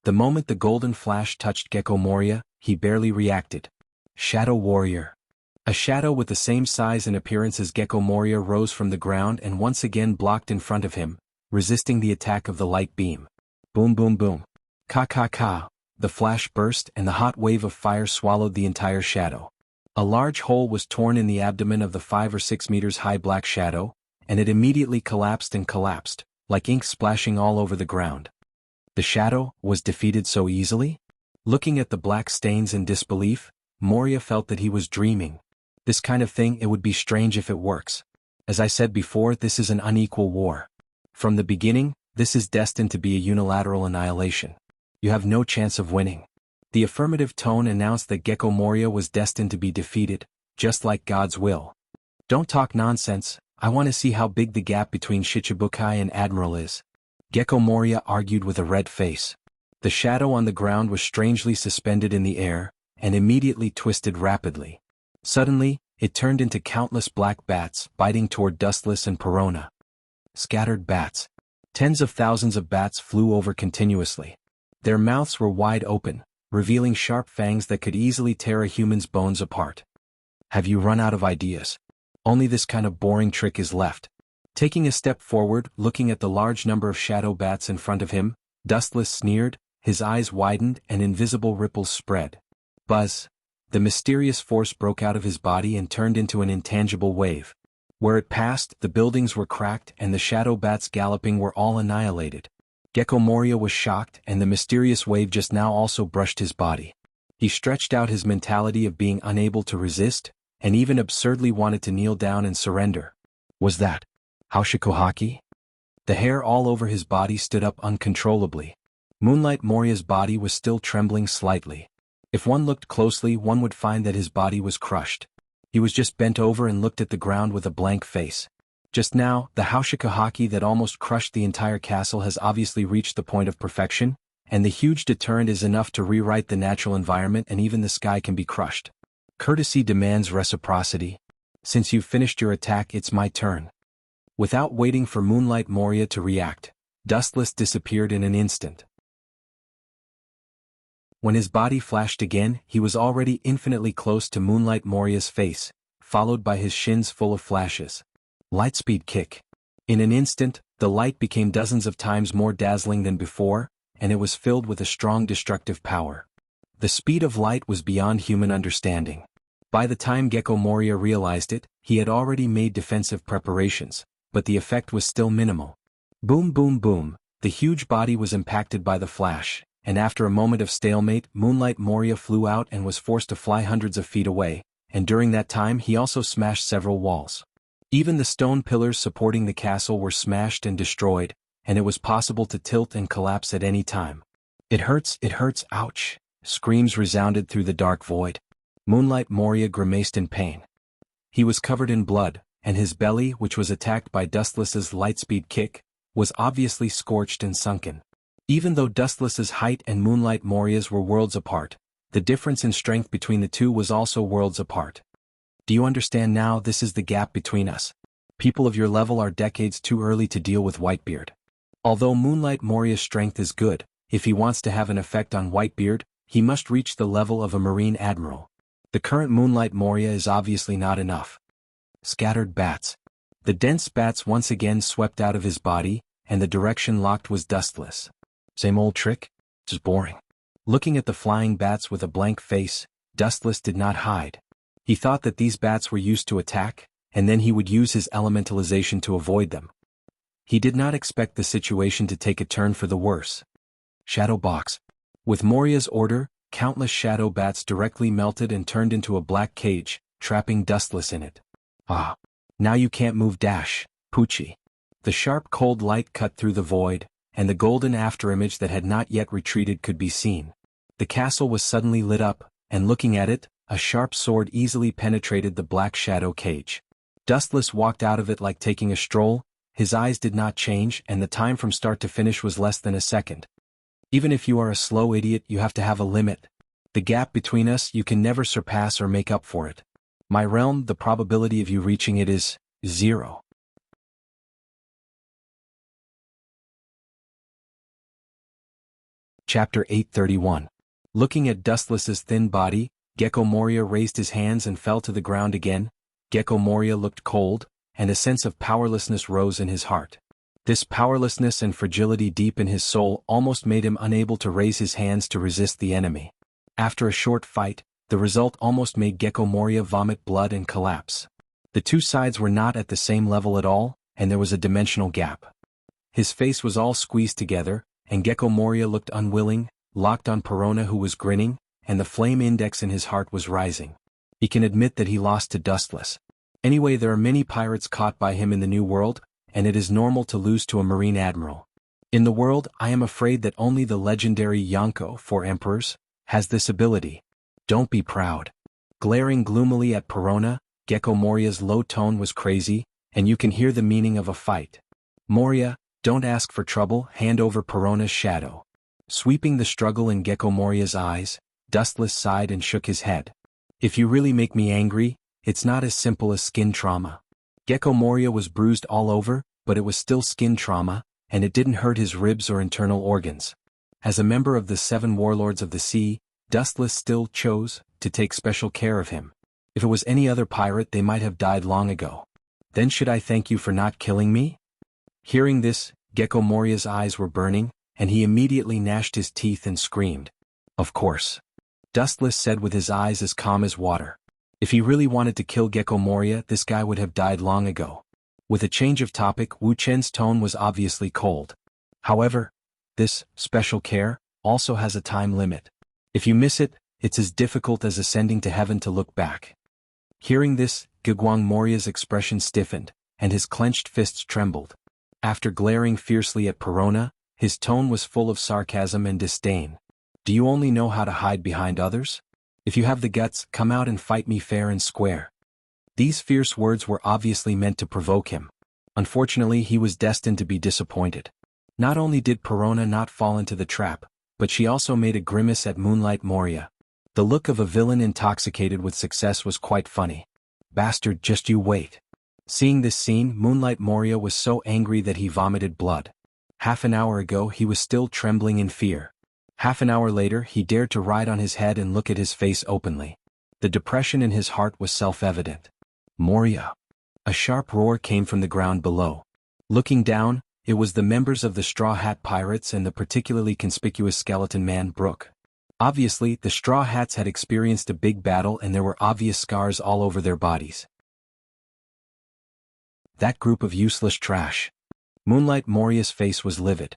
The moment the golden flash touched Gecko Moria, he barely reacted. Shadow Warrior. A shadow with the same size and appearance as Gecko Moria rose from the ground and once again blocked in front of him, resisting the attack of the light beam. Boom boom boom. Ka ka ka. The flash burst and the hot wave of fire swallowed the entire shadow. A large hole was torn in the abdomen of the 5 or 6 meters high black shadow, and it immediately collapsed, like ink splashing all over the ground. The shadow was defeated so easily? Looking at the black stains in disbelief, Moria felt that he was dreaming. This kind of thing, it would be strange if it works. As I said before, this is an unequal war. From the beginning, this is destined to be a unilateral annihilation. You have no chance of winning. The affirmative tone announced that Gecko Moria was destined to be defeated, just like God's will. Don't talk nonsense, I want to see how big the gap between Shichibukai and Admiral is. Gecko Moria argued with a red face. The shadow on the ground was strangely suspended in the air, and immediately twisted rapidly. Suddenly, it turned into countless black bats, biting toward Dustless and Perona. Scattered bats. Tens of thousands of bats flew over continuously. Their mouths were wide open, revealing sharp fangs that could easily tear a human's bones apart. Have you run out of ideas? Only this kind of boring trick is left. Taking a step forward, looking at the large number of shadow bats in front of him, Dustless sneered, his eyes widened and invisible ripples spread. Buzz. The mysterious force broke out of his body and turned into an intangible wave. Where it passed, the buildings were cracked and the shadow bats galloping were all annihilated. Gecko Moria was shocked and the mysterious wave just now also brushed his body. He stretched out his mentality of being unable to resist, and even absurdly wanted to kneel down and surrender. Was that Haushikuhaki? The hair all over his body stood up uncontrollably. Moonlight Moria's body was still trembling slightly. If one looked closely one would find that his body was crushed. He was just bent over and looked at the ground with a blank face. Just now, the Haushikuhaki that almost crushed the entire castle has obviously reached the point of perfection, and the huge deterrent is enough to rewrite the natural environment and even the sky can be crushed. Courtesy demands reciprocity. Since you've finished your attack, it's my turn. Without waiting for Moonlight Moria to react, Dustless disappeared in an instant. When his body flashed again, he was already infinitely close to Moonlight Moria's face, followed by his shins full of flashes. Lightspeed kick. In an instant, the light became dozens of times more dazzling than before, and it was filled with a strong destructive power. The speed of light was beyond human understanding. By the time Gecko Moria realized it, he had already made defensive preparations, but the effect was still minimal. Boom boom boom, the huge body was impacted by the flash, and after a moment of stalemate, Moonlight Moria flew out and was forced to fly hundreds of feet away, and during that time he also smashed several walls. Even the stone pillars supporting the castle were smashed and destroyed, and it was possible to tilt and collapse at any time. It hurts, ouch! Screams resounded through the dark void. Moonlight Moria grimaced in pain. He was covered in blood, and his belly, which was attacked by Dustless's lightspeed kick, was obviously scorched and sunken. Even though Dustless's height and Moonlight Moria's were worlds apart, the difference in strength between the two was also worlds apart. Do you understand now? This is the gap between us. People of your level are decades too early to deal with Whitebeard. Although Moonlight Moria's strength is good, if he wants to have an effect on Whitebeard, he must reach the level of a Marine Admiral. The current Moonlight Moria is obviously not enough. Scattered bats. The dense bats once again swept out of his body, and the direction locked was Dustless. Same old trick? Just boring. Looking at the flying bats with a blank face, Dustless did not hide. He thought that these bats were used to attack, and then he would use his elementalization to avoid them. He did not expect the situation to take a turn for the worse. Shadow box. With Moria's order, countless shadow bats directly melted and turned into a black cage, trapping Dustless in it. Ah. Now you can't move dash, Poochie. The sharp cold light cut through the void, and the golden afterimage that had not yet retreated could be seen. The castle was suddenly lit up, and looking at it, a sharp sword easily penetrated the black shadow cage. Dustless walked out of it like taking a stroll. His eyes did not change, and the time from start to finish was less than a second. Even if you are a slow idiot, you have to have a limit. The gap between us, you can never surpass or make up for it. My realm, the probability of you reaching it is 0. Chapter 831. Looking at Dustless's thin body, Gecko Moria raised his hands and fell to the ground again. Gecko Moria looked cold, and a sense of powerlessness rose in his heart. This powerlessness and fragility deep in his soul almost made him unable to raise his hands to resist the enemy. After a short fight, the result almost made Gecko Moria vomit blood and collapse. The two sides were not at the same level at all, and there was a dimensional gap. His face was all squeezed together, and Gecko Moria looked unwilling, locked on Perona, who was grinning, and the flame index in his heart was rising. He can admit that he lost to Dustless. Anyway, there are many pirates caught by him in the New World, and it is normal to lose to a Marine Admiral. In the world, I am afraid that only the legendary Xianxia, for emperors, has this ability. Don't be proud. Glaring gloomily at Perona, Gecko Moria's low tone was crazy, and you can hear the meaning of a fight. Moria, don't ask for trouble, hand over Perona's shadow. Sweeping the struggle in Gecko Moria's eyes, Dustless sighed and shook his head. If you really make me angry, it's not as simple as skin trauma. Gecko Moria was bruised all over, but it was still skin trauma, and it didn't hurt his ribs or internal organs. As a member of the 7 warlords of the sea, Dustless still chose to take special care of him. If it was any other pirate, they might have died long ago. Then should I thank you for not killing me? Hearing this, Gecko Moria's eyes were burning, and he immediately gnashed his teeth and screamed. Of course. Dustless said with his eyes as calm as water. If he really wanted to kill Gecko Moria, this guy would have died long ago. With a change of topic, Wu Chen's tone was obviously cold. However, this special care also has a time limit. If you miss it, it's as difficult as ascending to heaven to look back. Hearing this, Gugwang Moria's expression stiffened, and his clenched fists trembled. After glaring fiercely at Perona, his tone was full of sarcasm and disdain. Do you only know how to hide behind others? If you have the guts, come out and fight me fair and square. These fierce words were obviously meant to provoke him. Unfortunately, he was destined to be disappointed. Not only did Perona not fall into the trap, but she also made a grimace at Moonlight Moria. The look of a villain intoxicated with success was quite funny. Bastard, just you wait. Seeing this scene, Moonlight Moria was so angry that he vomited blood. Half an hour ago he was still trembling in fear. Half an hour later he dared to ride on his head and look at his face openly. The depression in his heart was self-evident. Moria. A sharp roar came from the ground below. Looking down, it was the members of the Straw Hat Pirates and the particularly conspicuous skeleton man Brooke. Obviously, the Straw Hats had experienced a big battle and there were obvious scars all over their bodies. That group of useless trash. Moonlight Moria's face was livid.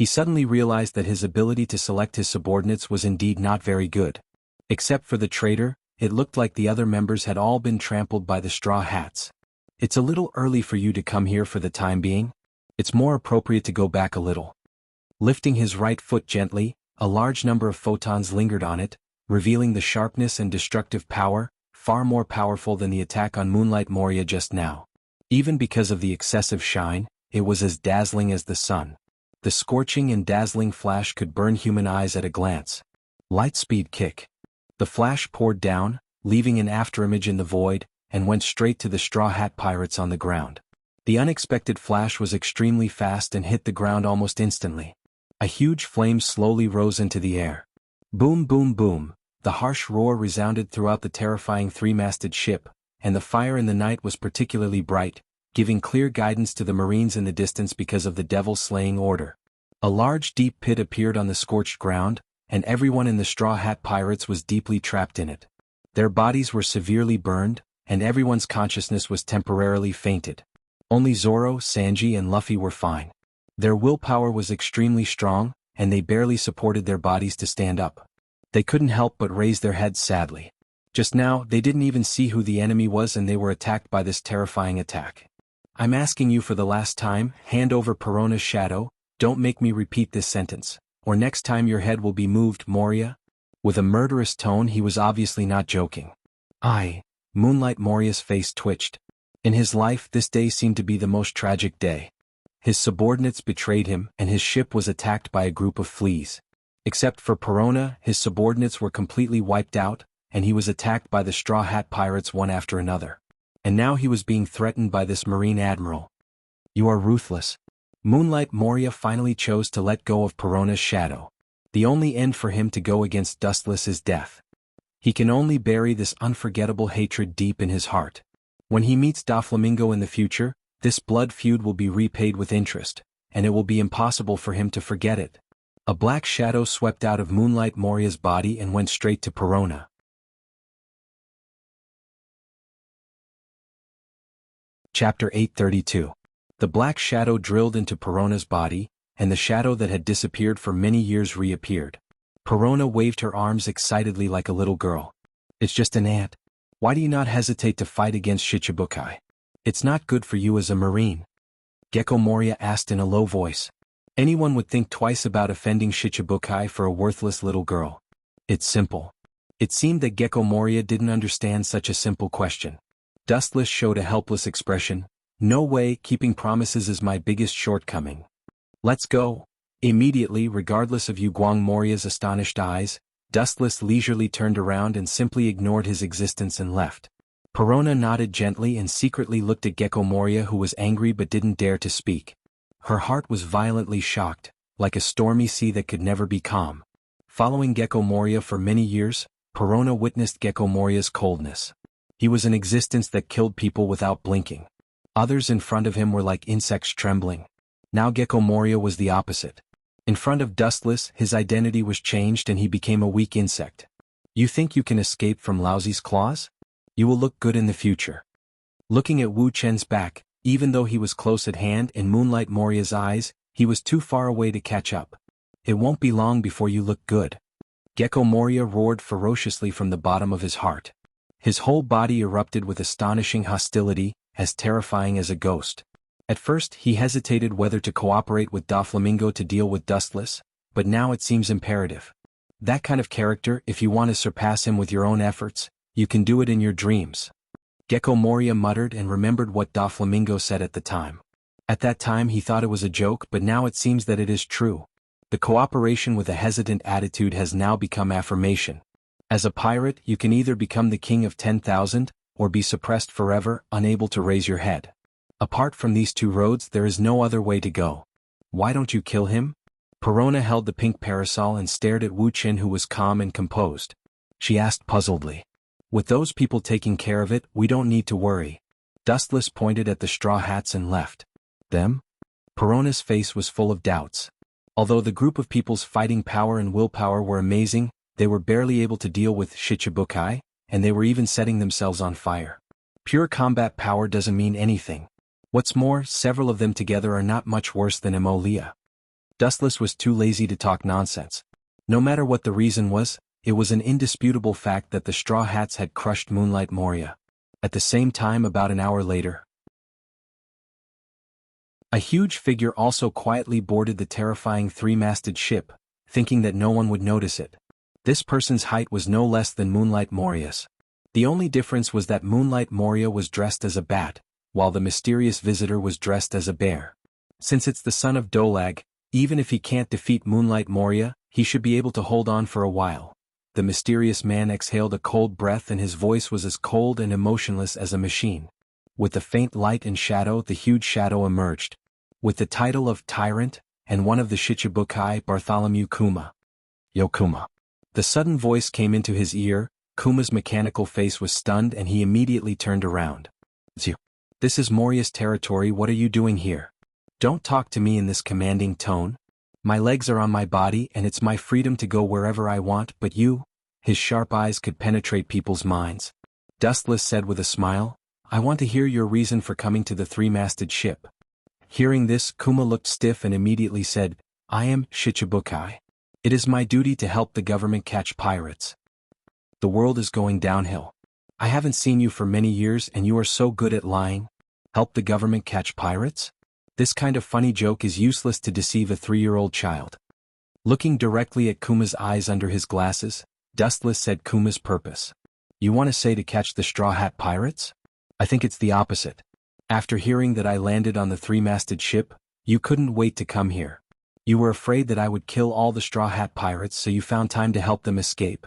He suddenly realized that his ability to select his subordinates was indeed not very good. Except for the traitor, it looked like the other members had all been trampled by the straw hats. It's a little early for you to come here for the time being. It's more appropriate to go back a little. Lifting his right foot gently, a large number of photons lingered on it, revealing the sharpness and destructive power, far more powerful than the attack on Moonlight Moria just now. Even because of the excessive shine, it was as dazzling as the sun. The scorching and dazzling flash could burn human eyes at a glance. Lightspeed kick. The flash poured down, leaving an afterimage in the void, and went straight to the Straw Hat pirates on the ground. The unexpected flash was extremely fast and hit the ground almost instantly. A huge flame slowly rose into the air. Boom, boom, boom. The harsh roar resounded throughout the terrifying three-masted ship, and the fire in the night was particularly bright, giving clear guidance to the marines in the distance because of the devil-slaying order. A large deep pit appeared on the scorched ground, and everyone in the Straw Hat Pirates was deeply trapped in it. Their bodies were severely burned, and everyone's consciousness was temporarily fainted. Only Zoro, Sanji and Luffy were fine. Their willpower was extremely strong, and they barely supported their bodies to stand up. They couldn't help but raise their heads sadly. Just now, they didn't even see who the enemy was and they were attacked by this terrifying attack. I'm asking you for the last time, hand over Perona's shadow, don't make me repeat this sentence, or next time your head will be moved, Moria. With a murderous tone he was obviously not joking. Moonlight Moria's face twitched. In his life this day seemed to be the most tragic day. His subordinates betrayed him and his ship was attacked by a group of fleas. Except for Perona, his subordinates were completely wiped out, and he was attacked by the Straw Hat Pirates one after another. And now he was being threatened by this Marine Admiral. You are ruthless. Moonlight Moria finally chose to let go of Perona's shadow. The only end for him to go against Dustless is death. He can only bury this unforgettable hatred deep in his heart. When he meets Doflamingo in the future, this blood feud will be repaid with interest, and it will be impossible for him to forget it. A black shadow swept out of Moonlight Moria's body and went straight to Perona. Chapter 832. The black shadow drilled into Perona's body, and the shadow that had disappeared for many years reappeared. Perona waved her arms excitedly like a little girl. It's just an ant. Why do you not hesitate to fight against Shichibukai? It's not good for you as a marine. Gecko Moria asked in a low voice. Anyone would think twice about offending Shichibukai for a worthless little girl. It's simple. It seemed that Gecko Moria didn't understand such a simple question. Dustless showed a helpless expression. No way, keeping promises is my biggest shortcoming. Let's go. Immediately, regardless of Guang Moria's astonished eyes, Dustless leisurely turned around and simply ignored his existence and left. Perona nodded gently and secretly looked at Gecko Moria, who was angry but didn't dare to speak. Her heart was violently shocked, like a stormy sea that could never be calm. Following Gecko Moria for many years, Perona witnessed Gecko Moria's coldness. He was an existence that killed people without blinking. Others in front of him were like insects trembling. Now Gecko Moria was the opposite. In front of Dustless, his identity was changed and he became a weak insect. You think you can escape from Lousie's claws? You will look good in the future. Looking at Wu Chen's back, even though he was close at hand in Moonlight Moria's eyes, he was too far away to catch up. It won't be long before you look good. Gecko Moria roared ferociously from the bottom of his heart. His whole body erupted with astonishing hostility, as terrifying as a ghost. At first he hesitated whether to cooperate with Doflamingo to deal with Dustless, but now it seems imperative. That kind of character, if you want to surpass him with your own efforts, you can do it in your dreams. Gecko Moria muttered and remembered what Doflamingo said at the time. At that time he thought it was a joke, but now it seems that it is true. The cooperation with a hesitant attitude has now become affirmation. As a pirate, you can either become the king of 10,000, or be suppressed forever, unable to raise your head. Apart from these two roads there is no other way to go. Why don't you kill him? Perona held the pink parasol and stared at Wu Chen, who was calm and composed. She asked puzzledly. With those people taking care of it, we don't need to worry. Dustless pointed at the straw hats and left. Them? Perona's face was full of doubts. Although the group of people's fighting power and willpower were amazing, they were barely able to deal with Shichibukai, and they were even setting themselves on fire. Pure combat power doesn't mean anything. What's more, several of them together are not much worse than Emolia. Dustless was too lazy to talk nonsense. No matter what the reason was, it was an indisputable fact that the Straw Hats had crushed Moonlight Moria. At the same time, about an hour later, a huge figure also quietly boarded the terrifying three-masted ship, thinking that no one would notice it. This person's height was no less than Moonlight Moria's. The only difference was that Moonlight Moria was dressed as a bat, while the mysterious visitor was dressed as a bear. Since it's the son of Dolag, even if he can't defeat Moonlight Moria, he should be able to hold on for a while. The mysterious man exhaled a cold breath and his voice was as cold and emotionless as a machine. With the faint light and shadow, the huge shadow emerged. With the title of Tyrant, and one of the Shichibukai, Bartholomew Kuma. Yo Kuma. The sudden voice came into his ear. Kuma's mechanical face was stunned and he immediately turned around. Zio. This is Moria's territory, what are you doing here? Don't talk to me in this commanding tone. My legs are on my body and it's my freedom to go wherever I want, but you? His sharp eyes could penetrate people's minds. Dustless said with a smile, I want to hear your reason for coming to the three-masted ship. Hearing this, Kuma looked stiff and immediately said, I am Shichibukai. It is my duty to help the government catch pirates. The world is going downhill. I haven't seen you for many years and you are so good at lying. Help the government catch pirates? This kind of funny joke is useless to deceive a 3-year-old child. Looking directly at Kuma's eyes under his glasses, Dustless said Kuma's purpose. You want to say to catch the Straw Hat pirates? I think it's the opposite. After hearing that I landed on the three-masted ship, you couldn't wait to come here. You were afraid that I would kill all the Straw Hat pirates, so you found time to help them escape.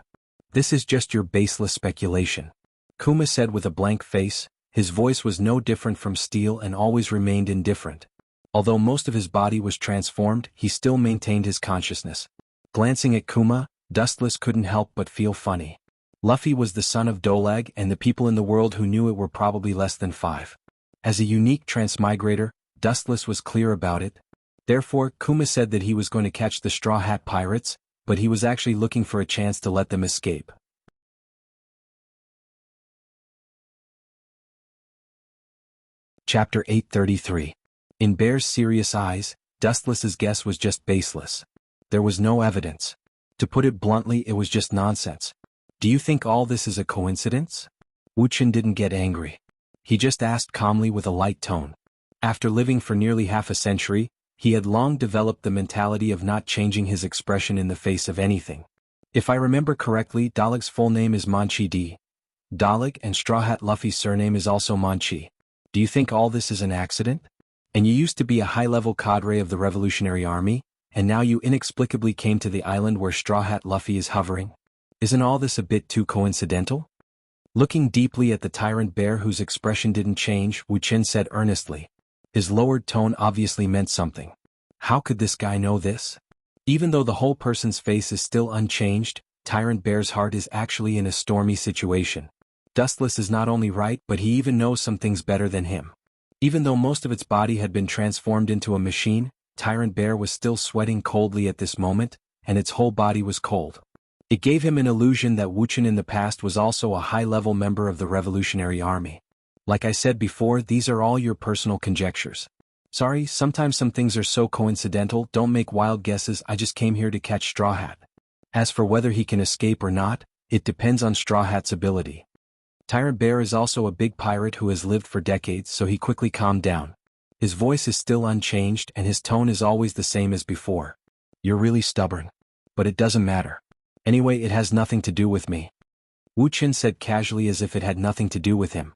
This is just your baseless speculation. Kuma said with a blank face. His voice was no different from steel and always remained indifferent. Although most of his body was transformed, he still maintained his consciousness. Glancing at Kuma, Dustless couldn't help but feel funny. Luffy was the son of Dolag and the people in the world who knew it were probably less than 5. As a unique transmigrator, Dustless was clear about it. Therefore, Kuma said that he was going to catch the Straw Hat pirates, but he was actually looking for a chance to let them escape. Chapter 833. In Bear's serious eyes, Dustless's guess was just baseless. There was no evidence. To put it bluntly, it was just nonsense. Do you think all this is a coincidence? Wuxian didn't get angry. He just asked calmly with a light tone. After living for nearly half a century, he had long developed the mentality of not changing his expression in the face of anything. If I remember correctly, Dalag's full name is Manchi D. Dalag, and Straw Hat Luffy's surname is also Manchi. Do you think all this is an accident? And you used to be a high-level cadre of the Revolutionary Army, and now you inexplicably came to the island where Straw Hat Luffy is hovering? Isn't all this a bit too coincidental? Looking deeply at the tyrant bear whose expression didn't change, Wuxian said earnestly. His lowered tone obviously meant something. How could this guy know this? Even though the whole person's face is still unchanged, Tyrant Bear's heart is actually in a stormy situation. Dustless is not only right, but he even knows some things better than him. Even though most of its body had been transformed into a machine, Tyrant Bear was still sweating coldly at this moment, and its whole body was cold. It gave him an illusion that Wuxian in the past was also a high-level member of the Revolutionary Army. Like I said before, these are all your personal conjectures. Sorry, sometimes some things are so coincidental, don't make wild guesses, I just came here to catch Straw Hat. As for whether he can escape or not, it depends on Straw Hat's ability. Tyrant Bear is also a big pirate who has lived for decades, so he quickly calmed down. His voice is still unchanged and his tone is always the same as before. You're really stubborn. But it doesn't matter. Anyway, it has nothing to do with me. Wuxian said casually as if it had nothing to do with him.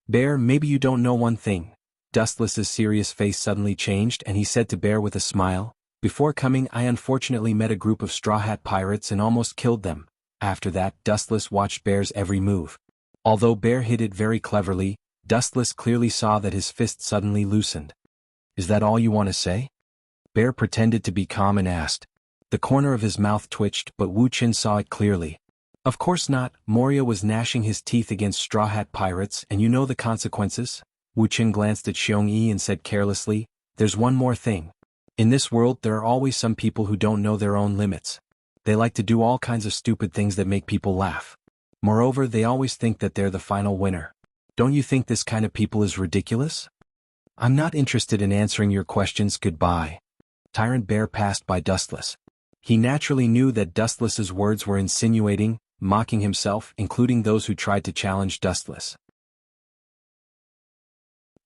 Bear, maybe you don't know one thing. Dustless's serious face suddenly changed and he said to Bear with a smile, before coming I unfortunately met a group of Straw Hat pirates and almost killed them. After that, Dustless watched Bear's every move. Although Bear hid it very cleverly, Dustless clearly saw that his fist suddenly loosened. Is that all you want to say? Bear pretended to be calm and asked. The corner of his mouth twitched, but Wuxian saw it clearly. Of course not, Moria was gnashing his teeth against Straw Hat pirates and you know the consequences? Wuxian glanced at Xianxia and said carelessly, there's one more thing. In this world there are always some people who don't know their own limits. They like to do all kinds of stupid things that make people laugh. Moreover, they always think that they're the final winner. Don't you think this kind of people is ridiculous? I'm not interested in answering your questions, goodbye. Tyrant Bear passed by Dustless. He naturally knew that Dustless's words were insinuating, mocking himself, including those who tried to challenge Dustless.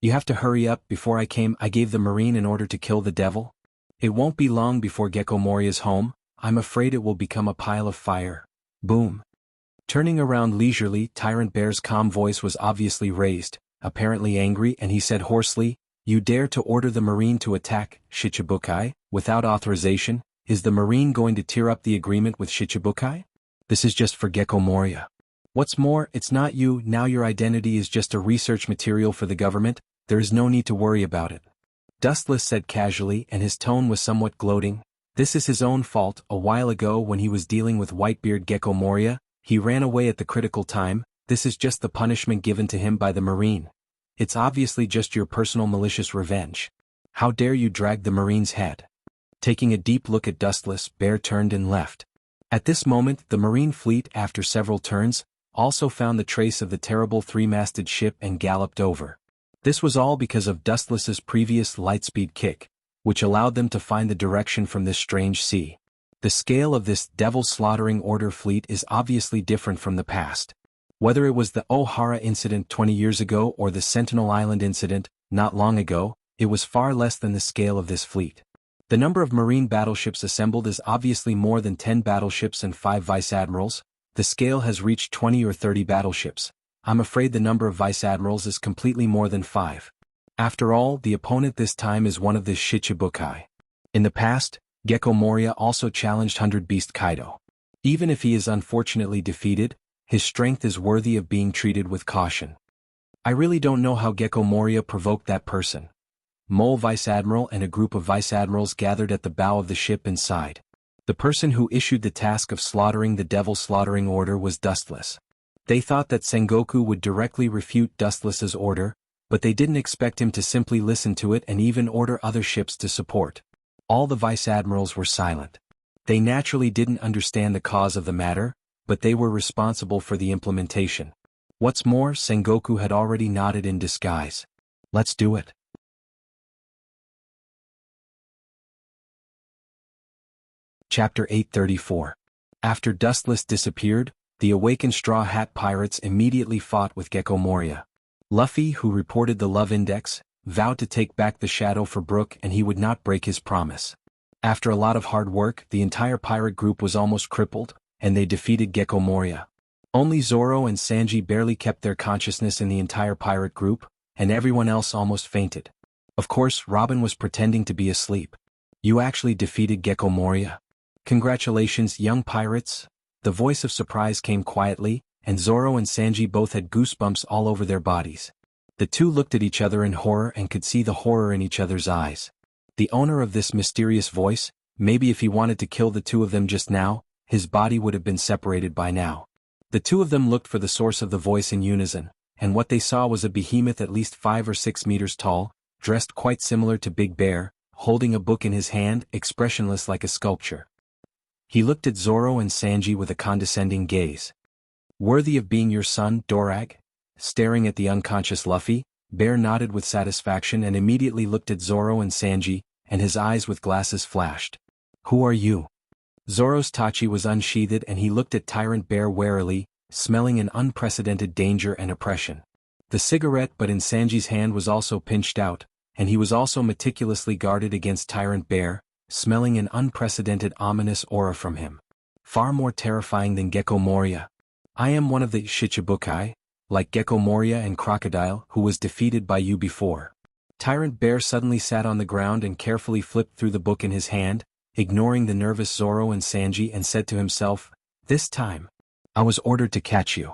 You have to hurry up. Before I gave the marine an order to kill the devil. It won't be long before Gecko Moria's home. I'm afraid it will become a pile of fire. Boom. Turning around leisurely, Tyrant Bear's calm voice was obviously raised, apparently angry, and he said hoarsely, "You dare to order the marine to attack Shichibukai, without authorization? Is the marine going to tear up the agreement with Shichibukai? This is just for Gecko Moria. What's more, it's not you. Now your identity is just a research material for the government. There is no need to worry about it." Dustless said casually, and his tone was somewhat gloating. This is his own fault. A while ago when he was dealing with Whitebeard Gecko Moria, he ran away at the critical time. This is just the punishment given to him by the marine. It's obviously just your personal malicious revenge. How dare you drag the marine's head? Taking a deep look at Dustless, Bear turned and left. At this moment, the marine fleet, after several turns, also found the trace of the terrible three-masted ship and galloped over. This was all because of Dustless's previous lightspeed kick, which allowed them to find the direction from this strange sea. The scale of this devil slaughtering order fleet is obviously different from the past. Whether it was the O'Hara incident 20 years ago or the Sentinel Island incident, not long ago, it was far less than the scale of this fleet. The number of marine battleships assembled is obviously more than 10 battleships and 5 vice-admirals. The scale has reached 20 or 30 battleships. I'm afraid the number of vice-admirals is completely more than 5. After all, the opponent this time is one of the Shichibukai. In the past, Gecko Moria also challenged 100 Beast Kaido. Even if he is unfortunately defeated, his strength is worthy of being treated with caution. I really don't know how Gecko Moria provoked that person. Mole Vice-Admiral and a group of Vice-Admirals gathered at the bow of the ship inside. The person who issued the task of slaughtering the devil slaughtering order was Dustless. They thought that Sengoku would directly refute Dustless's order, but they didn't expect him to simply listen to it and even order other ships to support. All the vice-admirals were silent. They naturally didn't understand the cause of the matter, but they were responsible for the implementation. What's more, Sengoku had already nodded in disguise. Let's do it. Chapter 834. After Dustless disappeared, the awakened Straw Hat Pirates immediately fought with Gecko Moria. Luffy, who reported the love index, vowed to take back the shadow for Brook and he would not break his promise. After a lot of hard work, the entire pirate group was almost crippled, and they defeated Gecko Moria. Only Zoro and Sanji barely kept their consciousness in the entire pirate group, and everyone else almost fainted. Of course, Robin was pretending to be asleep. You actually defeated Gecko Moria. Congratulations, young pirates. The voice of surprise came quietly, and Zoro and Sanji both had goosebumps all over their bodies. The two looked at each other in horror and could see the horror in each other's eyes. The owner of this mysterious voice, maybe if he wanted to kill the two of them just now, his body would have been separated by now. The two of them looked for the source of the voice in unison, and what they saw was a behemoth at least 5 or 6 meters tall, dressed quite similar to Big Bear, holding a book in his hand, expressionless like a sculpture. He looked at Zoro and Sanji with a condescending gaze. Worthy of being your son, Dorag? Staring at the unconscious Luffy, Bear nodded with satisfaction and immediately looked at Zoro and Sanji, and his eyes with glasses flashed. Who are you? Zoro's Tachi was unsheathed and he looked at Tyrant Bear warily, smelling an unprecedented danger and oppression. The cigarette butt in Sanji's hand was also pinched out, and he was also meticulously guarded against Tyrant Bear, smelling an unprecedented ominous aura from him. Far more terrifying than Gecko Moria. I am one of the Shichibukai, like Gecko Moria and Crocodile, who was defeated by you before. Tyrant Bear suddenly sat on the ground and carefully flipped through the book in his hand, ignoring the nervous Zoro and Sanji, and said to himself, "This time, I was ordered to catch you."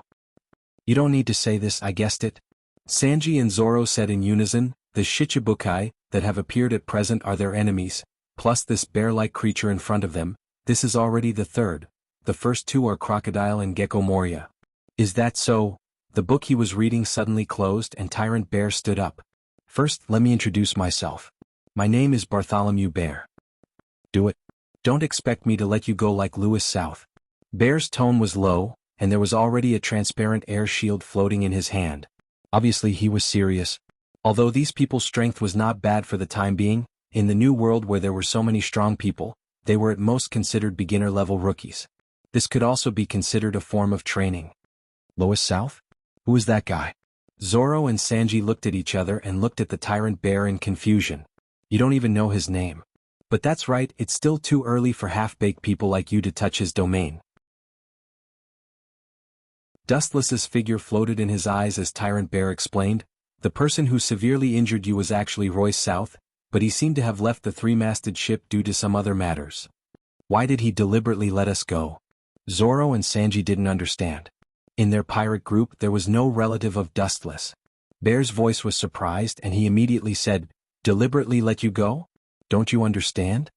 You don't need to say this, I guessed it. Sanji and Zoro said in unison, the Shichibukai that have appeared at present are their enemies, plus this bear-like creature in front of them. This is already the third. The first two are Crocodile and Gecko Moria. Is that so? The book he was reading suddenly closed and Tyrant Bear stood up. First, let me introduce myself. My name is Bartholomew Bear. Do it. Don't expect me to let you go like Lewis South. Bear's tone was low, and there was already a transparent air shield floating in his hand. Obviously he was serious. Although these people's strength was not bad for the time being, In the new world where there were so many strong people, they were at most considered beginner-level rookies. This could also be considered a form of training. Lois South? Who is that guy? Zoro and Sanji looked at each other and looked at the tyrant bear in confusion. You don't even know his name. But that's right, it's still too early for half-baked people like you to touch his domain. Dustless's figure floated in his eyes as Tyrant Bear explained. The person who severely injured you was actually Royce South, but he seemed to have left the three-masted ship due to some other matters. Why did he deliberately let us go? Zoro and Sanji didn't understand. In their pirate group there was no relative of Dustless. Bear's voice was surprised and he immediately said, "Deliberately let you go? Don't you understand?"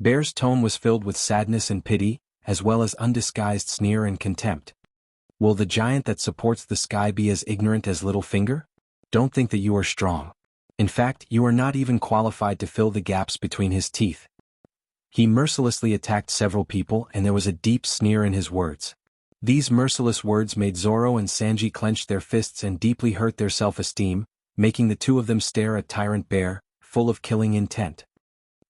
Bear's tone was filled with sadness and pity, as well as undisguised sneer and contempt. Will the giant that supports the sky be as ignorant as Littlefinger? Don't think that you are strong. In fact, you are not even qualified to fill the gaps between his teeth. He mercilessly attacked several people and there was a deep sneer in his words. These merciless words made Zoro and Sanji clench their fists and deeply hurt their self-esteem, making the two of them stare at Tyrant Bear, full of killing intent.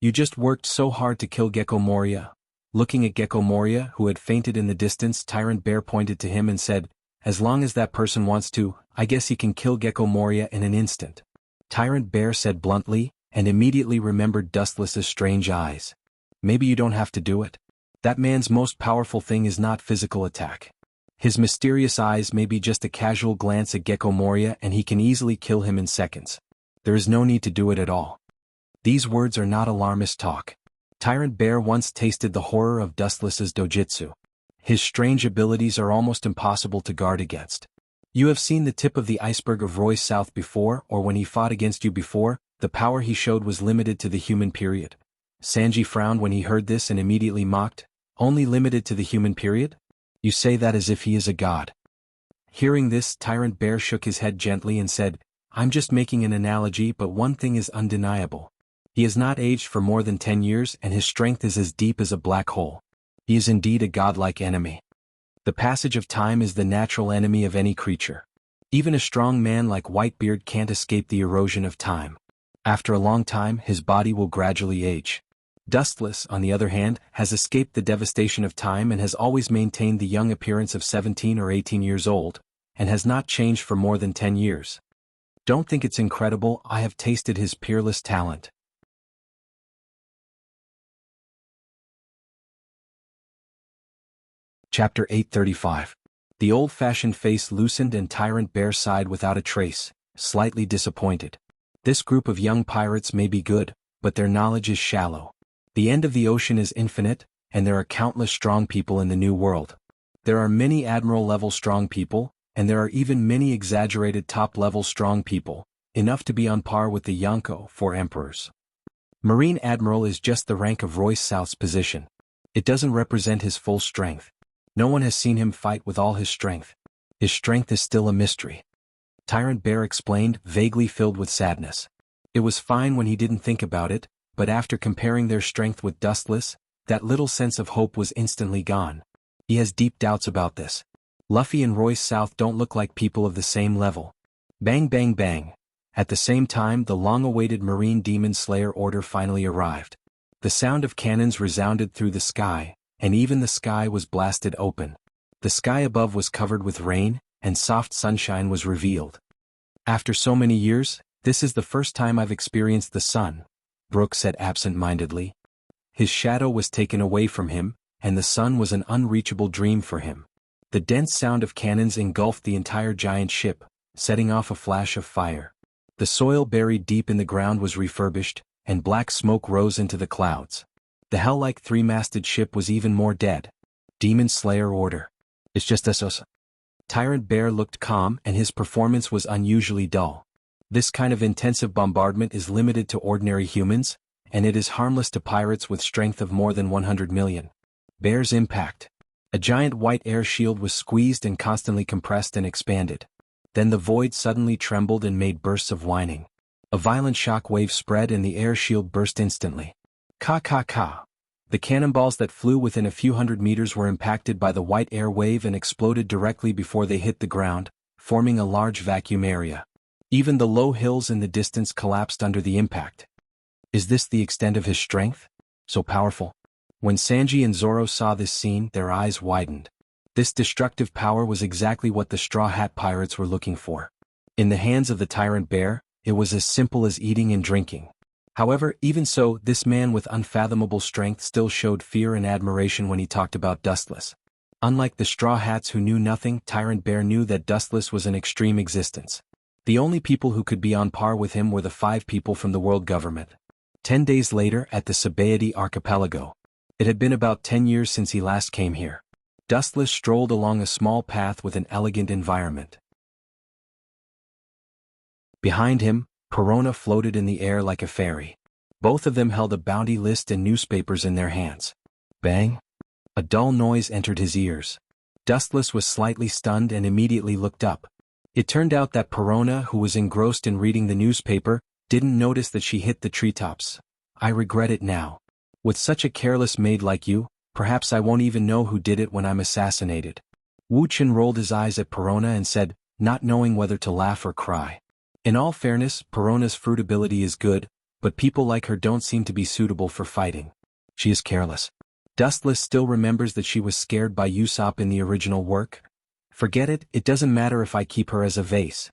You just worked so hard to kill Gecko Moria. Looking at Gecko Moria, who had fainted in the distance, Tyrant Bear pointed to him and said, "As long as that person wants to, I guess he can kill Gecko Moria in an instant." Tyrant Bear said bluntly, and immediately remembered Dustless's strange eyes. Maybe you don't have to do it. That man's most powerful thing is not physical attack. His mysterious eyes may be just a casual glance at Gecko Moria and he can easily kill him in seconds. There is no need to do it at all. These words are not alarmist talk. Tyrant Bear once tasted the horror of Dustless's dojutsu. His strange abilities are almost impossible to guard against. You have seen the tip of the iceberg of Royce South before, or when he fought against you before, the power he showed was limited to the human period. Sanji frowned when he heard this and immediately mocked. Only limited to the human period? You say that as if he is a god. Hearing this, Tyrant Bear shook his head gently and said, "I'm just making an analogy, but one thing is undeniable. He has not aged for more than 10 years and his strength is as deep as a black hole. He is indeed a godlike enemy. The passage of time is the natural enemy of any creature. Even a strong man like Whitebeard can't escape the erosion of time. After a long time, his body will gradually age. Dustless, on the other hand, has escaped the devastation of time and has always maintained the young appearance of 17 or 18 years old, and has not changed for more than 10 years. Don't think it's incredible, I have tasted his peerless talent." Chapter 835. The old-fashioned face loosened and Tyrant Bear sighed without a trace, slightly disappointed. This group of young pirates may be good, but their knowledge is shallow. The end of the ocean is infinite, and there are countless strong people in the new world. There are many admiral-level strong people, and there are even many exaggerated top-level strong people, enough to be on par with the Yonko, 4 emperors. Marine Admiral is just the rank of Royce South's position. It doesn't represent his full strength. No one has seen him fight with all his strength. His strength is still a mystery. Tyrant Bear explained, vaguely filled with sadness. It was fine when he didn't think about it, but after comparing their strength with Dustless, that little sense of hope was instantly gone. He has deep doubts about this. Luffy and Royce South don't look like people of the same level. Bang bang bang. At the same time, the long-awaited Marine Demon Slayer order finally arrived. The sound of cannons resounded through the sky, and even the sky was blasted open. The sky above was covered with rain, and soft sunshine was revealed. After so many years, this is the first time I've experienced the sun, Brook said absent-mindedly. His shadow was taken away from him, and the sun was an unreachable dream for him. The dense sound of cannons engulfed the entire giant ship, setting off a flash of fire. The soil buried deep in the ground was refurbished, and black smoke rose into the clouds. The hell-like three-masted ship was even more dead. Demon Slayer order. It's just us. Tyrant Bear looked calm and his performance was unusually dull. This kind of intensive bombardment is limited to ordinary humans, and it is harmless to pirates with strength of more than 100 million. Bear's impact. A giant white air shield was squeezed and constantly compressed and expanded. Then the void suddenly trembled and made bursts of whining. A violent shock wave spread and the air shield burst instantly. Ka ka ka. The cannonballs that flew within a few hundred meters were impacted by the white air wave and exploded directly before they hit the ground, forming a large vacuum area. Even the low hills in the distance collapsed under the impact. Is this the extent of his strength? So powerful? When Sanji and Zoro saw this scene, their eyes widened. This destructive power was exactly what the Straw Hat Pirates were looking for. In the hands of the tyrant bear, it was as simple as eating and drinking. However, even so, this man with unfathomable strength still showed fear and admiration when he talked about Dustless. Unlike the Straw Hats who knew nothing, Tyrant Bear knew that Dustless was an extreme existence. The only people who could be on par with him were the 5 people from the world government. 10 days later, at the Sabaody archipelago. It had been about 10 years since he last came here. Dustless strolled along a small path with an elegant environment. Behind him, Perona floated in the air like a fairy. Both of them held a bounty list and newspapers in their hands. Bang! A dull noise entered his ears. Dustless was slightly stunned and immediately looked up. It turned out that Perona, who was engrossed in reading the newspaper, didn't notice that she hit the treetops. I regret it now. With such a careless maid like you, perhaps I won't even know who did it when I'm assassinated. Wu Chen rolled his eyes at Perona and said, not knowing whether to laugh or cry. In all fairness, Perona's fruit ability is good, but people like her don't seem to be suitable for fighting. She is careless. Dustless still remembers that she was scared by Usopp in the original work. Forget it, it doesn't matter if I keep her as a vase.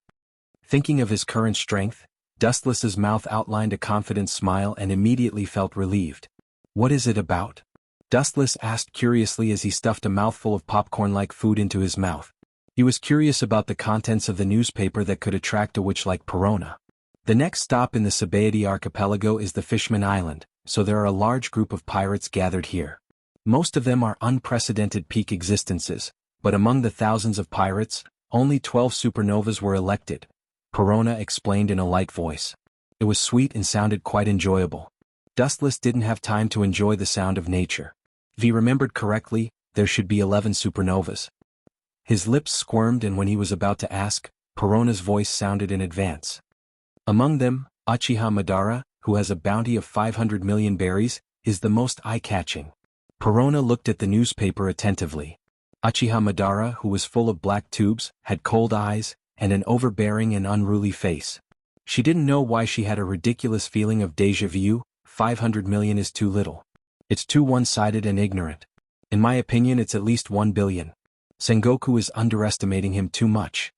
Thinking of his current strength, Dustless's mouth outlined a confident smile and immediately felt relieved. What is it about? Dustless asked curiously as he stuffed a mouthful of popcorn-like food into his mouth. He was curious about the contents of the newspaper that could attract a witch like Perona. The next stop in the Sabaody archipelago is the Fishman Island, so there are a large group of pirates gathered here. Most of them are unprecedented peak existences, but among the thousands of pirates, only 12 supernovas were elected, Perona explained in a light voice. It was sweet and sounded quite enjoyable. Dustless didn't have time to enjoy the sound of nature. If he remembered correctly, there should be 11 supernovas. His lips squirmed, and when he was about to ask, Perona's voice sounded in advance. Among them, Uchiha Madara, who has a bounty of 500 million berries, is the most eye-catching. Perona looked at the newspaper attentively. Uchiha Madara, who was full of black tubes, had cold eyes, and an overbearing and unruly face. She didn't know why she had a ridiculous feeling of déjà vu. 500 million is too little. It's too one-sided and ignorant. In my opinion, it's at least 1 billion. Sengoku is underestimating him too much.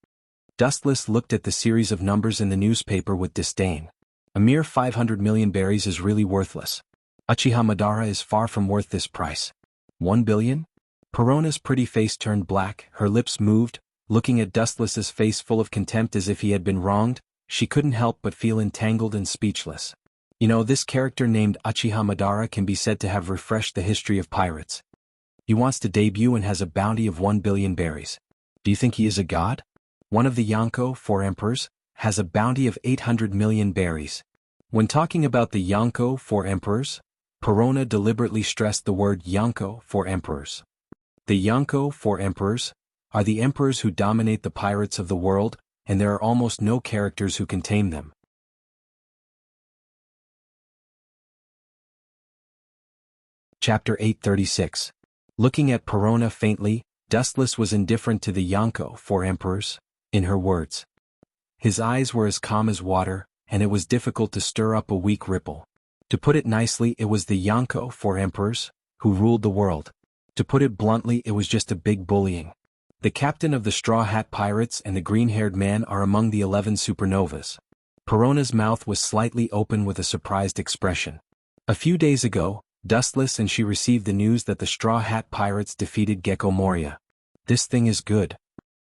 Dustless looked at the series of numbers in the newspaper with disdain. A mere 500 million berries is really worthless. Uchiha Madara is far from worth this price. 1 billion? Perona's pretty face turned black, her lips moved, looking at Dustless's face full of contempt as if he had been wronged. She couldn't help but feel entangled and speechless. You know, this character named Uchiha Madara can be said to have refreshed the history of pirates. He wants to debut and has a bounty of 1 billion berries. Do you think he is a god? One of the Yonko, 4 emperors, has a bounty of 800 million berries. When talking about the Yonko, 4 emperors, Perona deliberately stressed the word Yonko, 4 emperors. The Yonko, 4 emperors, are the emperors who dominate the pirates of the world, and there are almost no characters who can tame them. Chapter 836. Looking at Perona faintly, Dustless was indifferent to the Yonko, 4 emperors, in her words. His eyes were as calm as water, and it was difficult to stir up a weak ripple. To put it nicely, it was the Yonko, 4 emperors, who ruled the world. To put it bluntly, it was just a big bullying. The captain of the Straw Hat Pirates and the green-haired man are among the 11 supernovas. Perona's mouth was slightly open with a surprised expression. A few days ago, Dustless and she received the news that the Straw Hat Pirates defeated Gecko Moria. This thing is good.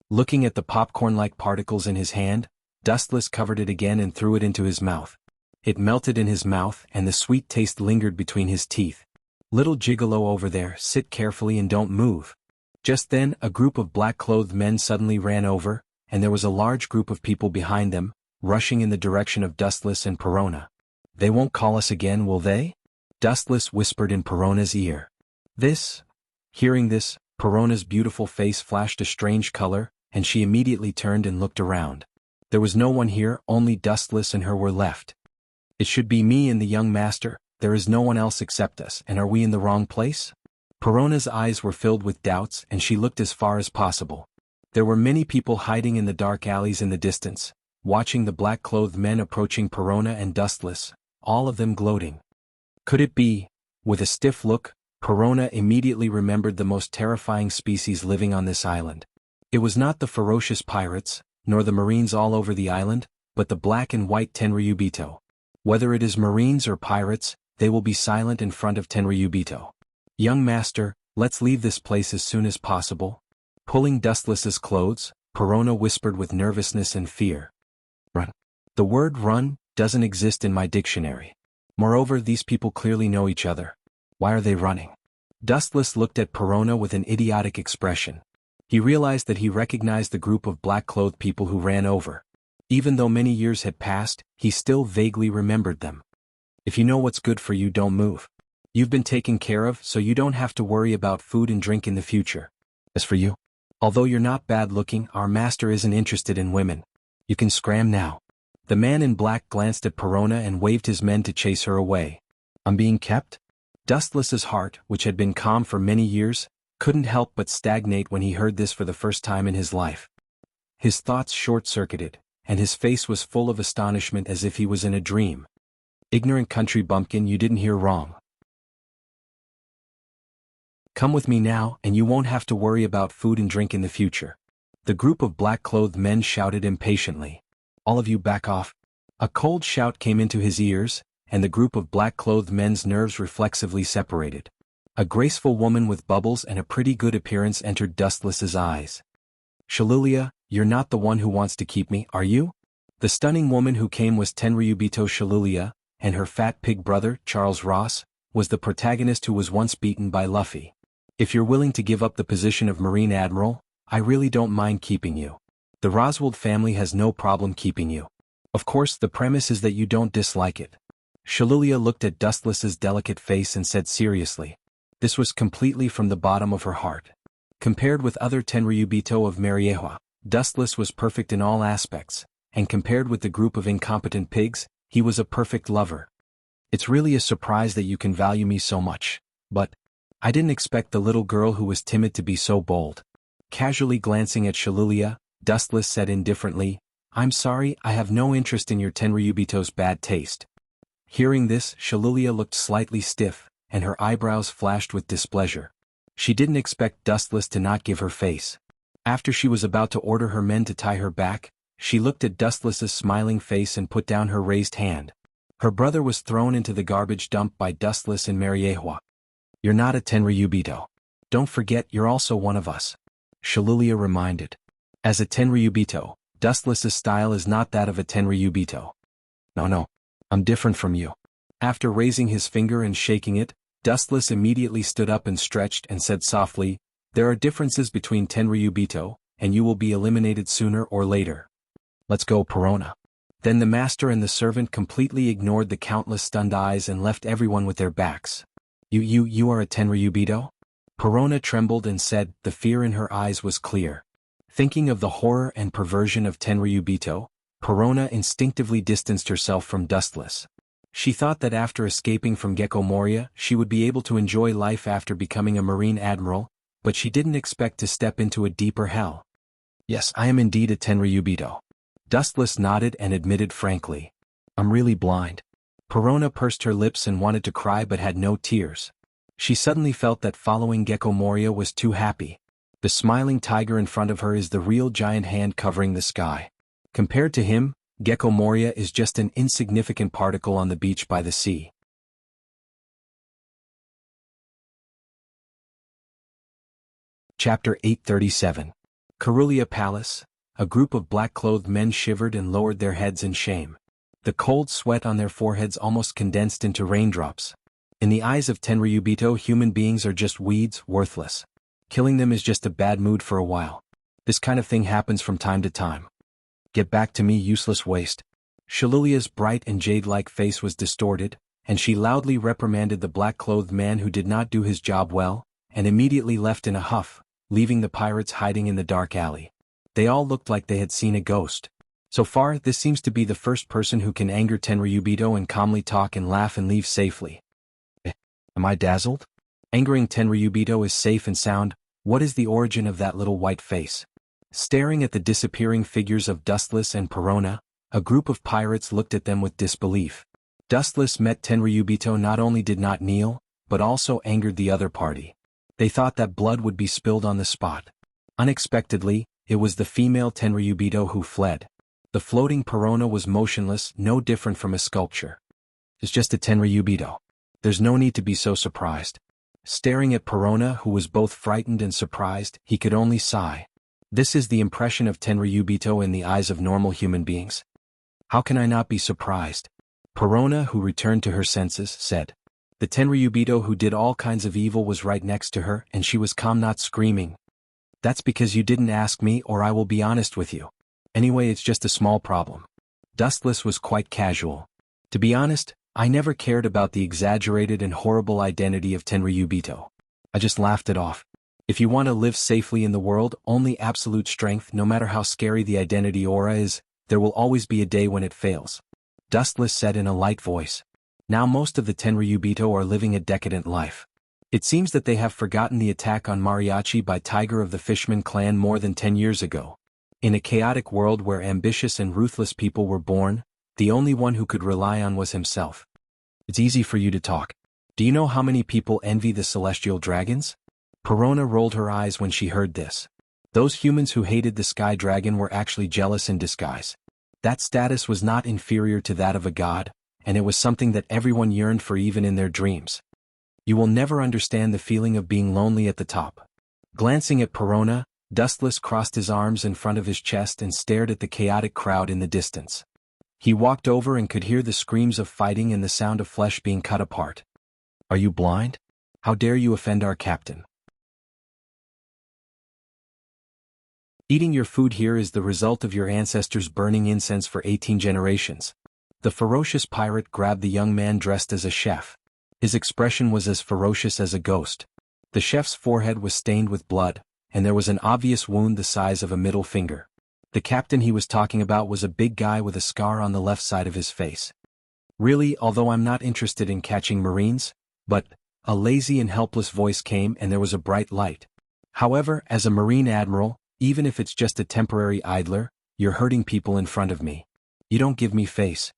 Looking at the popcorn-like particles in his hand, Dustless covered it again and threw it into his mouth. It melted in his mouth and the sweet taste lingered between his teeth. Little gigolo over there, sit carefully and don't move. Just then, a group of black-clothed men suddenly ran over, and there was a large group of people behind them, rushing in the direction of Dustless and Perona. They won't call us again, will they? Dustless whispered in Perona's ear. Hearing this, Perona's beautiful face flashed a strange color, and she immediately turned and looked around. There was no one here, only Dustless and her were left. It should be me and the young master, there is no one else except us, and are we in the wrong place? Perona's eyes were filled with doubts, and she looked as far as possible. There were many people hiding in the dark alleys in the distance, watching the black-clothed men approaching Perona and Dustless, all of them gloating. Could it be? With a stiff look, Perona immediately remembered the most terrifying species living on this island. It was not the ferocious pirates, nor the marines all over the island, but the black and white Tenryubito. Whether it is marines or pirates, they will be silent in front of Tenryubito. Young master, let's leave this place as soon as possible. Pulling Dustless's clothes, Perona whispered with nervousness and fear. Run. The word run doesn't exist in my dictionary. Moreover, these people clearly know each other. Why are they running? Dustless looked at Perona with an idiotic expression. He realized that he recognized the group of black-clothed people who ran over. Even though many years had passed, he still vaguely remembered them. If you know what's good for you, don't move. You've been taken care of, so you don't have to worry about food and drink in the future. As for you, although you're not bad-looking, our master isn't interested in women. You can scram now. The man in black glanced at Perona and waved his men to chase her away. I'm being kept? Dustless's heart, which had been calm for many years, couldn't help but stagnate when he heard this for the first time in his life. His thoughts short-circuited, and his face was full of astonishment as if he was in a dream. Ignorant country bumpkin, you didn't hear wrong. Come with me now, and you won't have to worry about food and drink in the future. The group of black-clothed men shouted impatiently. All of you back off. A cold shout came into his ears, and the group of black-clothed men's nerves reflexively separated. A graceful woman with bubbles and a pretty good appearance entered Dustless's eyes. Shalulia, you're not the one who wants to keep me, are you? The stunning woman who came was Tenryubito Shalulia, and her fat pig brother, Charles Ross, was the protagonist who was once beaten by Luffy. If you're willing to give up the position of Marine Admiral, I really don't mind keeping you. The Roswald family has no problem keeping you. Of course, the premise is that you don't dislike it. Shalulia looked at Dustless's delicate face and said seriously. This was completely from the bottom of her heart. Compared with other Tenryubito of Mariewa, Dustless was perfect in all aspects, and compared with the group of incompetent pigs, he was a perfect lover. It's really a surprise that you can value me so much, but I didn't expect the little girl who was timid to be so bold. Casually glancing at Shalulia, Dustless said indifferently, I'm sorry, I have no interest in your Tenryubito's bad taste. Hearing this, Shalulia looked slightly stiff, and her eyebrows flashed with displeasure. She didn't expect Dustless to not give her face. After she was about to order her men to tie her back, she looked at Dustless's smiling face and put down her raised hand. Her brother was thrown into the garbage dump by Dustless and Mariewa. You're not a Tenryubito. Don't forget you're also one of us. Shalulia reminded. As a Tenryubito, Dustless's style is not that of a Tenryubito. No, I'm different from you. After raising his finger and shaking it, Dustless immediately stood up and stretched and said softly, there are differences between Tenryubito, and you will be eliminated sooner or later. Let's go, Perona. Then the master and the servant completely ignored the countless stunned eyes and left everyone with their backs. You are a Tenryubito? Perona trembled and said, the fear in her eyes was clear. Thinking of the horror and perversion of Tenryubito, Perona instinctively distanced herself from Dustless. She thought that after escaping from Gecko Moria, she would be able to enjoy life after becoming a Marine Admiral, but she didn't expect to step into a deeper hell. Yes, I am indeed a Tenryubito. Dustless nodded and admitted frankly. I'm really blind. Perona pursed her lips and wanted to cry but had no tears. She suddenly felt that following Gecko Moria was too happy. The smiling tiger in front of her is the real giant hand covering the sky. Compared to him, Gecko Moria is just an insignificant particle on the beach by the sea. Chapter 837. Carulia Palace. A group of black-clothed men shivered and lowered their heads in shame. The cold sweat on their foreheads almost condensed into raindrops. In the eyes of Tenryubito, human beings are just weeds, worthless. Killing them is just a bad mood for a while. This kind of thing happens from time to time. Get back to me, useless waste. Shalulia's bright and jade-like face was distorted, and she loudly reprimanded the black-clothed man who did not do his job well, and immediately left in a huff, leaving the pirates hiding in the dark alley. They all looked like they had seen a ghost. So far, this seems to be the first person who can anger Tenryubito and calmly talk and laugh and leave safely. Am I dazzled? Angering Tenryubito is safe and sound. What is the origin of that little white face? Staring at the disappearing figures of Dustless and Perona, a group of pirates looked at them with disbelief. Dustless met Tenryubito not only did not kneel, but also angered the other party. They thought that blood would be spilled on the spot. Unexpectedly, it was the female Tenryubito who fled. The floating Perona was motionless, no different from a sculpture. It's just a Tenryubito. There's no need to be so surprised. Staring at Perona, who was both frightened and surprised, he could only sigh. This is the impression of Tenryubito in the eyes of normal human beings. How can I not be surprised? Perona, who returned to her senses, said. The Tenryubito who did all kinds of evil was right next to her, and she was calm, not screaming. That's because you didn't ask me, or I will be honest with you. Anyway, it's just a small problem. Dustless was quite casual. To be honest, I never cared about the exaggerated and horrible identity of Tenryubito. I just laughed it off. If you want to live safely in the world, only absolute strength, no matter how scary the identity aura is, there will always be a day when it fails. Dustless said in a light voice. Now most of the Tenryubito are living a decadent life. It seems that they have forgotten the attack on Mariachi by Tiger of the Fishman clan more than 10 years ago. In a chaotic world where ambitious and ruthless people were born, the only one who could rely on was himself. It's easy for you to talk. Do you know how many people envy the celestial dragons? Perona rolled her eyes when she heard this. Those humans who hated the sky dragon were actually jealous in disguise. That status was not inferior to that of a god, and it was something that everyone yearned for even in their dreams. You will never understand the feeling of being lonely at the top. Glancing at Perona, Dustless crossed his arms in front of his chest and stared at the chaotic crowd in the distance. He walked over and could hear the screams of fighting and the sound of flesh being cut apart. Are you blind? How dare you offend our captain? Eating your food here is the result of your ancestors burning incense for 18 generations. The ferocious pirate grabbed the young man dressed as a chef. His expression was as ferocious as a ghost. The chef's forehead was stained with blood, and there was an obvious wound the size of a middle finger. The captain he was talking about was a big guy with a scar on the left side of his face. Really, although I'm not interested in catching marines, but, a lazy and helpless voice came and there was a bright light. However, as a marine admiral, even if it's just a temporary idler, you're hurting people in front of me. You don't give me face.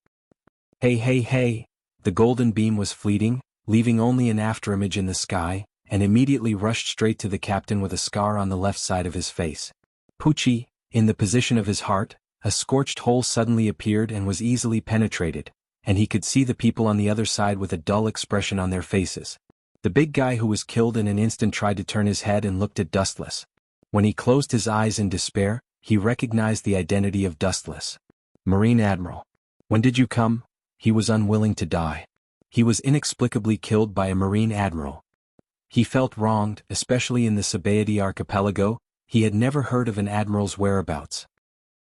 Hey hey hey! The golden beam was fleeting, leaving only an afterimage in the sky, and immediately rushed straight to the captain with a scar on the left side of his face. Poochie, in the position of his heart, a scorched hole suddenly appeared and was easily penetrated, and he could see the people on the other side with a dull expression on their faces. The big guy who was killed in an instant tried to turn his head and looked at Dustless. When he closed his eyes in despair, he recognized the identity of Dustless. Marine Admiral. When did you come? He was unwilling to die. He was inexplicably killed by a Marine Admiral. He felt wronged, especially in the Sabaody archipelago. He had never heard of an admiral's whereabouts.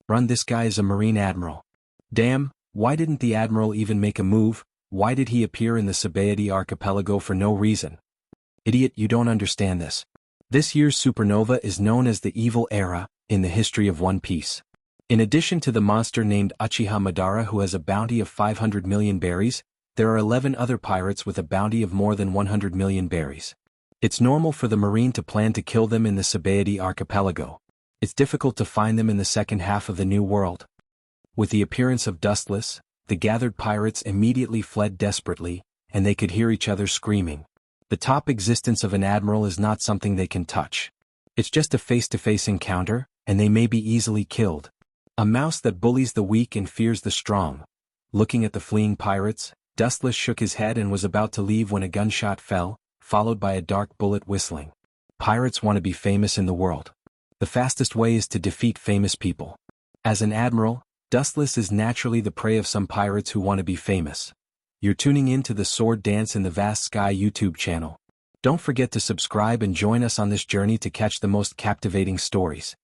This guy is a Marine Admiral. Damn, why didn't the Admiral even make a move? Why did he appear in the Sabaody archipelago for no reason? Idiot, you don't understand this. This year's supernova is known as the Evil Era, in the history of One Piece. In addition to the monster named Uchiha Madara who has a bounty of 500 million berries, there are 11 other pirates with a bounty of more than 100 million berries. It's normal for the Marine to plan to kill them in the Sabaody archipelago. It's difficult to find them in the second half of the New World. With the appearance of Dustless, the gathered pirates immediately fled desperately, and they could hear each other screaming. The top existence of an admiral is not something they can touch. It's just a face-to-face encounter, and they may be easily killed. A mouse that bullies the weak and fears the strong. Looking at the fleeing pirates, Dustless shook his head and was about to leave when a gunshot fell, followed by a dark bullet whistling. Pirates want to be famous in the world. The fastest way is to defeat famous people. As an admiral, Dustless is naturally the prey of some pirates who want to be famous. You're tuning in to the Sword Dance in the Vast Sky YouTube channel. Don't forget to subscribe and join us on this journey to catch the most captivating stories.